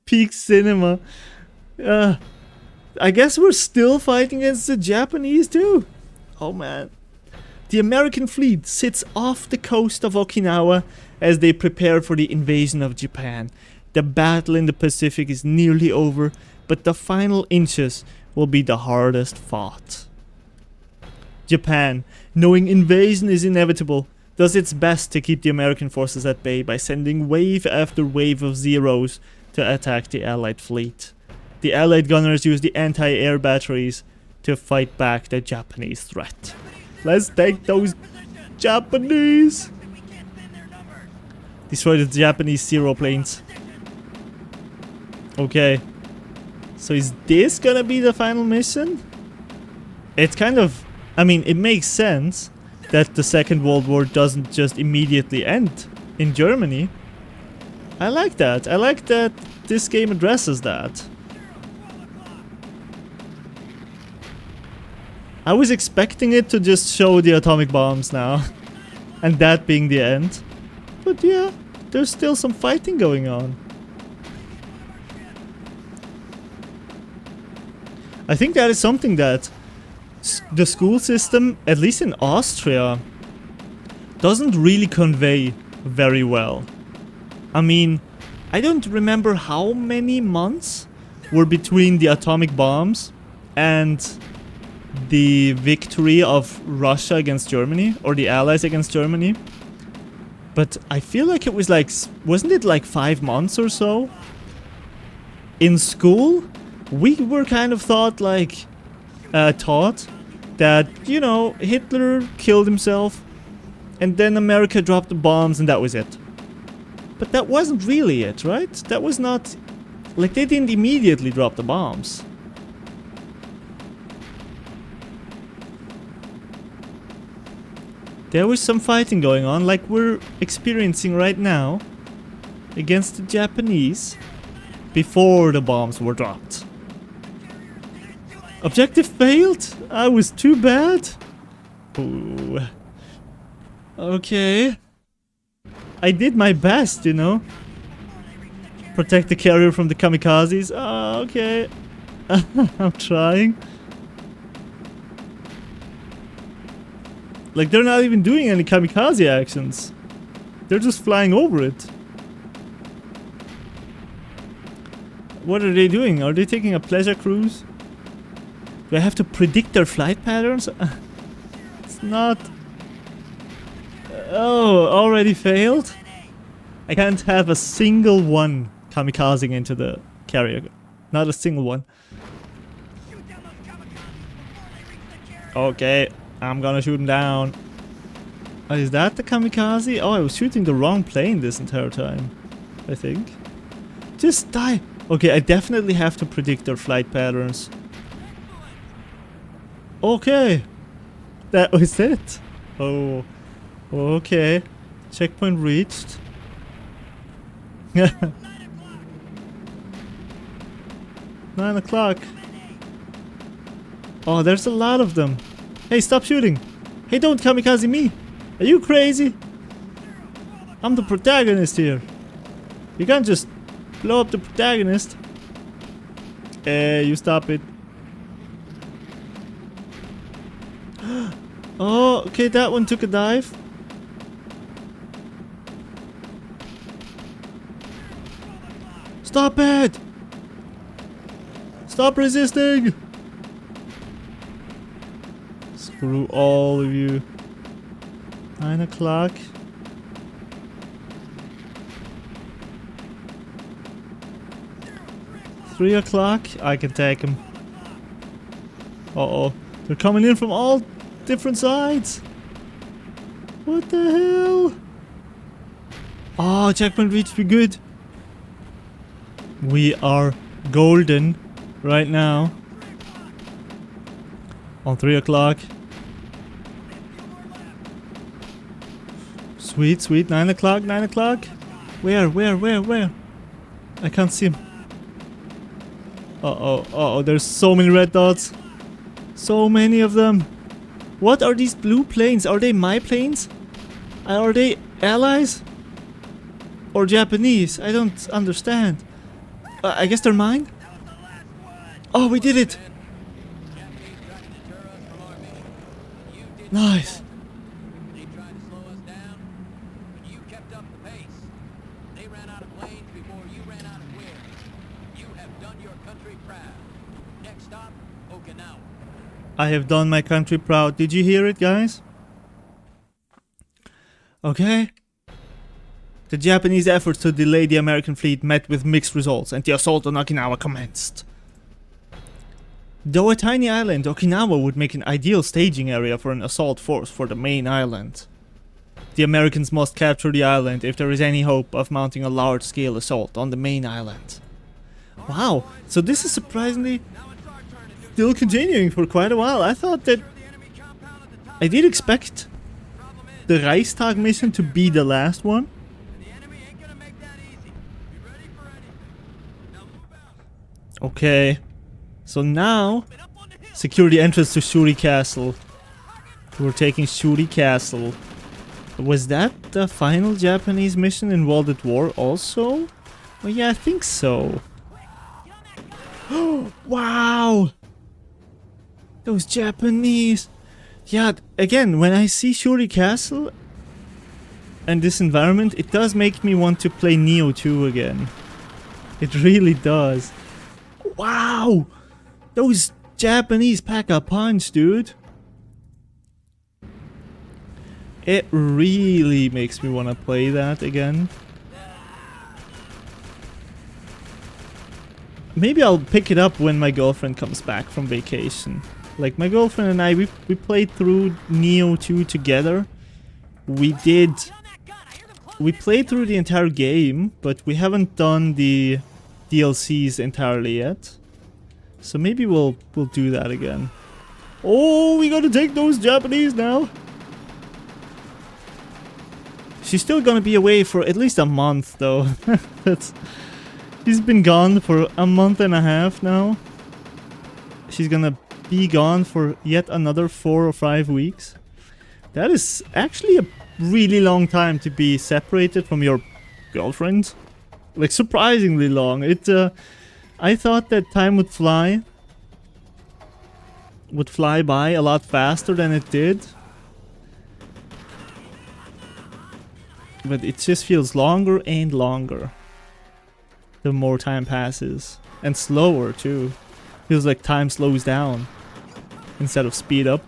Peak cinema. I guess we're still fighting against the Japanese too. Oh man. The American fleet sits off the coast of Okinawa as they prepare for the invasion of Japan. The battle in the Pacific is nearly over, but the final inches will be the hardest fought. Japan, knowing invasion is inevitable, does its best to keep the American forces at bay by sending wave after wave of Zeros to attack the Allied fleet. The Allied gunners use the anti-air batteries to fight back the Japanese threat. Let's take those Japanese! Destroy the Japanese Zero planes. Okay. So is this gonna be the final mission? It's kind of... I mean, it makes sense that the Second World War doesn't just immediately end in Germany. I like that. I like that this game addresses that. I was expecting it to just show the atomic bombs now. And that being the end. But yeah, there's still some fighting going on. I think that is something that the school system, at least in Austria, doesn't really convey very well. I mean, I don't remember how many months were between the atomic bombs and the victory of Russia against Germany, or the Allies against Germany. But I feel like it was like, wasn't it like 5 months or so? In school, we were kind of taught that, you know, Hitler killed himself and then America dropped the bombs and that was it. But that wasn't really it, right? That was not... Like, they didn't immediately drop the bombs. There was some fighting going on, like we're experiencing right now, against the Japanese, before the bombs were dropped. Objective failed? I was too bad? Ooh. Okay. I did my best, you know. Protect the carrier from the kamikazes. Ah, okay. I'm trying. Like, they're not even doing any kamikaze actions. They're just flying over it. What are they doing? Are they taking a pleasure cruise? Do I have to predict their flight patterns? It's not... Oh, already failed? I can't have a single one kamikazing into the carrier. Not a single one. Okay, I'm gonna shoot him down. Oh, is that the kamikaze? Oh, I was shooting the wrong plane this entire time, I think. Just die! Okay, I definitely have to predict their flight patterns. Okay! That was it! Oh, okay. Checkpoint reached. 9 o'clock. Oh, there's a lot of them. Hey, stop shooting! Hey, don't kamikaze me! Are you crazy? I'm the protagonist here. You can't just blow up the protagonist. You stop it. Oh, okay, that one took a dive. Stop it! Stop resisting! Screw all of you. 9 o'clock. Three o'clock. I can take him. Uh-oh. They're coming in from all different sides. What the hell? Oh, checkpoint reached. We good. We are golden right now. On 3 o'clock. Sweet, sweet. 9 o'clock, 9 o'clock. Where? I can't see him. Uh-oh, uh-oh. There's so many red dots. So many of them. What are these blue planes? Are they my planes? Are they allies? Or Japanese? I don't understand. I guess they're mine? Oh, we did it! Nice. They tried to slow us down, but you kept up the pace. They ran out of planes before you ran out of wind. You have done your country proud. Next stop, Okinawa. I have done my country proud. Did you hear it, guys? Okay. The Japanese efforts to delay the American fleet met with mixed results, and the assault on Okinawa commenced. Though a tiny island, Okinawa would make an ideal staging area for an assault force for the main island. The Americans must capture the island if there is any hope of mounting a large-scale assault on the main island. Wow, so this is surprisingly still continuing for quite a while. I thought that... I did expect the Reichstag mission to be the last one. Okay. So now, secure the entrance to Shuri Castle. We're taking Shuri Castle. Was that the final Japanese mission in World at War also? Oh yeah, I think so. Wow! Those Japanese! Yeah, again, when I see Shuri Castle, and this environment, it does make me want to play Neo 2 again. It really does. Wow! Those Japanese pack a punch, dude. It really makes me want to play that again. Maybe I'll pick it up when my girlfriend comes back from vacation. Like, my girlfriend and I, we played through Neo 2 together. We played through the entire game, but we haven't done the DLCs entirely yet. So maybe we'll do that again. Oh, we gotta take those Japanese now. She's still gonna be away for at least a month, though. She's been gone for a month and a half now. She's gonna be gone for yet another 4 or 5 weeks. That is actually a really long time to be separated from your girlfriend. Like, surprisingly long. I thought that time would fly by a lot faster than it did. But it just feels longer and longer the more time passes. And slower too. Feels like time slows down instead of speed up.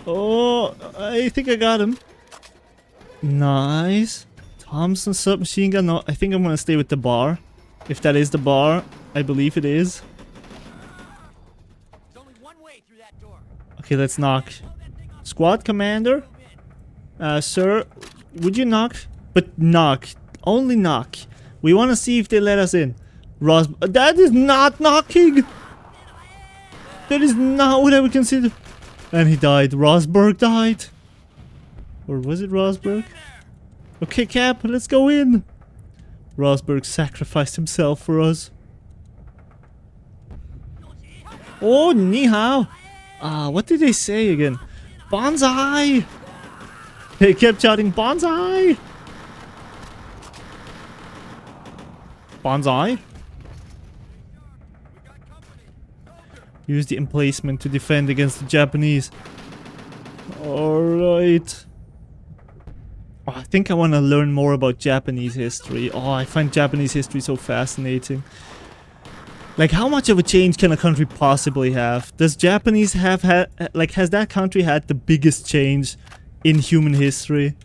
Oh, I think I got him. Nice. Thompson submachine gun. No, I think I'm gonna stay with the bar. If that is the bar, I believe it is. Okay, let's knock. Squad commander? Sir, would you knock? But knock. Only knock. We want to see if they let us in. That is not knocking! That is not what I would consider. And he died. Rosberg died. Or was it Rosberg? Okay, Cap, let's go in. Rosberg sacrificed himself for us. Oh, ni hao. What did they say again? Bonsai! They kept shouting, Bonsai! Bonsai? Use the emplacement to defend against the Japanese. Alright. Oh, I think I want to learn more about Japanese history. Oh, I find Japanese history so fascinating. Like, how much of a change can a country possibly have? Does Japanese have had, like, has that country had the biggest change in human history?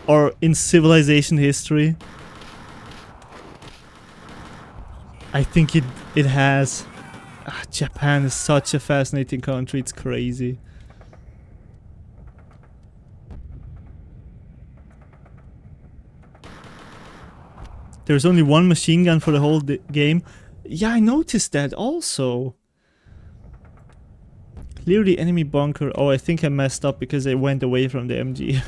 Or in civilization history? I think it has. Japan is such a fascinating country, it's crazy. There's only one machine gun for the whole game. Yeah, I noticed that also. Clear the enemy bunker. Oh, I think I messed up because I went away from the MG.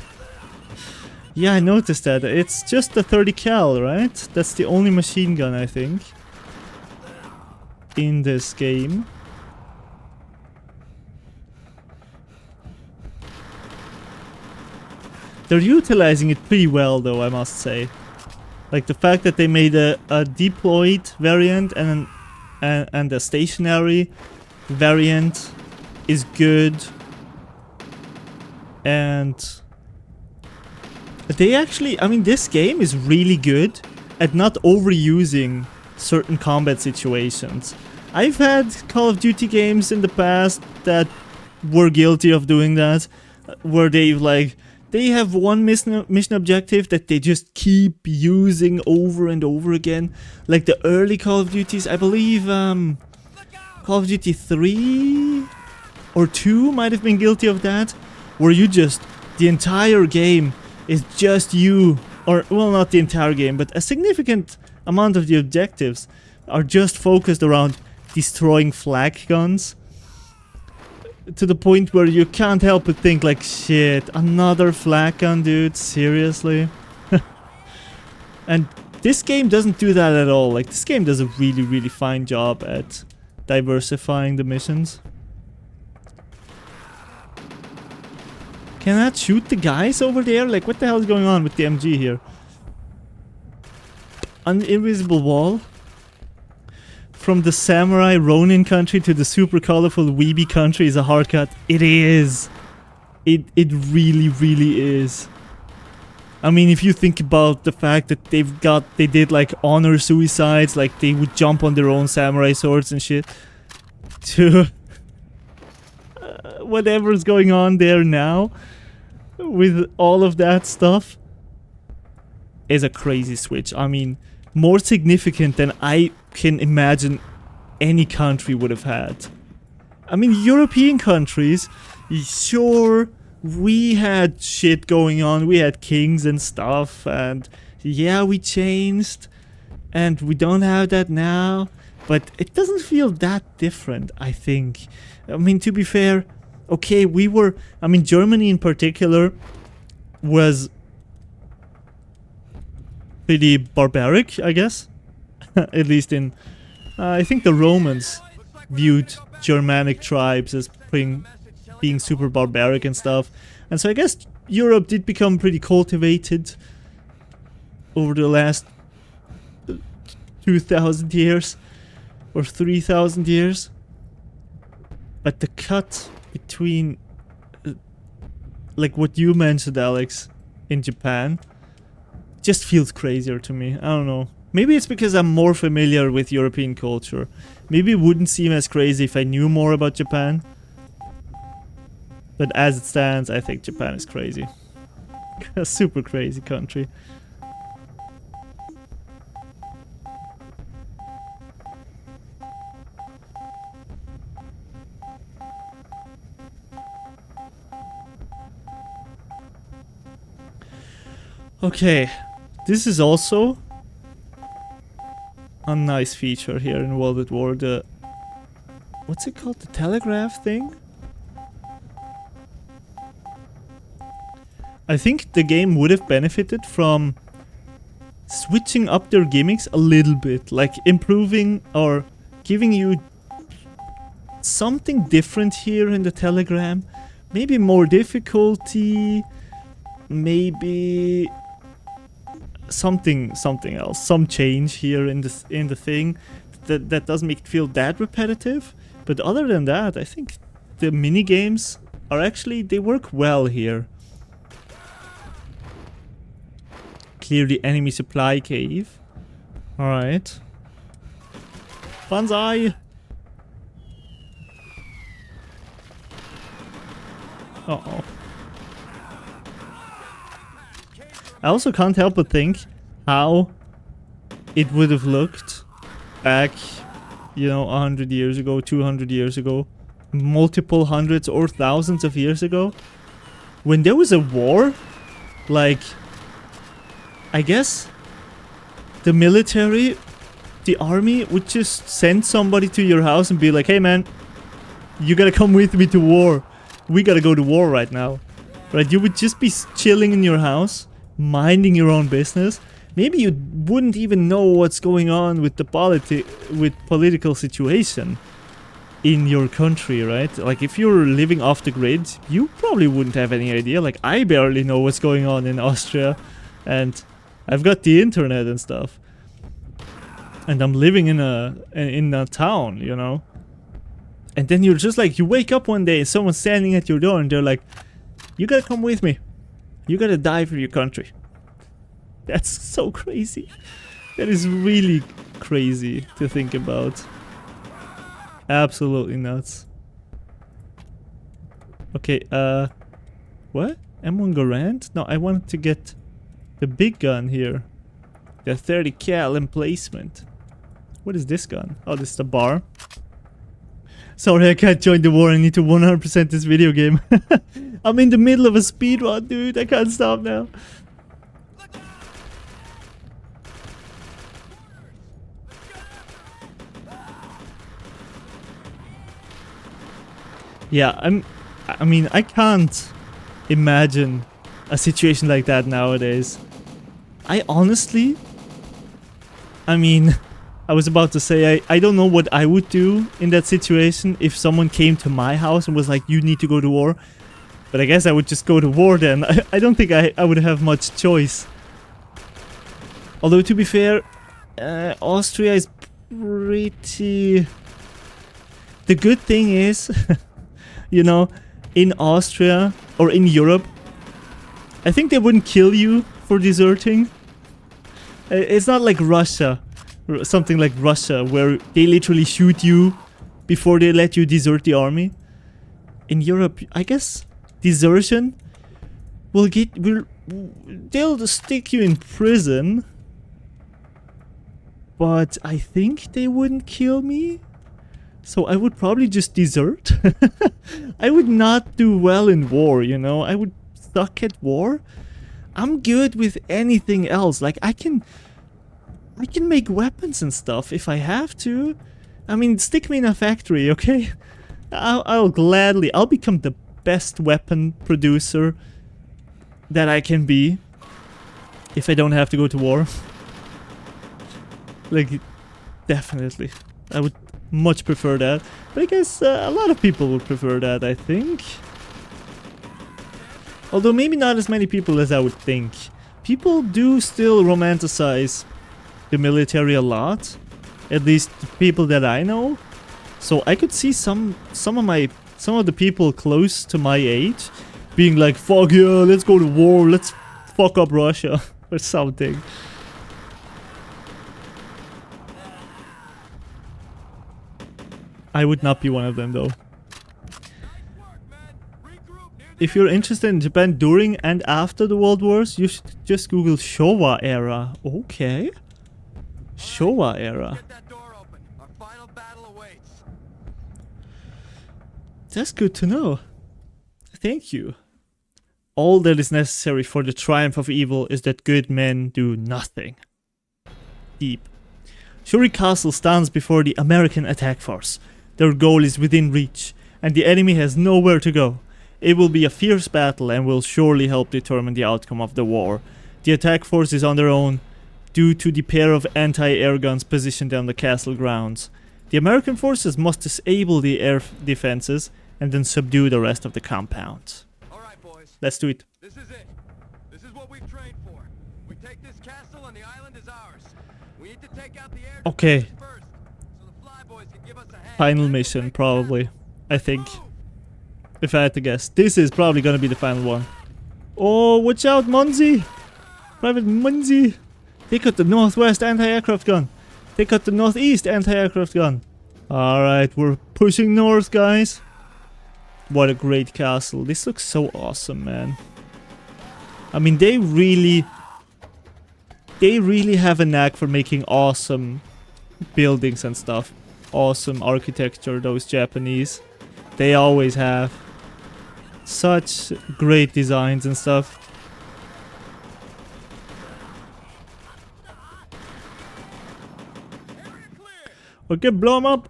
Yeah, I noticed that. It's just the 30 cal, right? That's the only machine gun, I think, in this game. They're utilizing it pretty well, though, I must say. Like, the fact that they made a deployed variant and a stationary variant is good. And they actually, I mean, this game is really good at not overusing certain combat situations. I've had Call of Duty games in the past that were guilty of doing that, where they have one mission objective that they just keep using over and over again. Like the early Call of Duties, I believe Call of Duty 3 or 2 might have been guilty of that, where you just, the entire game is just you, or, well, not the entire game, but a significant amount of the objectives are just focused around destroying flak guns. To the point where you can't help but think like, shit, another flak gun, dude, seriously? And this game doesn't do that at all. Like, this game does a really, really fine job at diversifying the missions. Can that shoot the guys over there? Like, what the hell is going on with the MG here? An invisible wall? From the samurai Ronin country to the super colorful weeby country is a hard cut. It is! It really is. I mean, if you think about the fact that they did like honor suicides, like they would jump on their own samurai swords and shit, to whatever's going on there now with all of that stuff is a crazy switch. I mean, more significant than I can imagine any country would have had. I mean, European countries, sure, we had shit going on, we had kings and stuff, and yeah, we changed, and we don't have that now, but it doesn't feel that different, I think. I mean, to be fair, okay, I mean, Germany in particular was pretty barbaric, I guess. At least in, I think the Romans viewed Germanic tribes as being super barbaric and stuff. And so I guess Europe did become pretty cultivated over the last 2,000 years or 3,000 years. But the cut between, like what you mentioned, Alex, in Japan, just feels crazier to me. I don't know. Maybe it's because I'm more familiar with European culture. Maybe it wouldn't seem as crazy if I knew more about Japan. But as it stands, I think Japan is crazy. A super crazy country. Okay, this is also a nice feature here in World at War. The, what's it called? The telegraph thing? I think the game would have benefited from switching up their gimmicks a little bit, like improving or giving you something different here in the telegram. Maybe more difficulty, maybe something else, some change here in the thing that doesn't make it feel that repetitive. But other than that, I think the mini games are actually, they work well here. Clear the enemy supply cave. Alright. Banzai! Uh-oh. I also can't help but think how it would have looked back, you know, 100 years ago, 200 years ago, multiple hundreds or thousands of years ago, when there was a war. Like, I guess the military, the army would just send somebody to your house and be like, hey man, you gotta come with me to war. We gotta go to war right now. Right? You would just be chilling in your house, minding your own business. Maybe you wouldn't even know what's going on with the political situation in your country, right? Like, if you're living off the grid, you probably wouldn't have any idea. Like, I barely know what's going on in Austria, and I've got the internet and stuff, and I'm living in a town, you know. And then you're just like, you wake up one day and someone's standing at your door and they're like, you gotta come with me. You gotta die for your country. That's so crazy. That is really crazy to think about. Absolutely nuts. Okay, what? M1 Garand? No, I wanted to get the big gun here. The 30 cal emplacement. What is this gun? Oh, this is the bar. Sorry, I can't join the war. I need to 100% this video game. I'm in the middle of a speedrun, dude. I can't stop now. Yeah, I mean, I can't imagine a situation like that nowadays. I honestly, I mean, I was about to say, I don't know what I would do in that situation if someone came to my house and was like, you need to go to war. But I guess I would just go to war then. I don't think I would have much choice. Although, to be fair, Austria is pretty... The good thing is, you know, in Austria or in Europe, I think they wouldn't kill you for deserting. It's not like Russia, or something like Russia, where they literally shoot you before they let you desert the army. In Europe, I guess desertion they'll stick you in prison, but I think they wouldn't kill me. So I would probably just desert. I would not do well in war, you know. I would suck at war. I'm good with anything else. Like I can make weapons and stuff if I have to. I mean, stick me in a factory, okay? I'll become the best weapon producer that I can be if I don't have to go to war. Like, definitely. I would much prefer that. But I guess a lot of people would prefer that, I think. Although maybe not as many people as I would think. People do still romanticize the military a lot. At least the people that I know. So I could see some of the people close to my age being like, fuck yeah, let's go to war, let's fuck up Russia or something. I would not be one of them though. If you're interested in Japan during and after the World Wars, you should just Google Showa era. Okay. Showa era. That's good to know. Thank you. All that is necessary for the triumph of evil is that good men do nothing. Deep. Shuri Castle stands before the American attack force. Their goal is within reach, and the enemy has nowhere to go. It will be a fierce battle and will surely help determine the outcome of the war. The attack force is on their own, due to the pair of anti-air guns positioned on the castle grounds. The American forces must disable the air defenses and then subdue the rest of the compound. Alright, boys. Let's do it. This is it. This is what we've trained for. We take this castle and the island is ours. We need to take out the air Okay. defenses first, so the flyboys can give us a hand. Final mission, probably. I think. If I had to guess. This is probably gonna be the final one. Oh, watch out, Munzi! Private Munzi! Take out the northwest anti-aircraft gun. Take out the northeast anti-aircraft gun. Alright, we're pushing north, guys. What a great castle. This looks so awesome, man. I mean, they really have a knack for making awesome buildings and stuff. Awesome architecture, those Japanese. They always have. Such great designs and stuff. Okay, blow them up.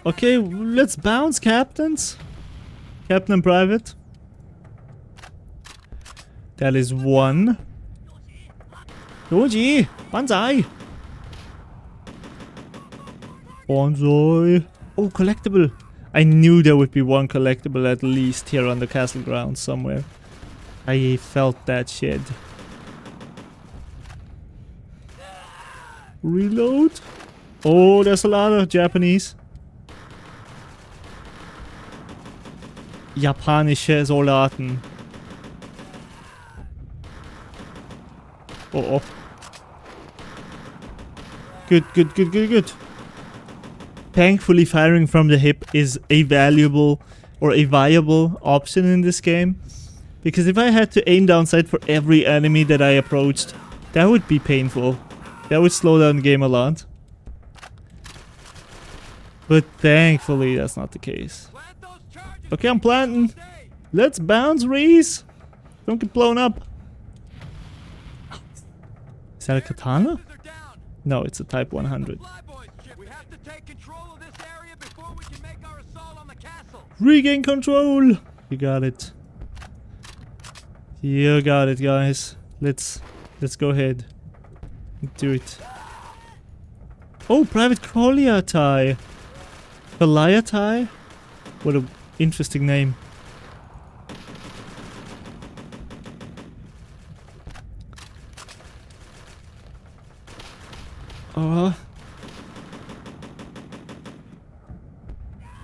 Okay, let's bounce, captains. Captain and private. That is one. Yoji, banzai. Banzai. Oh, collectible. I knew there would be one collectible at least here on the castle grounds somewhere. I felt that shit. Reload. Oh, there's a lot of Japanese. Japanische Soldaten. Oh, oh. Good, good, good, good, good. Thankfully, firing from the hip is a valuable or a viable option in this game. Because if I had to aim down sight for every enemy that I approached, that would be painful. That would slow down the game a lot. But thankfully, that's not the case. Okay, I'm planting. Let's bounce, Reese. Don't get blown up. Is that a katana? No, it's a Type 100. Regain control! You got it. You got it, guys. Let's go ahead. Do it. Oh, Private Koliatai. Koliatai? What a interesting name.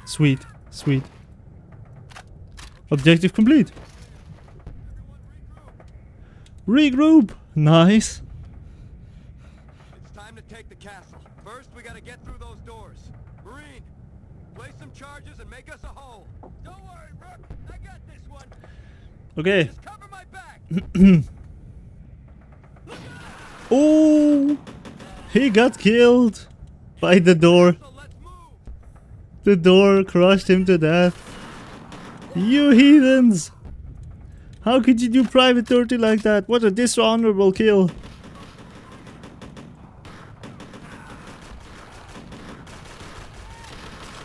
Sweet. Sweet. Objective complete. Regroup. Nice. It's time to take the castle. First, we gotta get through those doors. Marine, place some charges and make us a hole. Don't worry, Rook. I got this one. Okay. Just cover my back. Oh, he got killed by the door. So let's move. The door crushed him to death. You heathens! How could you do Private Dirty like that? What a dishonorable kill.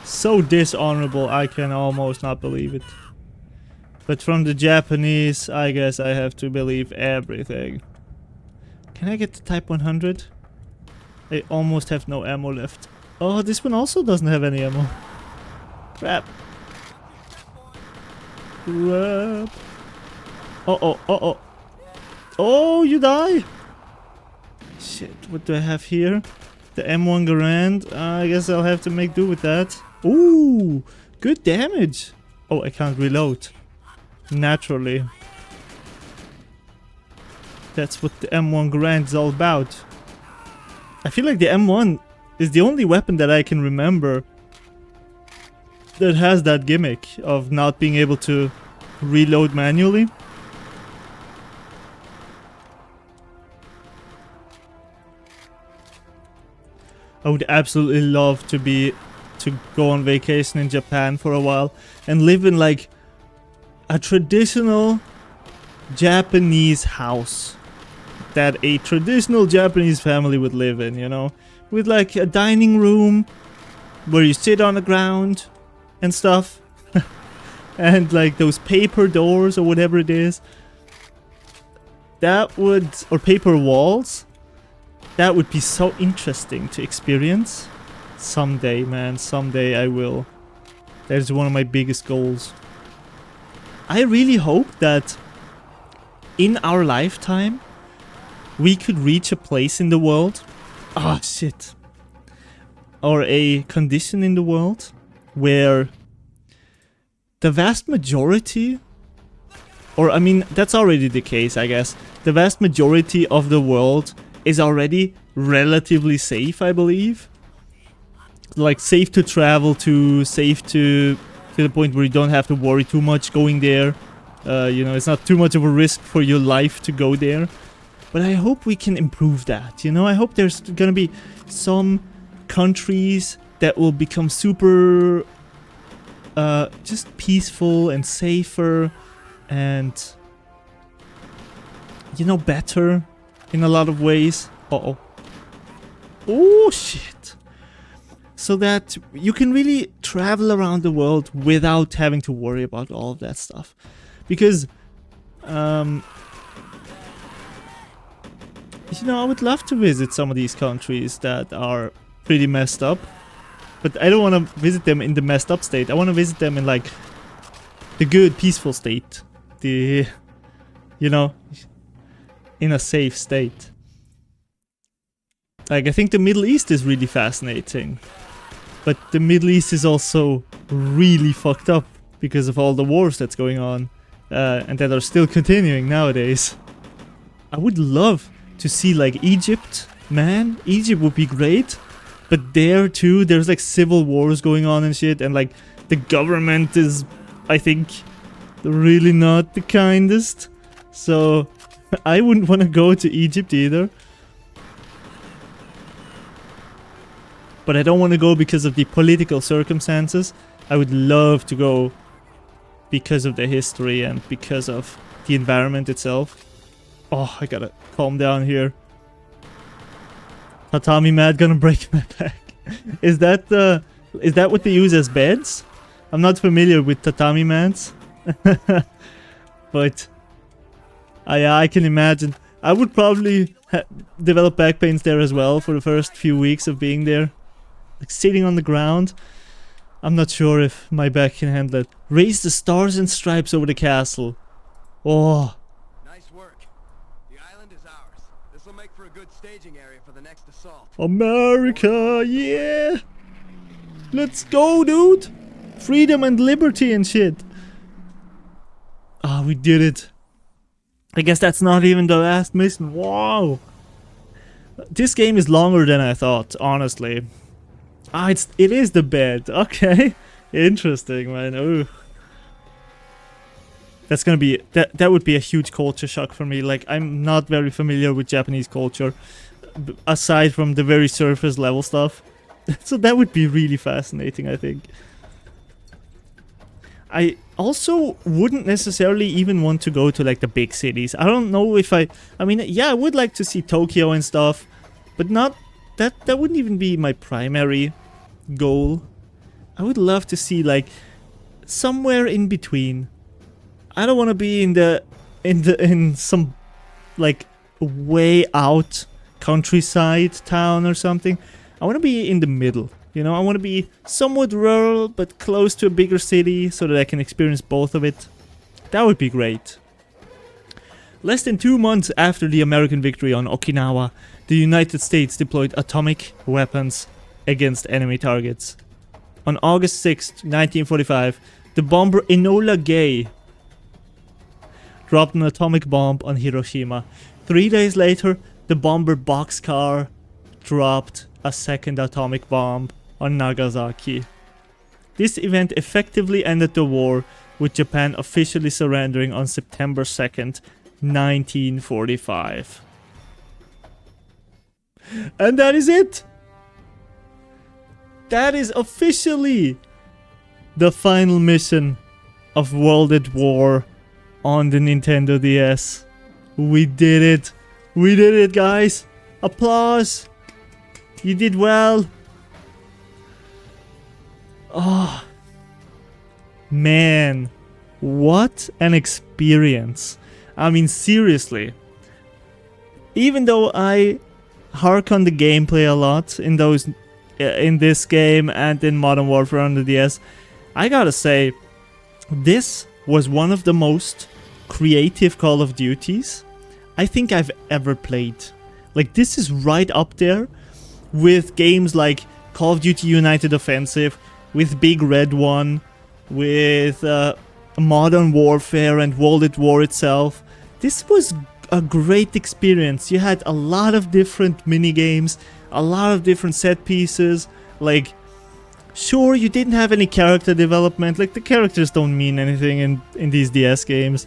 So dishonorable, I can almost not believe it. But from the Japanese, I guess I have to believe everything. Can I get the Type 100? I almost have no ammo left. Oh, this one also doesn't have any ammo. Crap. Crap. Uh-oh, uh-oh. Oh, you die! Shit, what do I have here? The M1 Garand. I guess I'll have to make do with that. Ooh, good damage. Oh, I can't reload. Naturally. That's what the M1 Garand is all about. I feel like the M1 is the only weapon that I can remember that has that gimmick of not being able to reload manually. I would absolutely love to go on vacation in Japan for a while and live in like a traditional Japanese house that a traditional Japanese family would live in, you know, with like a dining room where you sit on the ground and stuff and like those paper doors or whatever it is. That would, or paper walls. That would be so interesting to experience. Someday, man, someday I will. That is one of my biggest goals. I really hope that in our lifetime we could reach a place in the world. Ah, shit. Or a condition in the world where the vast majority, or I mean, that's already the case, I guess. The vast majority of the world is already relatively safe, I believe. Like safe to travel to, safe to the point where you don't have to worry too much going there. You know, it's not too much of a risk for your life to go there. But I hope we can improve that, you know? I hope there's gonna be some countries that will become super just peaceful and safer and, you know, better in a lot of ways. Uh-oh. Oh, shit. So that you can really travel around the world without having to worry about all of that stuff. Because, you know, I would love to visit some of these countries that are pretty messed up. But I don't want to visit them in the messed up state. I want to visit them in, like, the good, peaceful state. The, you know, in a safe state. Like, I think the Middle East is really fascinating. But the Middle East is also really fucked up because of all the wars that's going on. And that are still continuing nowadays. I would love to see, like, Egypt. Man, Egypt would be great. But there, too, there's, like, civil wars going on and shit. And, like, the government is, I think, really not the kindest. So, I wouldn't want to go to Egypt either. But I don't want to go because of the political circumstances. I would love to go because of the history and because of the environment itself. Oh, I gotta calm down here. Tatami mat gonna break my back. Is that what they use as beds? I'm not familiar with tatami mats. But I can imagine. I would probably develop back pains there as well for the first few weeks of being there. Like sitting on the ground. I'm not sure if my back can handle it. Raise the stars and stripes over the castle. Oh. Nice work. The island is ours. This will make for a good staging area for the next assault. America, yeah! Let's go, dude! freedom and liberty and shit. Ah, we did it. I guess that's not even the last mission. Wow. This game is longer than I thought, honestly. Ah, it is the bed. Okay. Interesting, man. Ooh. That's gonna be that would be a huge culture shock for me. Like, I'm not very familiar with Japanese culture aside from the very surface level stuff. So that would be really fascinating, I think. I also wouldn't necessarily even want to go to like the big cities. I don't know if I mean, yeah, I would like to see Tokyo and stuff, but not that wouldn't even be my primary goal. I would love to see like somewhere in between. I don't want to be in some like way out countryside town or something. I want to be in the middle. You know, I want to be somewhat rural but close to a bigger city so that I can experience both of it. That would be great. Less than 2 months after the American victory on Okinawa, the United States deployed atomic weapons against enemy targets. On August 6, 1945, the bomber Enola Gay dropped an atomic bomb on Hiroshima. 3 days later, the bomber Boxcar dropped a second atomic bomb on Nagasaki. This event effectively ended the war, with Japan officially surrendering on September 2nd, 1945. And that is it! That is officially the final mission of World at War on the Nintendo DS. We did it! We did it, guys! Applause! You did well! Oh, man, what an experience. I mean, seriously. Even though I hark on the gameplay a lot in this game and in Modern Warfare on the DS, I gotta say, this was one of the most creative Call of Duties I think I've ever played. Like, this is right up there with games like Call of Duty United Offensive, with Big Red One, with Modern Warfare and World at War itself. This was a great experience. You had a lot of different minigames, a lot of different set pieces. Like, sure, you didn't have any character development. Like, the characters don't mean anything in these DS games.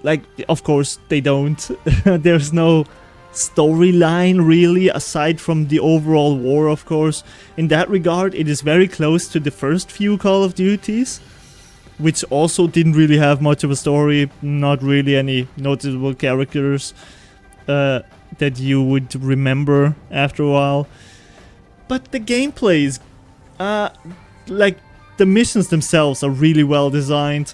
Like, of course, they don't. There's no storyline really aside from the overall war, of course. In that regard, it is very close to the first few Call of Duties, which also didn't really have much of a story, not really any noticeable characters that you would remember after a while. But the gameplay is like, the missions themselves are really well designed.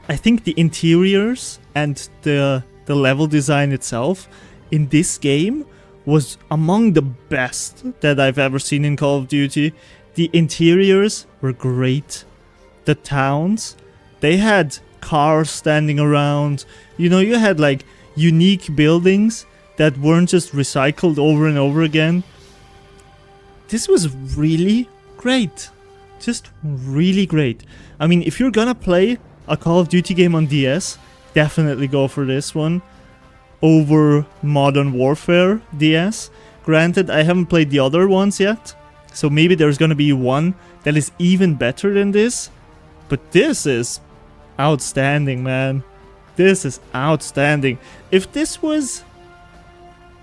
I think the interiors and the level design itself in this game was among the best that I've ever seen in Call of Duty. The interiors were great. The towns, they had cars standing around. You know, you had like unique buildings that weren't just recycled over and over again. This was really great. Just really great. I mean, if you're gonna play a Call of Duty game on DS, definitely go for this one over Modern Warfare DS. Granted, I haven't played the other ones yet, so maybe there's gonna be one that is even better than this. But this is outstanding, man. This is outstanding. If this was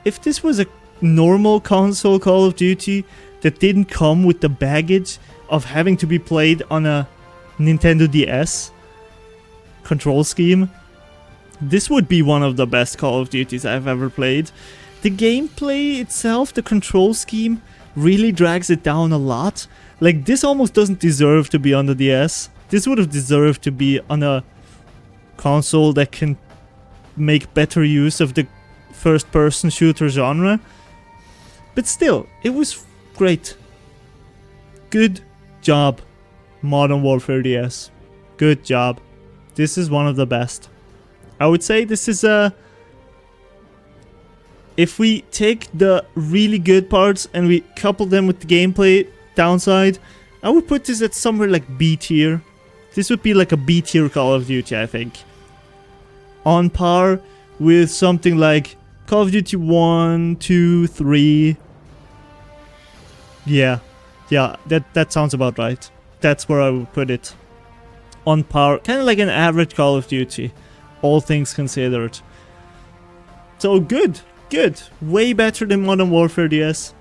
a normal console Call of Duty that didn't come with the baggage of having to be played on a Nintendo DS control scheme, this would be one of the best Call of Duties I've ever played. The gameplay itself, the control scheme, really drags it down a lot. Like, this almost doesn't deserve to be on the DS. This would have deserved to be on a console that can make better use of the first-person shooter genre. But still, it was great. Good job, Modern Warfare DS. Good job. This is one of the best. I would say this is if we take the really good parts and we couple them with the gameplay downside, I would put this at somewhere like B tier. This would be like a B tier Call of Duty, I think. On par with something like Call of Duty 1, 2, 3. Yeah, that sounds about right. That's where I would put it. On par, kind of like an average Call of Duty, all things considered. So good. Way better than Modern Warfare DS.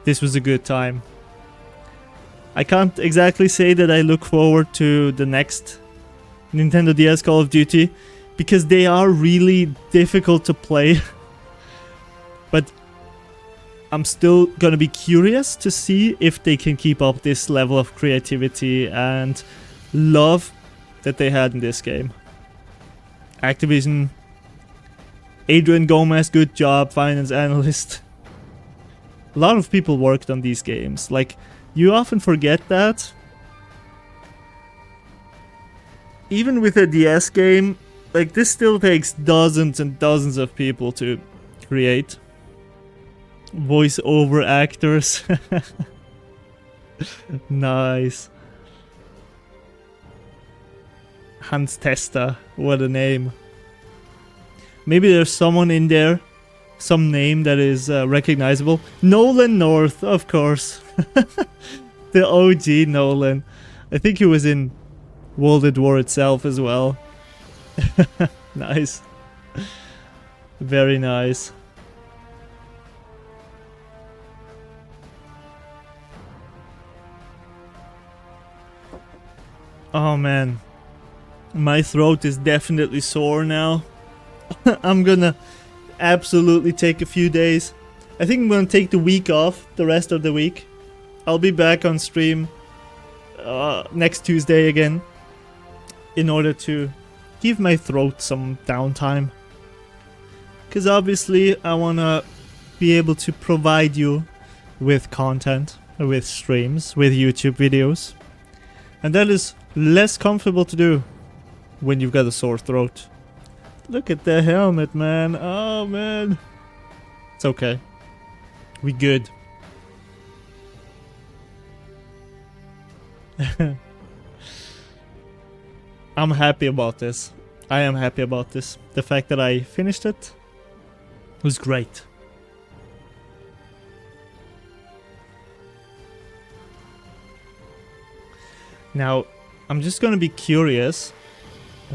This was a good time. I can't exactly say that I look forward to the next Nintendo DS Call of Duty, because they are really difficult to play. But I'm still gonna be curious to see if they can keep up this level of creativity and love that they had in this game. Activision, Adrian Gomez, good job, finance analyst. A lot of people worked on these games. Like, you often forget that. Even with a DS game, like, this still takes dozens and dozens of people to create. Voice-over actors. Nice. Hans Testa, what a name. Maybe there's someone in there, some name that is recognizable. Nolan North, of course. The OG Nolan. I think he was in World at War itself as well. Nice. Very nice. Oh man. My throat is definitely sore now. I'm gonna absolutely take a few days. I think I'm gonna take the week off, the rest of the week. I'll be back on stream next Tuesday again, in order to give my throat some downtime. Because obviously I wanna be able to provide you with content, with streams, with YouTube videos. And that is less comfortable to do when you've got a sore throat. Look at the helmet, man. Oh, man. It's okay. We good. I'm happy about this. I am happy about this. The fact that I finished it was great. Now, I'm just gonna be curious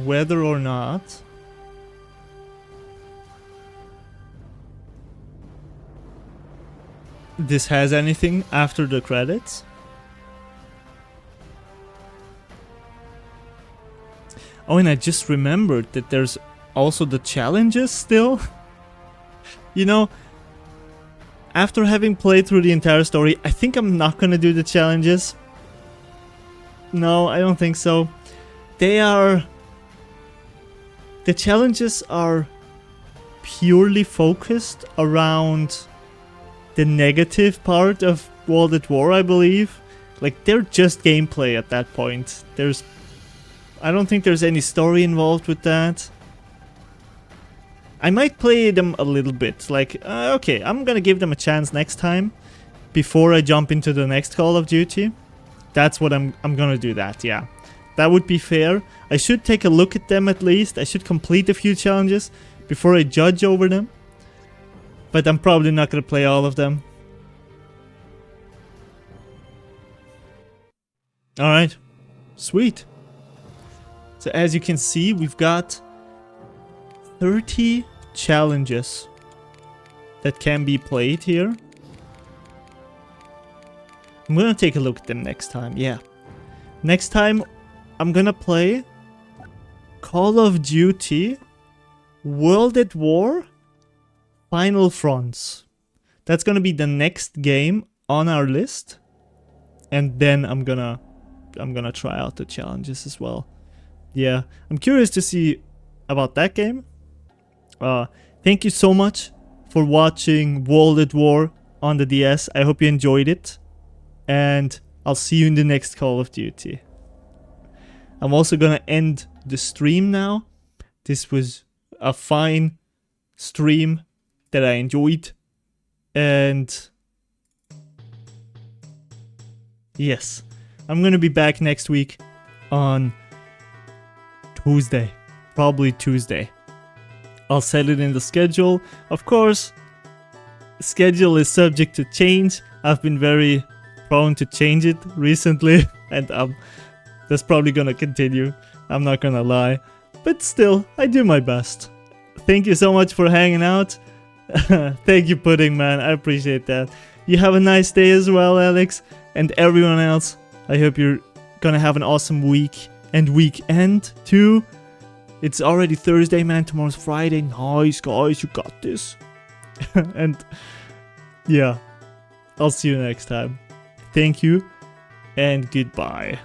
whether or not this has anything after the credits. Oh, and I just remembered that there's also the challenges still. You know, after having played through the entire story, I think I'm not gonna do the challenges. No, I don't think so. The challenges are purely focused around the negative part of World at War, I believe. Like, they're just gameplay at that point. I don't think there's any story involved with that. I might play them a little bit. Like, okay, I'm gonna give them a chance next time before I jump into the next Call of Duty. That's what I'm gonna do that, yeah. That would be fair. I should take a look at them at least. I should complete a few challenges before I judge over them. But I'm probably not gonna play all of them. Alright. Sweet. So as you can see, we've got 30 challenges that can be played here. I'm gonna take a look at them next time, yeah. Next time, I'm gonna play Call of Duty World at War Final Fronts. That's gonna be the next game on our list. And then I'm gonna try out the challenges as well. Yeah, I'm curious to see about that game. Thank you so much for watching World at War on the DS. I hope you enjoyed it. And I'll see you in the next Call of Duty. I'm also gonna end the stream now. This was a fine stream that I enjoyed. And Yes. I'm gonna be back next week on Tuesday. Probably Tuesday. I'll set it in the schedule. Of course, schedule is subject to change. I've been very prone to change it recently, and that's probably gonna continue. I'm not gonna lie. But still, I do my best. Thank you so much for hanging out. Thank you, Pudding Man. I appreciate that. You have a nice day as well, Alex. And everyone else, I hope you're gonna have an awesome week and weekend too. It's already Thursday, man. Tomorrow's Friday. Nice, guys. You got this. And yeah, I'll see you next time. Thank you and goodbye.